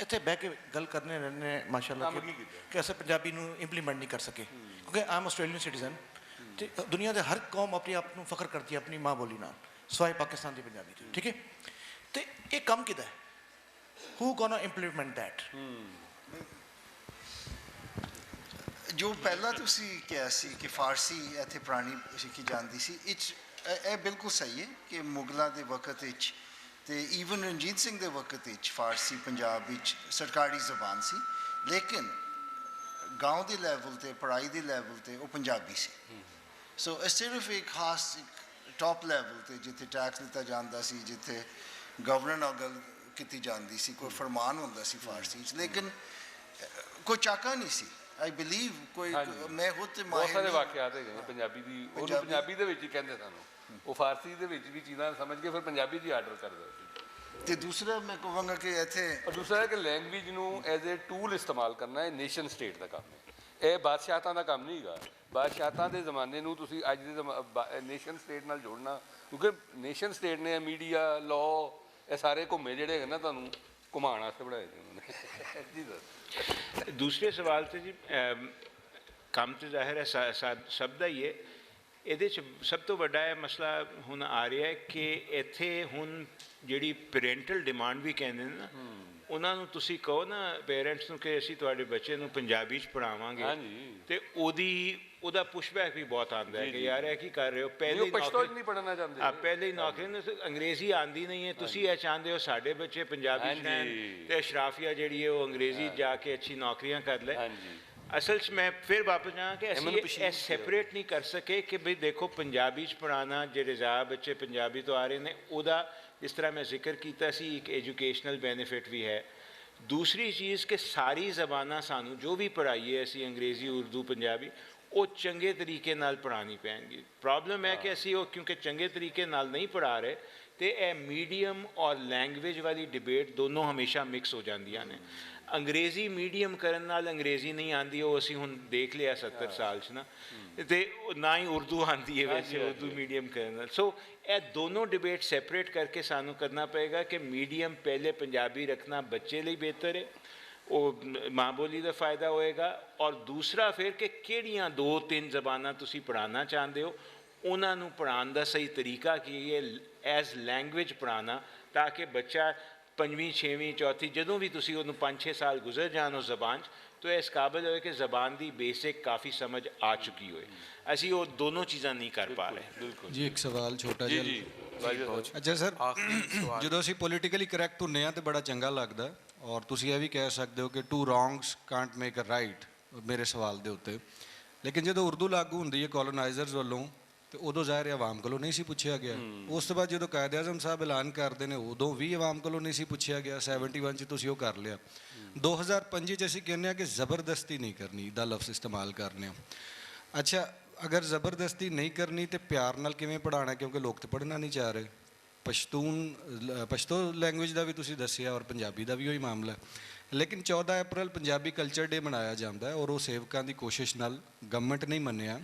ਇੱਥੇ ਬਹਿ ਕੇ ਗੱਲ ਕਰਨੇ ਰਹਿੰਦੇ ਹਾਂ ਮਾਸ਼ਾਅੱਲਾ ਕੰਮ ਨਹੀਂ ਕੀਤਾ। ਕਿ ਅਸੀਂ ਪੰਜਾਬੀ ਨੂੰ ਇੰਪਲੀਮੈਂਟ ਨਹੀਂ ਕਰ ਸਕੇ, ਕਿਉਂਕਿ ਆਮ ਆਸਟ੍ਰੇਲੀਅਨ ਸਿਟੀਜ਼ਨ ਤੇ ਦੁਨੀਆ ਦੇ ਹਰ ਕੌਮ ਆਪਣੇ ਆਪ ਨੂੰ ਫਖਰ ਕਰਦੀ ਹੈ ਆਪਣੀ ਮਾਂ ਬੋਲੀ ਨਾਲ, ਸਿਵਾਏ ਪਾਕਿਸਤਾਨ ਦੀ ਪੰਜਾਬੀ ਤੋਂ, ਠੀਕ ਹੈ। ਤੇ ਇਹ ਕੰਮ ਕਿਹਦਾ ਹੈ? ਹੂ ਗੋਨਾ ਇੰਪਲੀਮੈਂਟ ਦੈਟ? ਜੋ ਪਹਿਲਾਂ ਤੁਸੀਂ ਕਿਹਾ ਸੀ ਕਿ ਫਾਰਸੀ ਇੱਥੇ ਪੁਰਾਣੀ ਸਿੱਖੀ ਜਾਂਦੀ ਸੀ, ਇਹ ਬਿਲਕੁਲ ਸਹੀ ਹੈ ਕਿ ਮੁਗਲਾਂ ਦੇ ਵਕਤ ਵਿੱਚ ਤੇ ਈਵਨ ਰਣਜੀਤ ਸਿੰਘ ਦੇ ਵਕਤ ਵਿੱਚ ਫਾਰਸੀ ਪੰਜਾਬ ਵਿੱਚ ਸਰਕਾਰੀ ਜ਼ਬਾਨ ਸੀ, ਲੇਕਿਨ ਗਾਉਂ ਦੇ ਲੈਵਲ ਤੇ, ਪੜ੍ਹਾਈ ਦੇ ਲੈਵਲ ਤੇ ਉਹ ਪੰਜਾਬੀ ਸੀ। ਸੋ ਇਹ ਸਿਰਫ ਇੱਕ ਖਾਸ ਟੌਪ ਲੈਵਲ ਤੇ ਜਿੱਥੇ ਟੈਕਸ ਲਿੱਤਾ ਜਾਂਦਾ ਸੀ, ਜਿੱਥੇ ਗਵਰਨਰ ਨਾਲ ਗੱਲ ਕੀਤੀ ਜਾਂਦੀ ਸੀ, ਕੋਈ ਫਰਮਾਨ ਹੁੰਦਾ ਸੀ ਫਾਰਸੀ 'ਚ, ਲੇਕਿਨ ਕੋਈ ਚਾਕਾ ਨਹੀਂ ਸੀ। ਆਈ ਬਿਲੀਵ ਕੋਈ, ਮੈਂ ਖੁਦ ਤੇ ਬਹੁਤ ਸਾਰੇ ਨਹੀਂ- ਵਾਕਿਆਤ ਹੈਗੇ ਨੇ ਪੰਜਾਬੀ ਦੀ, ਉਹਨੂੰ ਪੰਜਾਬੀ ਦੇ ਵਿੱਚ ਹੀ ਕਹਿੰਦੇ ਸਾਨੂੰ, ਉਹ ਫਾਰਸੀ ਦੇ ਵਿੱਚ ਵੀ ਚੀਜ਼ਾਂ ਸਮਝ ਕੇ ਫਿਰ ਪੰਜਾਬੀ 'ਚ ਹੀ ਆਰਡਰ ਕਰਦਾ ਸੀ। ਤੇ ਦੂਸਰਾ ਮੈਂ ਕਹਾਂਗਾ ਕਿ ਇੱਥੇ ਔਰ ਦੂਸਰਾ ਹੈ ਕਿ ਲੈਂਗੁਏਜ ਨੂੰ ਐਜ਼ ਏ ਟੂਲ ਇਸਤੇਮਾਲ ਕਰਨਾ, ਇਹ ਨੇਸ਼ਨ ਸਟੇਟ ਦਾ ਕੰਮ ਹੈ, ਇਹ ਬਾਦਸ਼ਾਹਾਂ ਦਾ ਕੰਮ ਨਹੀਂ ਹੈਗਾ। ਬਾਦਸ਼ਾਹਾਂ ਦੇ ਜ਼ਮਾਨੇ ਨੂੰ ਤੁਸੀਂ ਅੱਜ ਦੇ ਨੇਸ਼ਨ ਸਟੇਟ ਨਾਲ ਜੋੜਨਾ, ਕਿਉਂਕਿ ਨੇਸ਼ਨ ਸਟੇਟ ਨੇ ਮੀਡੀਆ, ਲਾਅ, ਇਹ ਸਾਰੇ ਘੁੰਮੇ ਜਿਹੜੇ ਹੈਗੇ ਨਾ ਤੁਹਾਨੂੰ ਘੁਮਾਉਣ ਵਾਸਤੇ ਬਣਾਏ ਨੇ ਉਹਨਾਂ ਨੇ। ਜੀ ਸਰ। ਦੂਸਰੇ ਸਵਾਲ ਤੇ ਜੀ ਕੰਮ ਤੇ ਜ਼ਾਹਿਰ ਹੈ ਸਭ ਦਾ ਹੀ ਹੈ। ਇਹਦੇ 'ਚ ਸਭ ਤੋਂ ਵੱਡਾ ਇਹ ਮਸਲਾ ਹੁਣ ਆ ਰਿਹਾ ਹੈ ਕਿ ਇੱਥੇ ਹੁਣ ਜਿਹੜੀ ਪੇਰੈਂਟਲ ਡਿਮਾਂਡ ਵੀ ਕਹਿੰਦੇ ਨੇ ਨਾ, ਉਹਨਾਂ ਨੂੰ ਤੁਸੀਂ ਕਹੋ ਨਾ ਪੇਰੈਂਟਸ ਨੂੰ ਕਿ ਅਸੀਂ ਤੁਹਾਡੇ ਬੱਚੇ ਨੂੰ ਪੰਜਾਬੀ 'ਚ ਪੜ੍ਹਾਵਾਂਗੇ, ਤੇ ਉਹਦਾ ਪੁਸ਼ਬੈਕ ਵੀ ਬਹੁਤ ਆਉਂਦਾ ਹੈ ਕਿ ਯਾਰ ਇਹ ਕੀ ਕਰ ਰਹੇ ਹੋ, ਪਹਿਲੇ ਪਸ਼ਤੋ ਨਹੀਂ ਪੜ੍ਹਨਾ ਚਾਹੁੰਦੇ, ਪਹਿਲੇ ਹੀ ਨੌਕਰੀ ਨੂੰ ਅੰਗਰੇਜ਼ੀ ਆਉਂਦੀ ਨਹੀਂ ਹੈ, ਤੁਸੀਂ ਇਹ ਚਾਹੁੰਦੇ ਹੋ ਸਾਡੇ ਬੱਚੇ ਪੰਜਾਬੀ 'ਚ ਰਹਿਣ ਤੇ ਅਸ਼ਰਾਫੀਆ ਜਿਹੜੀ ਹੈ ਉਹ ਅੰਗਰੇਜ਼ੀ ਜਾ ਕੇ ਅੱਛੀ ਨੌਕਰੀਆਂ ਕਰ ਲੈ। ਅਸਲ 'ਚ ਮੈਂ ਫਿਰ ਵਾਪਸ ਜਾਵਾਂ ਕਿ ਅਸੀਂ ਇਹ ਸੈਪਰੇਟ ਨਹੀਂ ਕਰ ਸਕੇ ਕਿ ਬਈ ਦੇਖੋ ਪੰਜਾਬੀ 'ਚ ਪੜ੍ਹਾਉਣਾ, ਜਿਹੜੇ ਜ਼ਿਆਦਾ ਬੱਚੇ ਪੰਜਾਬੀ ਤੋਂ ਆ ਰਹੇ ਨੇ, ਉਹਦਾ ਜਿਸ ਤਰ੍ਹਾਂ ਮੈਂ ਜ਼ਿਕਰ ਕੀਤਾ ਸੀ ਇੱਕ ਐਜੂਕੇਸ਼ਨਲ ਬੈਨੀਫਿਟ ਵੀ ਹੈ। ਦੂਸਰੀ ਚੀਜ਼ ਕਿ ਸਾਰੀ ਜ਼ਬਾਨਾਂ ਸਾਨੂੰ ਜੋ ਵੀ ਪੜ੍ਹਾਈਏ ਅਸੀਂ, ਅੰਗਰੇਜ਼ੀ, ਉਰਦੂ, ਪੰਜਾਬੀ, ਉਹ ਚੰਗੇ ਤਰੀਕੇ ਨਾਲ ਪੜ੍ਹਾਉਣੀ ਪੈਣਗੀ। ਪ੍ਰੋਬਲਮ ਹੈ ਕਿ ਅਸੀਂ ਉਹ ਕਿਉਂਕਿ ਚੰਗੇ ਤਰੀਕੇ ਨਾਲ ਨਹੀਂ ਪੜ੍ਹਾ ਰਹੇ, ਤੇ ਇਹ ਮੀਡੀਅਮ ਔਰ ਲੈਂਗੁਏਜ ਵਾਲੀ ਡਿਬੇਟ ਦੋਨੋਂ ਹਮੇਸ਼ਾ ਮਿਕਸ ਹੋ ਜਾਂਦੀਆਂ ਨੇ। ਅੰਗਰੇਜ਼ੀ ਮੀਡੀਅਮ ਕਰਨ ਨਾਲ ਅੰਗਰੇਜ਼ੀ ਨਹੀਂ ਆਉਂਦੀ, ਉਹ ਅਸੀਂ ਹੁਣ ਦੇਖ ਲਿਆ 70 ਸਾਲ 'ਚ ਨਾ, ਤੇ ਨਾ ਹੀ ਉਰਦੂ ਆਉਂਦੀ ਹੈ ਵੈਸੇ ਉਰਦੂ ਮੀਡੀਅਮ ਕਰਨ ਨਾਲ। ਸੋ ਇਹ ਦੋਨੋਂ ਡਿਬੇਟ ਸੈਪਰੇਟ ਕਰਕੇ ਸਾਨੂੰ ਕਰਨਾ ਪਏਗਾ ਕਿ ਮੀਡੀਅਮ ਪਹਿਲੇ ਪੰਜਾਬੀ ਰੱਖਣਾ ਬੱਚੇ ਲਈ ਬਿਹਤਰ ਹੈ, ਉਹ ਮਾਂ ਬੋਲੀ ਦਾ ਫਾਇਦਾ ਹੋਏਗਾ, ਔਰ ਦੂਸਰਾ ਫਿਰ ਕਿ ਕਿਹੜੀਆਂ 2-3 ਜ਼ਬਾਨਾਂ ਤੁਸੀਂ ਪੜ੍ਹਾਉਣਾ ਚਾਹੁੰਦੇ ਹੋ, ਉਹਨਾਂ ਨੂੰ ਪੜ੍ਹਾਉਣ ਦਾ ਸਹੀ ਤਰੀਕਾ ਕੀ ਹੈ, ਐਜ਼ ਲੈਂਗੁਏਜ ਪੜ੍ਹਾਉਣਾ, ਤਾਂ ਕਿ ਬੱਚਾ 5ਵੀਂ 6ਵੀਂ ਚੌਥੀ ਜਦੋਂ ਵੀ ਤੁਸੀਂ ਉਹਨੂੰ 5-6 ਸਾਲ ਗੁਜ਼ਰ ਜਾਣ ਉਸ ਜ਼ਬਾਨ 'ਚ, ਤਾਂ ਇਸ ਕਾਬਿਲ ਹੋਏ ਕਿ ਜ਼ਬਾਨ ਦੀ ਬੇਸਿਕ ਕਾਫੀ ਸਮਝ ਆ ਚੁੱਕੀ ਹੋਏ। ਅਸੀਂ ਉਹ ਦੋਨੋਂ ਚੀਜ਼ਾਂ ਨਹੀਂ ਕਰ ਪਾ ਰਹੇ। ਬਿਲਕੁਲ ਜੀ ਇੱਕ ਸਵਾਲ ਛੋਟਾ ਜੀ ਜਿਹਾ। ਅੱਛਾ ਸਰ, ਜਦੋਂ ਅਸੀਂ ਪੋਲੀਟੀਕਲੀ ਕਰੈਕਟ ਹੁੰਦੇ ਹਾਂ ਤਾਂ ਬੜਾ ਚੰਗਾ ਲੱਗਦਾ, ਔਰ ਤੁਸੀਂ ਇਹ ਵੀ ਕਹਿ ਸਕਦੇ ਹੋ ਕਿ two wrongs can't make a right ਮੇਰੇ ਸਵਾਲ ਦੇ ਉੱਤੇ, ਲੇਕਿਨ ਜਦੋਂ ਉਰਦੂ ਲਾਗੂ ਹੁੰਦੀ ਹੈ ਕੋਲੋਨਾਈਜ਼ਰਸ ਵੱਲੋਂ, ਤੇ ਉਦੋਂ ਜ਼ਾਹਿਰ ਆਵਾਮ ਕੋਲੋਂ ਨਹੀਂ ਸੀ ਪੁੱਛਿਆ ਗਿਆ। ਉਸ ਤੋਂ ਬਾਅਦ ਜਦੋਂ ਕਾਇਦ ਆਜ਼ਮ ਸਾਹਿਬ ਐਲਾਨ ਕਰਦੇ ਨੇ, ਉਦੋਂ ਵੀ ਆਵਾਮ ਕੋਲੋਂ ਨਹੀਂ ਸੀ ਪੁੱਛਿਆ ਗਿਆ। 71 'ਚ ਤੁਸੀਂ ਉਹ ਕਰ ਲਿਆ। 2025 'ਚ ਅਸੀਂ ਕਹਿੰਦੇ ਹਾਂ ਕਿ ਜ਼ਬਰਦਸਤੀ ਨਹੀਂ ਕਰਨੀ ਦਾ ਲਫ਼ਜ਼ ਇਸਤੇਮਾਲ ਕਰਨੇ ਆ। ਅੱਛਾ, ਅਗਰ ਜ਼ਬਰਦਸਤੀ ਨਹੀਂ ਕਰਨੀ ਤੇ ਪਿਆਰ ਨਾਲ ਕਿਵੇਂ ਪੜ੍ਹਾਉਣਾ, ਕਿਉਂਕਿ ਲੋਕ ਤਾਂ ਪੜ੍ਹਨਾ ਨਹੀਂ ਚਾਹ ਰਹੇ। ਪਸ਼ਤੋ ਲੈਂਗੁਏਜ ਦਾ ਵੀ ਤੁਸੀਂ ਦੱਸਿਆ ਔਰ ਪੰਜਾਬੀ ਦਾ ਵੀ ਉਹੀ ਮਾਮਲਾ। ਲੇਕਿਨ 14 ਅਪ੍ਰੈਲ ਪੰਜਾਬੀ ਕਲਚਰ ਡੇ ਮਨਾਇਆ ਜਾਂਦਾ ਹੈ, ਔਰ ਉਹ ਸੇਵਕਾਂ ਦੀ ਕੋਸ਼ਿਸ਼ ਨਾਲ ਗਵਰਨਮੈਂਟ ਨਹੀਂ ਮੰਨਿਆ,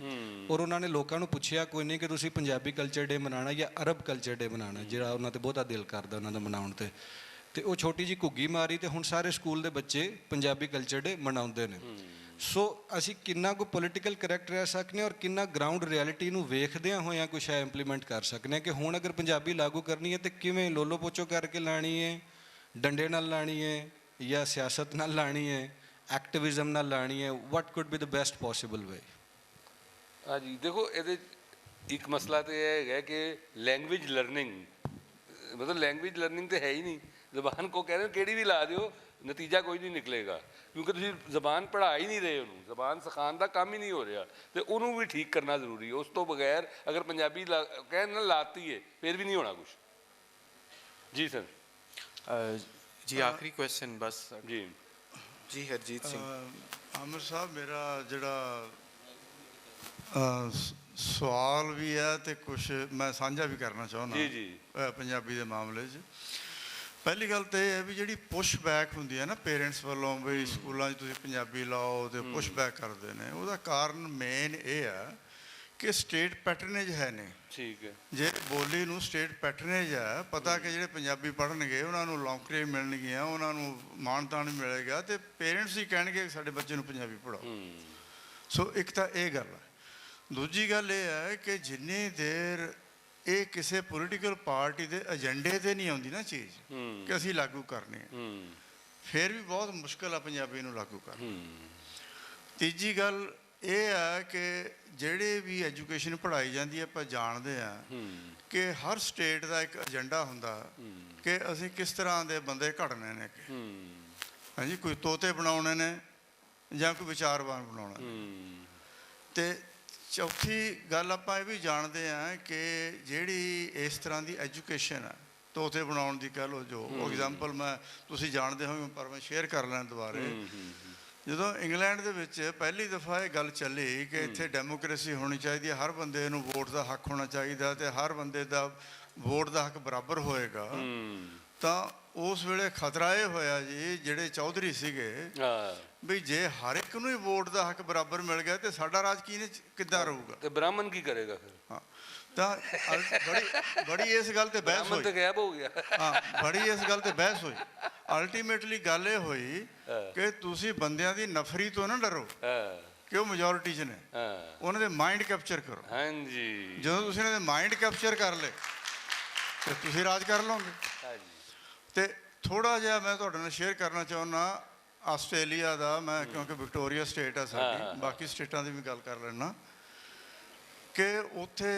ਔਰ ਉਹਨਾਂ ਨੇ ਲੋਕਾਂ ਨੂੰ ਪੁੱਛਿਆ ਕੋਈ ਨਹੀਂ ਕਿ ਤੁਸੀਂ ਪੰਜਾਬੀ ਕਲਚਰ ਡੇ ਮਨਾਉਣਾ ਜਾਂ ਅਰਬ ਕਲਚਰ ਡੇ ਮਨਾਉਣਾ, ਜਿਹੜਾ ਉਹਨਾਂ 'ਤੇ ਬਹੁਤਾ ਦਿਲ ਕਰਦਾ ਉਹਨਾਂ ਦਾ ਮਨਾਉਣ 'ਤੇ ਉਹ ਛੋਟੀ ਜਿਹੀ ਘੁੱਗੀ ਮਾਰੀ ਤੇ ਹੁਣ ਸਾਰੇ ਸਕੂਲ ਦੇ ਬੱਚੇ ਪੰਜਾਬੀ ਕਲਚਰ ਡੇ ਮਨਾਉਂਦੇ ਨੇ। ਸੋ ਅਸੀਂ ਕਿੰਨਾ ਕੁ ਪੋਲੀਟੀਕਲ ਕਰੈਕਟ ਰਹਿ ਸਕਦੇ ਹਾਂ ਔਰ ਕਿੰਨਾ ਗਰਾਊਂਡ ਰਿਐਲਿਟੀ ਨੂੰ ਵੇਖਦਿਆਂ ਹੋਇਆਂ ਕੁਛ ਹੈ ਇੰਪਲੀਮੈਂਟ ਕਰ ਸਕਦੇ ਹਾਂ ਕਿ ਹੁਣ ਅਗਰ ਪੰਜਾਬੀ ਲਾਗੂ ਕਰਨੀ ਹੈ ਤਾਂ ਕਿਵੇਂ ਲੋਲੋ ਪੋਚੋ ਕਰਕੇ ਲਾਣੀ ਹੈ, ਡੰਡੇ ਨਾਲ ਲਾਣੀ ਹੈ, ਜਾਂ ਸਿਆਸਤ ਨਾਲ ਲਾਣੀ ਹੈ, ਐਕਟਿਵਿਜ਼ਮ ਨਾਲ ਲਾਣੀ ਹੈ? What could be the best possible way? ਹਾਂਜੀ, ਦੇਖੋ ਇਹਦੇ ਇੱਕ ਮਸਲਾ ਤਾਂ ਇਹ ਹੈਗਾ ਕਿ ਲੈਂਗੁਏਜ ਲਰਨਿੰਗ, ਮਤਲਬ ਲੈਂਗੁਏਜ ਲਰਨਿੰਗ ਤਾਂ ਹੈ ਹੀ ਨਹੀਂ। ਜ਼ਬਾਨ ਕੋ ਕਹਿ ਰਹੇ ਹੋ ਕਿਹੜੀ ਵੀ ਲਾ ਦਿਓ, ਨਤੀਜਾ ਕੋਈ ਨਹੀਂ ਨਿਕਲੇਗਾ, ਕਿਉਂਕਿ ਤੁਸੀਂ ਜ਼ਬਾਨ ਪੜ੍ਹਾ ਹੀ ਨਹੀਂ ਰਹੇ ਉਹਨੂੰ, ਜ਼ਬਾਨ ਸਿਖਾਉਣ ਦਾ ਕੰਮ ਹੀ ਨਹੀਂ ਹੋ ਰਿਹਾ, ਤੇ ਉਹਨੂੰ ਵੀ ਠੀਕ ਕਰਨਾ ਜ਼ਰੂਰੀ ਹੈ। ਉਸ ਤੋਂ ਬਗੈਰ ਅਗਰ ਪੰਜਾਬੀ ਕਹਿਣ ਨਾਲ ਲਾਤੀ ਹੈ ਫਿਰ ਵੀ ਨਹੀਂ ਹੋਣਾ ਕੁਛ। ਜੀ ਸਰ। ਜੀ ਆਖਰੀ ਕੁਐਸਚਨ ਬਸ ਜੀ ਜੀ ਹਰਜੀਤ ਸਿੰਘ। ਆਮਰ ਸਾਹਿਬ, ਮੇਰਾ ਜਿਹੜਾ ਸਵਾਲ ਵੀ ਹੈ ਤੇ ਕੁਛ ਮੈਂ ਸਾਂਝਾ ਵੀ ਕਰਨਾ ਚਾਹੁੰਦਾ ਜੀ ਜੀ ਪੰਜਾਬੀ ਦੇ ਮਾਮਲੇ 'ਚ। ਪਹਿਲੀ ਗੱਲ ਤਾਂ ਇਹ ਹੈ ਵੀ ਜਿਹੜੀ ਪੁਸ਼ ਬੈਕ ਹੁੰਦੀ ਹੈ ਨਾ ਪੇਰੈਂਟਸ ਵੱਲੋਂ, ਵੀ ਸਕੂਲਾਂ 'ਚ ਤੁਸੀਂ ਪੰਜਾਬੀ ਲਾਓ ਤੇ ਪੁਸ਼ ਬੈਕ ਕਰਦੇ ਨੇ, ਉਹਦਾ ਕਾਰਨ ਮੇਨ ਇਹ ਆ ਕਿ ਸਟੇਟ ਪੈਟਰਨੇਜ ਹੈ ਨੇ। ਠੀਕ ਹੈ। ਜੇ ਬੋਲੀ ਨੂੰ ਸਟੇਟ ਪੈਟਰਨੇਜ ਹੈ, ਪਤਾ ਕਿ ਜਿਹੜੇ ਪੰਜਾਬੀ ਪੜ੍ਹਨਗੇ ਉਹਨਾਂ ਨੂੰ ਨੌਕਰੀਆਂ ਮਿਲਣਗੀਆਂ, ਉਹਨਾਂ ਨੂੰ ਮਾਣ ਤਾਣ ਮਿਲੇਗਾ, ਤੇ ਪੇਰੈਂਟਸ ਹੀ ਕਹਿਣਗੇ ਸਾਡੇ ਬੱਚੇ ਨੂੰ ਪੰਜਾਬੀ ਪੜ੍ਹਾਓ। ਸੋ ਇੱਕ ਤਾਂ ਇਹ ਗੱਲ ਹੈ। ਦੂਜੀ ਗੱਲ ਇਹ ਹੈ ਕਿ ਜਿੰਨੀ ਦੇਰ ਇਹ ਕਿਸੇ ਪੋਲੀਟੀਕਲ ਪਾਰਟੀ ਦੇ ਏਜੰਡੇ ਤੇ ਨਹੀਂ ਆਉਂਦੀ ਨਾ ਚੀਜ਼ ਕਿ ਅਸੀਂ ਲਾਗੂ ਕਰਨੀ ਹੈ, ਫਿਰ ਵੀ ਬਹੁਤ ਮੁਸ਼ਕਿਲ ਆ ਪੰਜਾਬੀ ਨੂੰ ਲਾਗੂ ਕਰਨਾ। ਤੀਜੀ ਗੱਲ ਇਹ ਹੈ ਕਿ ਜਿਹੜੇ ਵੀ ਐਜੂਕੇਸ਼ਨ ਪੜ੍ਹਾਈ ਜਾਂਦੀ ਹੈ, ਆਪਾਂ ਜਾਣਦੇ ਹਾਂ ਕਿ ਹਰ ਸਟੇਟ ਦਾ ਇੱਕ ਏਜੰਡਾ ਹੁੰਦਾ ਕਿ ਅਸੀਂ ਕਿਸ ਤਰ੍ਹਾਂ ਦੇ ਬੰਦੇ ਘੜਨੇ ਨੇ, ਹਾਂਜੀ, ਕੋਈ ਤੋਤੇ ਬਣਾਉਣੇ ਨੇ ਜਾਂ ਕੋਈ ਵਿਚਾਰਵਾਨ ਬਣਾਉਣਾ। ਤੇ ਚੌਥੀ ਗੱਲ ਆਪਾਂ ਇਹ ਵੀ ਜਾਣਦੇ ਹਾਂ ਕਿ ਜਿਹੜੀ ਇਸ ਤਰ੍ਹਾਂ ਦੀ ਐਜੂਕੇਸ਼ਨ ਹੈ, ਤੋਤੇ ਬਣਾਉਣ ਦੀ ਕਹਿ ਲਓ, ਜੋ ਐਗਜ਼ਾਮਪਲ ਮੈਂ ਤੁਸੀਂ ਜਾਣਦੇ ਹੋ ਪਰ ਮੈਂ ਸ਼ੇਅਰ ਕਰ ਲੈਣ ਦੁਬਾਰੇ। ਜਦੋਂ ਇੰਗਲੈਂਡ ਦੇ ਵਿੱਚ ਪਹਿਲੀ ਦਫਾ ਇਹ ਗੱਲ ਚੱਲੀ ਕਿ ਇੱਥੇ ਡੈਮੋਕ੍ਰੇਸੀ ਹੋਣੀ ਚਾਹੀਦੀ ਹੈ, ਹਰ ਬੰਦੇ ਨੂੰ ਵੋਟ ਦਾ ਹੱਕ ਹੋਣਾ ਚਾਹੀਦਾ ਤੇ ਹਰ ਬੰਦੇ ਦਾ ਵੋਟ ਦਾ ਹੱਕ ਬਰਾਬਰ ਹੋਏਗਾ, ਤਾਂ ਉਸ ਵੇਲੇ ਖਤਰਾ ਇਹ ਹੋਇਆ ਜੀ, ਜਿਹੜੇ ਚੌਧਰੀ ਸੀਗੇ, ਵੀ ਜੇ ਹਰ ਇੱਕ ਨੂੰ ਹੀ ਵੋਟ ਦਾ ਹੱਕ ਬਰਾਬਰ ਮਿਲ ਗਿਆ ਤੇ ਸਾਡਾ ਰਾਜ ਕਿੱਦਾਂ ਰਹੂਗਾ, ਤੇ ਬ੍ਰਾਹਮਣ ਕੀ ਕਰੇਗਾ ਫਿਰ? ਹਾਂ, ਤਾਂ ਬੜੀ ਇਸ ਗੱਲ ਤੇ ਬਹਿਸ ਹੋਈ, ਗਾਇਬ ਹੋ ਗਿਆ। ਹਾਂ, ਬੜੀ ਇਸ ਗੱਲ ਤੇ ਬਹਿਸ ਹੋਈ। ਅਲਟੀਮੇਟਲੀ ਗੱਲ ਇਹ ਹੋਈ ਕਿ ਤੁਸੀਂ ਬੰਦਿਆਂ ਦੀ ਨਫ਼ਰੀ ਤੋਂ ਨਾ ਡਰੋ ਕਿ ਉਹ ਮੈਜੋਰਿਟੀ 'ਚ ਨੇ, ਉਹਨਾਂ ਦੇ ਮਾਈਂਡ ਕੈਪਚਰ ਕਰੋ। ਹਾਂਜੀ, ਜਦੋਂ ਤੁਸੀਂ ਉਹਨਾਂ ਦੇ ਮਾਈਂਡ ਕੈਪਚਰ ਕਰ ਲਏ ਤੇ ਤੁਸੀਂ ਰਾਜ ਕਰ ਲਓਗੇ। ਤੇ ਥੋੜ੍ਹਾ ਜਿਹਾ ਮੈਂ ਤੁਹਾਡੇ ਨਾਲ ਸ਼ੇਅਰ ਕਰਨਾ ਚਾਹੁੰਦਾ ਆਸਟ੍ਰੇਲੀਆ ਦਾ, ਮੈਂ ਕਿਉਂਕਿ ਵਿਕਟੋਰੀਆ ਸਟੇਟ ਆ ਸਾਡੀ, ਬਾਕੀ ਸਟੇਟਾਂ ਦੀ ਵੀ ਗੱਲ ਕਰ ਲੈਣਾ, ਕਿ ਉੱਥੇ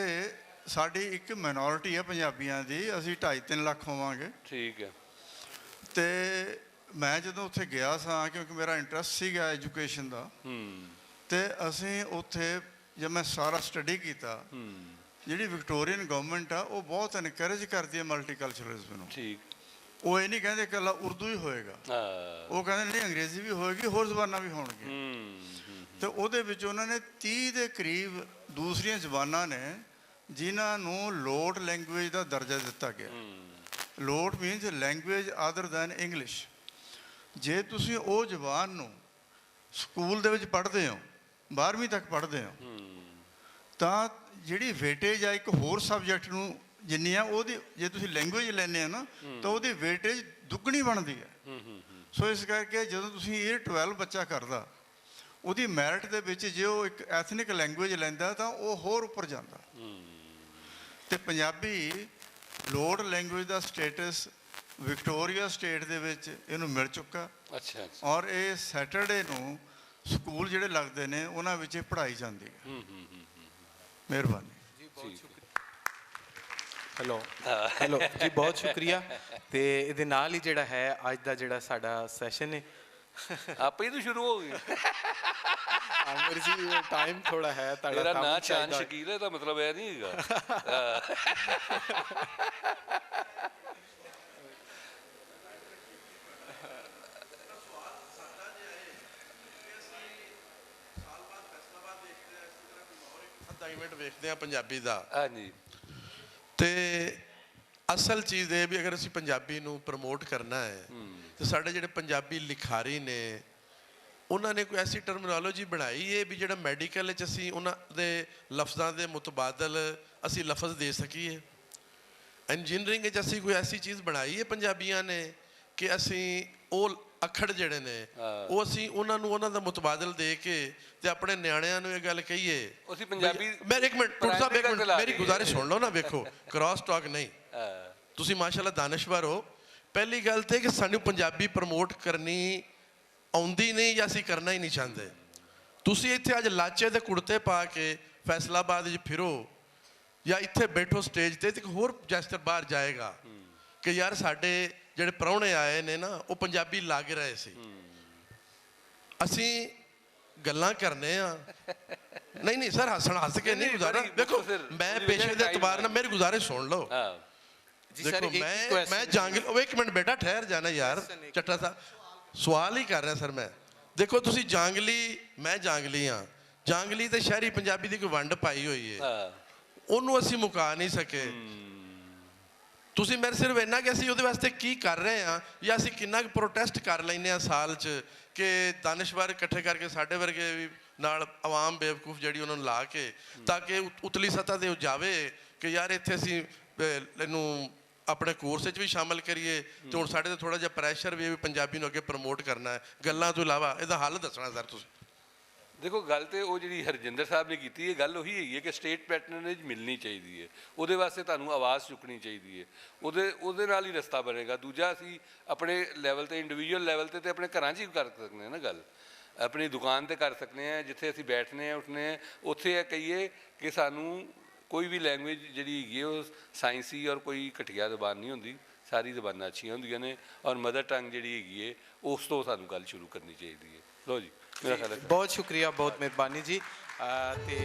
ਸਾਡੀ ਇੱਕ ਮਾਈਨੋਰਿਟੀ ਹੈ ਪੰਜਾਬੀਆਂ ਦੀ, ਅਸੀਂ 2.5-3 ਲੱਖ ਹੋਵਾਂਗੇ। ਠੀਕ ਹੈ। ਤੇ ਮੈਂ ਜਦੋਂ ਉੱਥੇ ਗਿਆ ਸਾਂ, ਕਿਉਂਕਿ ਮੇਰਾ ਇੰਟਰਸਟ ਸੀਗਾ ਐਜੂਕੇਸ਼ਨ ਦਾ, ਤੇ ਅਸੀਂ ਉੱਥੇ ਜਦ ਮੈਂ ਸਾਰਾ ਸਟੱਡੀ ਕੀਤਾ, ਜਿਹੜੀ ਵਿਕਟੋਰੀਅਨ ਗਵਰਨਮੈਂਟ ਆ ਉਹ ਬਹੁਤ ਇਨਕਰੇਜ ਕਰਦੀ ਹੈ ਮਲਟੀਕਲਚਰਲਿਜ਼ਮ ਨੂੰ। ਠੀਕ। ਉਹ ਇਹ ਨਹੀਂ ਕਹਿੰਦੇ ਇਕੱਲਾ ਉਰਦੂ ਹੀ ਹੋਏਗਾ, ਉਹ ਕਹਿੰਦੇ ਨਹੀਂ ਅੰਗਰੇਜ਼ੀ ਵੀ ਹੋਏਗੀ, ਹੋਰ ਜ਼ਬਾਨਾਂ ਵੀ ਹੋਣਗੀਆਂ। ਤੇ ਉਹਦੇ ਵਿੱਚ ਉਹਨਾਂ ਨੇ 30 ਦੇ ਕਰੀਬ ਦੂਸਰੀਆਂ ਜ਼ਬਾਨਾਂ ਨੇ ਜਿਨ੍ਹਾਂ ਨੂੰ ਲੋਟ ਲੈਂਗੁਏਜ ਦਾ ਦਰਜਾ ਦਿੱਤਾ ਗਿਆ। LOTE means language other than English. ਜੇ ਤੁਸੀਂ ਉਹ ਜ਼ਬਾਨ ਨੂੰ ਸਕੂਲ ਦੇ ਵਿੱਚ ਪੜ੍ਹਦੇ ਹੋ, 12ਵੀਂ ਤੱਕ ਪੜ੍ਹਦੇ ਹੋ, ਤਾਂ ਜਿਹੜੀ ਵੇਟੇਜ ਆ ਇੱਕ ਹੋਰ ਸਬਜੈਕਟ ਨੂੰ ਜਿੰਨੀ ਆ, ਉਹਦੀ ਜੇ ਤੁਸੀਂ ਲੈਂਗੁਏਜ ਲੈਂਦੇ ਹੋ ਨਾ, ਤਾਂ ਉਹਦੀ ਵੇਟੇਜ ਦੁੱਗਣੀ ਬਣਦੀ ਹੈ। ਸੋ ਇਸ ਕਰਕੇ ਜਦੋਂ ਤੁਸੀਂ ਇਹ 12 ਬੱਚਾ ਕਰਦਾ, ਉਹਦੀ ਮੈਰਿਟ ਦੇ ਵਿੱਚ ਜੇ ਉਹ ਇੱਕ ਐਥਨਿਕ ਲੈਂਗੁਏਜ ਲੈਂਦਾ ਤਾਂ ਉਹ ਹੋਰ ਉੱਪਰ ਜਾਂਦਾ। ਤੇ ਪੰਜਾਬੀ ਲੋਟ ਲੈਂਗੁਏਜ ਦਾ ਸਟੇਟਸ ਵਿਕਟੋਰੀਆ ਸਟੇਟ ਦੇ ਵਿੱਚ ਇਹਨੂੰ ਮਿਲ ਚੁੱਕਾ। ਅੱਛਾ। ਔਰ ਇਹ ਸੈਟਰਡੇ ਨੂੰ ਸਕੂਲ ਜਿਹੜੇ ਲੱਗਦੇ ਨੇ ਉਹਨਾਂ ਵਿੱਚ ਇਹ ਪੜ੍ਹਾਈ ਜਾਂਦੀ ਹੈ। ਮਿਹਰਬਾਨੀ ਜੀ, ਬਹੁਤ ਸ਼ੁਕਰੀਆ। ਹੈਲੋ ਜੀ, ਬਹੁਤ ਸ਼ੁਕਰੀਆ। ਤੇ ਇਹਦੇ ਨਾਲ ਹੀ ਜਿਹੜਾ ਹੈ ਅੱਜ ਦਾ ਜਿਹੜਾ ਸਾਡਾ ਸੈਸ਼ਨ ਹੈ ਆਪੇ ਹੀ ਤਾਂ ਸ਼ੁਰੂ ਹੋ ਗਈ। ਆਮਰ ਜੀ, ਟਾਈਮ ਥੋੜਾ ਹੈ, ਤੁਹਾਡਾ ਨਾਂ ਚਾਂਦ ਸ਼ਕੀਲ ਹੈ, ਤਾਂ ਮਤਲਬ ਇਹ ਨਹੀਂ ਹੈਗਾ। ਅਸਾਈਨਮੈਂਟ ਵੇਖਦੇ ਆ ਪੰਜਾਬੀ ਦਾ। ਹਾਂਜੀ। ਤੇ ਅਸਲ ਚੀਜ਼ ਇਹ ਵੀ ਅਗਰ ਅਸੀਂ ਪੰਜਾਬੀ ਨੂੰ ਪ੍ਰਮੋਟ ਕਰਨਾ ਹੈ ਤੇ ਸਾਡੇ ਜਿਹੜੇ ਪੰਜਾਬੀ ਲਿਖਾਰੀ ਨੇ ਉਹਨਾਂ ਨੇ ਕੋਈ ਐਸੀ ਟਰਮੀਨੋਲੋਜੀ ਬਣਾਈ ਹੈ ਵੀ ਜਿਹੜਾ ਮੈਡੀਕਲ ਵਿੱਚ ਅਸੀਂ ਉਹਨਾਂ ਦੇ ਲਫ਼ਜ਼ਾਂ ਦੇ ਮੁਤਬਾਦਲ ਅਸੀਂ ਲਫ਼ਜ਼ ਦੇ ਸਕੀਏ। ਇੰਜੀਨੀਅਰਿੰਗ ਵਿੱਚ ਅਸੀਂ ਕੋਈ ਐਸੀ ਚੀਜ਼ ਬਣਾਈ ਹੈ ਪੰਜਾਬੀਆਂ ਨੇ ਕਿ ਅਸੀਂ ਉਹ ਅੱਖਰ ਜਿਹੜੇ ਨੇ ਉਹ ਅਸੀਂ ਉਹਨਾਂ ਨੂੰ ਉਹਨਾਂ ਦਾ ਮੁਤਬਾਦਲ ਦੇ ਕੇ ਤੇ ਆਪਣੇ ਨਿਆਣਿਆਂ ਨੂੰ ਇਹ ਗੱਲ ਕਹੀਏ। ਅਸੀਂ ਪੰਜਾਬੀ ਮੈਂ ਇੱਕ ਮਿੰਟ ਮੇਰੀ ਗੁਜ਼ਾਰਿਸ਼ ਸੁਣ ਲਓ ਨਾ, ਵੇਖੋ ਕ੍ਰਾਸ ਟਾਕ ਨਹੀਂ, ਤੁਸੀਂ ਮਾਸ਼ਾਅੱਲਾ ਦਾਨਿਸ਼ਵਰ ਹੋ। ਪਹਿਲੀ ਗੱਲ ਤੇ ਕਿ ਸਾਨੂੰ ਪੰਜਾਬੀ ਪ੍ਰਮੋਟ ਕਰਨੀ ਆਉਂਦੀ ਨਹੀਂ ਜਾਂ ਅਸੀਂ ਕਰਨਾ ਹੀ ਨਹੀਂ ਚਾਹੁੰਦੇ। ਤੁਸੀਂ ਇੱਥੇ ਅੱਜ ਲਾਚੇ ਦੇ ਕੁੜਤੇ ਪਾ ਕੇ ਫੈਸਲਾਬਾਦ ਵਿੱਚ ਫਿਰੋ ਜਾਂ ਇੱਥੇ ਬੈਠੋ ਸਟੇਜ ਤੇ ਇੱਕ ਹੋਰ ਜੈਸਟਰ ਬਾਹਰ ਜਾਏਗਾ ਕਿ ਯਾਰ ਸਾਡੇ ਜਿਹੜੇ ਪ੍ਰਾਹੁਣੇ ਆਏ ਨੇ ਨਾ ਉਹ ਪੰਜਾਬੀ ਲੱਗ ਰਹੇ ਸੀ। ਅਸੀਂ ਗੱਲਾਂ ਕਰਨੇ ਆ ਨਹੀਂ ਸਰ, ਹੱਸ ਕੇ ਨਹੀਂ ਗੁਜ਼ਾਰਾ। ਦੇਖੋ ਮੈਂ ਪੇਸ਼ੇ ਦੇ ਇਤਬਾਰ ਨਾਲ ਮੇਰੀ ਗੁਜ਼ਾਰਿਸ਼ ਸੁਣ ਲਓ। ਦੇਖੋ ਮੈਂ ਜੰਗਲ, ਇੱਕ ਮਿੰਟ ਬੇਟਾ ਠਹਿਰ ਜਾਣਾ ਯਾਰ, ਚੱਟਾ ਸਾਹਿਬ ਸਵਾਲ ਹੀ ਕਰ ਰਿਹਾ ਸਰ ਮੈਂ। ਦੇਖੋ ਤੁਸੀਂ ਜਾਂਗਲੀ, ਮੈਂ ਜਾਂਗਲੀ ਹਾਂ, ਜਾਂਗਲੀ ਤੇ ਸ਼ਹਿਰੀ ਪੰਜਾਬੀ ਦੀ ਕੋਈ ਵੰਡ ਪਾਈ ਹੋਈ ਹੈ, ਉਹਨੂੰ ਅਸੀਂ ਮੁਕਾ ਨਹੀਂ ਸਕੇ। ਤੁਸੀਂ ਮੇਰੇ ਸਿਰਫ ਇੰਨਾ ਕਿ ਅਸੀਂ ਉਹਦੇ ਵਾਸਤੇ ਕੀ ਕਰ ਰਹੇ ਹਾਂ, ਜਾਂ ਅਸੀਂ ਕਿੰਨਾ ਕੁ ਪ੍ਰੋਟੈਸਟ ਕਰ ਲੈਂਦੇ ਹਾਂ ਸਾਲ 'ਚ, ਕਿ ਦਾਨਿਸ਼ਵਰ ਇਕੱਠੇ ਕਰਕੇ ਸਾਡੇ ਵਰਗੇ ਵੀ ਨਾਲ ਆਵਾਮ ਬੇਵਕੂਫ ਜਿਹੜੀ ਉਹਨਾਂ ਨੂੰ ਲਾ ਕੇ, ਤਾਂ ਕਿ ਉਤਲੀ ਸਤ੍ਹਾ 'ਤੇ ਉਹ ਜਾਵੇ ਕਿ ਯਾਰ ਇੱਥੇ ਅਸੀਂ ਇਹਨੂੰ ਆਪਣੇ ਕੋਰਸ ਵਿੱਚ ਵੀ ਸ਼ਾਮਲ ਕਰੀਏ, ਤੇ ਹੁਣ ਸਾਡੇ 'ਤੇ ਥੋੜ੍ਹਾ ਜਿਹਾ ਪ੍ਰੈਸ਼ਰ ਵੀ ਪੰਜਾਬੀ ਨੂੰ ਅੱਗੇ ਪ੍ਰਮੋਟ ਕਰਨਾ ਹੈ। ਗੱਲਾਂ ਤੋਂ ਇਲਾਵਾ ਇਹਦਾ ਹੱਲ ਦੱਸਣਾ ਸਰ ਤੁਸੀਂ। ਦੇਖੋ ਗੱਲ ਤੇ ਉਹ ਜਿਹੜੀ ਹਰਜਿੰਦਰ ਸਾਹਿਬ ਨੇ ਕੀਤੀ ਹੈ, ਗੱਲ ਉਹੀ ਹੈਗੀ ਹੈ ਕਿ ਸਟੇਟ ਪੈਟਰਨੇਜ ਮਿਲਣੀ ਚਾਹੀਦੀ ਹੈ, ਉਹਦੇ ਵਾਸਤੇ ਤੁਹਾਨੂੰ ਆਵਾਜ਼ ਚੁੱਕਣੀ ਚਾਹੀਦੀ ਹੈ, ਉਹਦੇ ਨਾਲ ਹੀ ਰਸਤਾ ਬਣੇਗਾ। ਦੂਜਾ ਅਸੀਂ ਆਪਣੇ ਲੈਵਲ 'ਤੇ, ਇੰਡੀਵਿਜੂਅਲ ਲੈਵਲ 'ਤੇ ਆਪਣੇ ਘਰਾਂ 'ਚ ਹੀ ਕਰ ਸਕਦੇ ਹਾਂ ਨਾ ਗੱਲ, ਆਪਣੀ ਦੁਕਾਨ 'ਤੇ ਕਰ ਸਕਦੇ ਹਾਂ, ਜਿੱਥੇ ਅਸੀਂ ਬੈਠਦੇ ਹਾਂ ਉੱਠਦੇ ਹਾਂ, ਉੱਥੇ ਇਹ ਕਹੀਏ ਕਿ ਸਾਨੂੰ ਕੋਈ ਵੀ ਲੈਂਗੁਏਜ ਜਿਹੜੀ ਹੈਗੀ ਉਹ ਸਾਇੰਸੀ ਔਰ ਕੋਈ ਘਟੀਆ ਜ਼ਬਾਨ ਨਹੀਂ ਹੁੰਦੀ, ਸਾਰੀ ਜ਼ਬਾਨਾਂ ਅੱਛੀਆਂ ਹੁੰਦੀਆਂ ਨੇ, ਔਰ ਮਦਰ ਟੰਗ ਜਿਹੜੀ ਹੈਗੀ ਹੈ ਉਸ ਤੋਂ ਸਾਨੂੰ ਗੱਲ ਸ਼ੁਰੂ ਕਰਨੀ ਚਾਹੀਦੀ ਹੈ। ਲਓ ਜੀ, ਮੇਰਾ ਖਿਆਲ ਹੈ। ਬਹੁਤ ਸ਼ੁਕਰੀਆ, ਬਹੁਤ ਮਿਹਰਬਾਨੀ ਜੀ। ਤੇ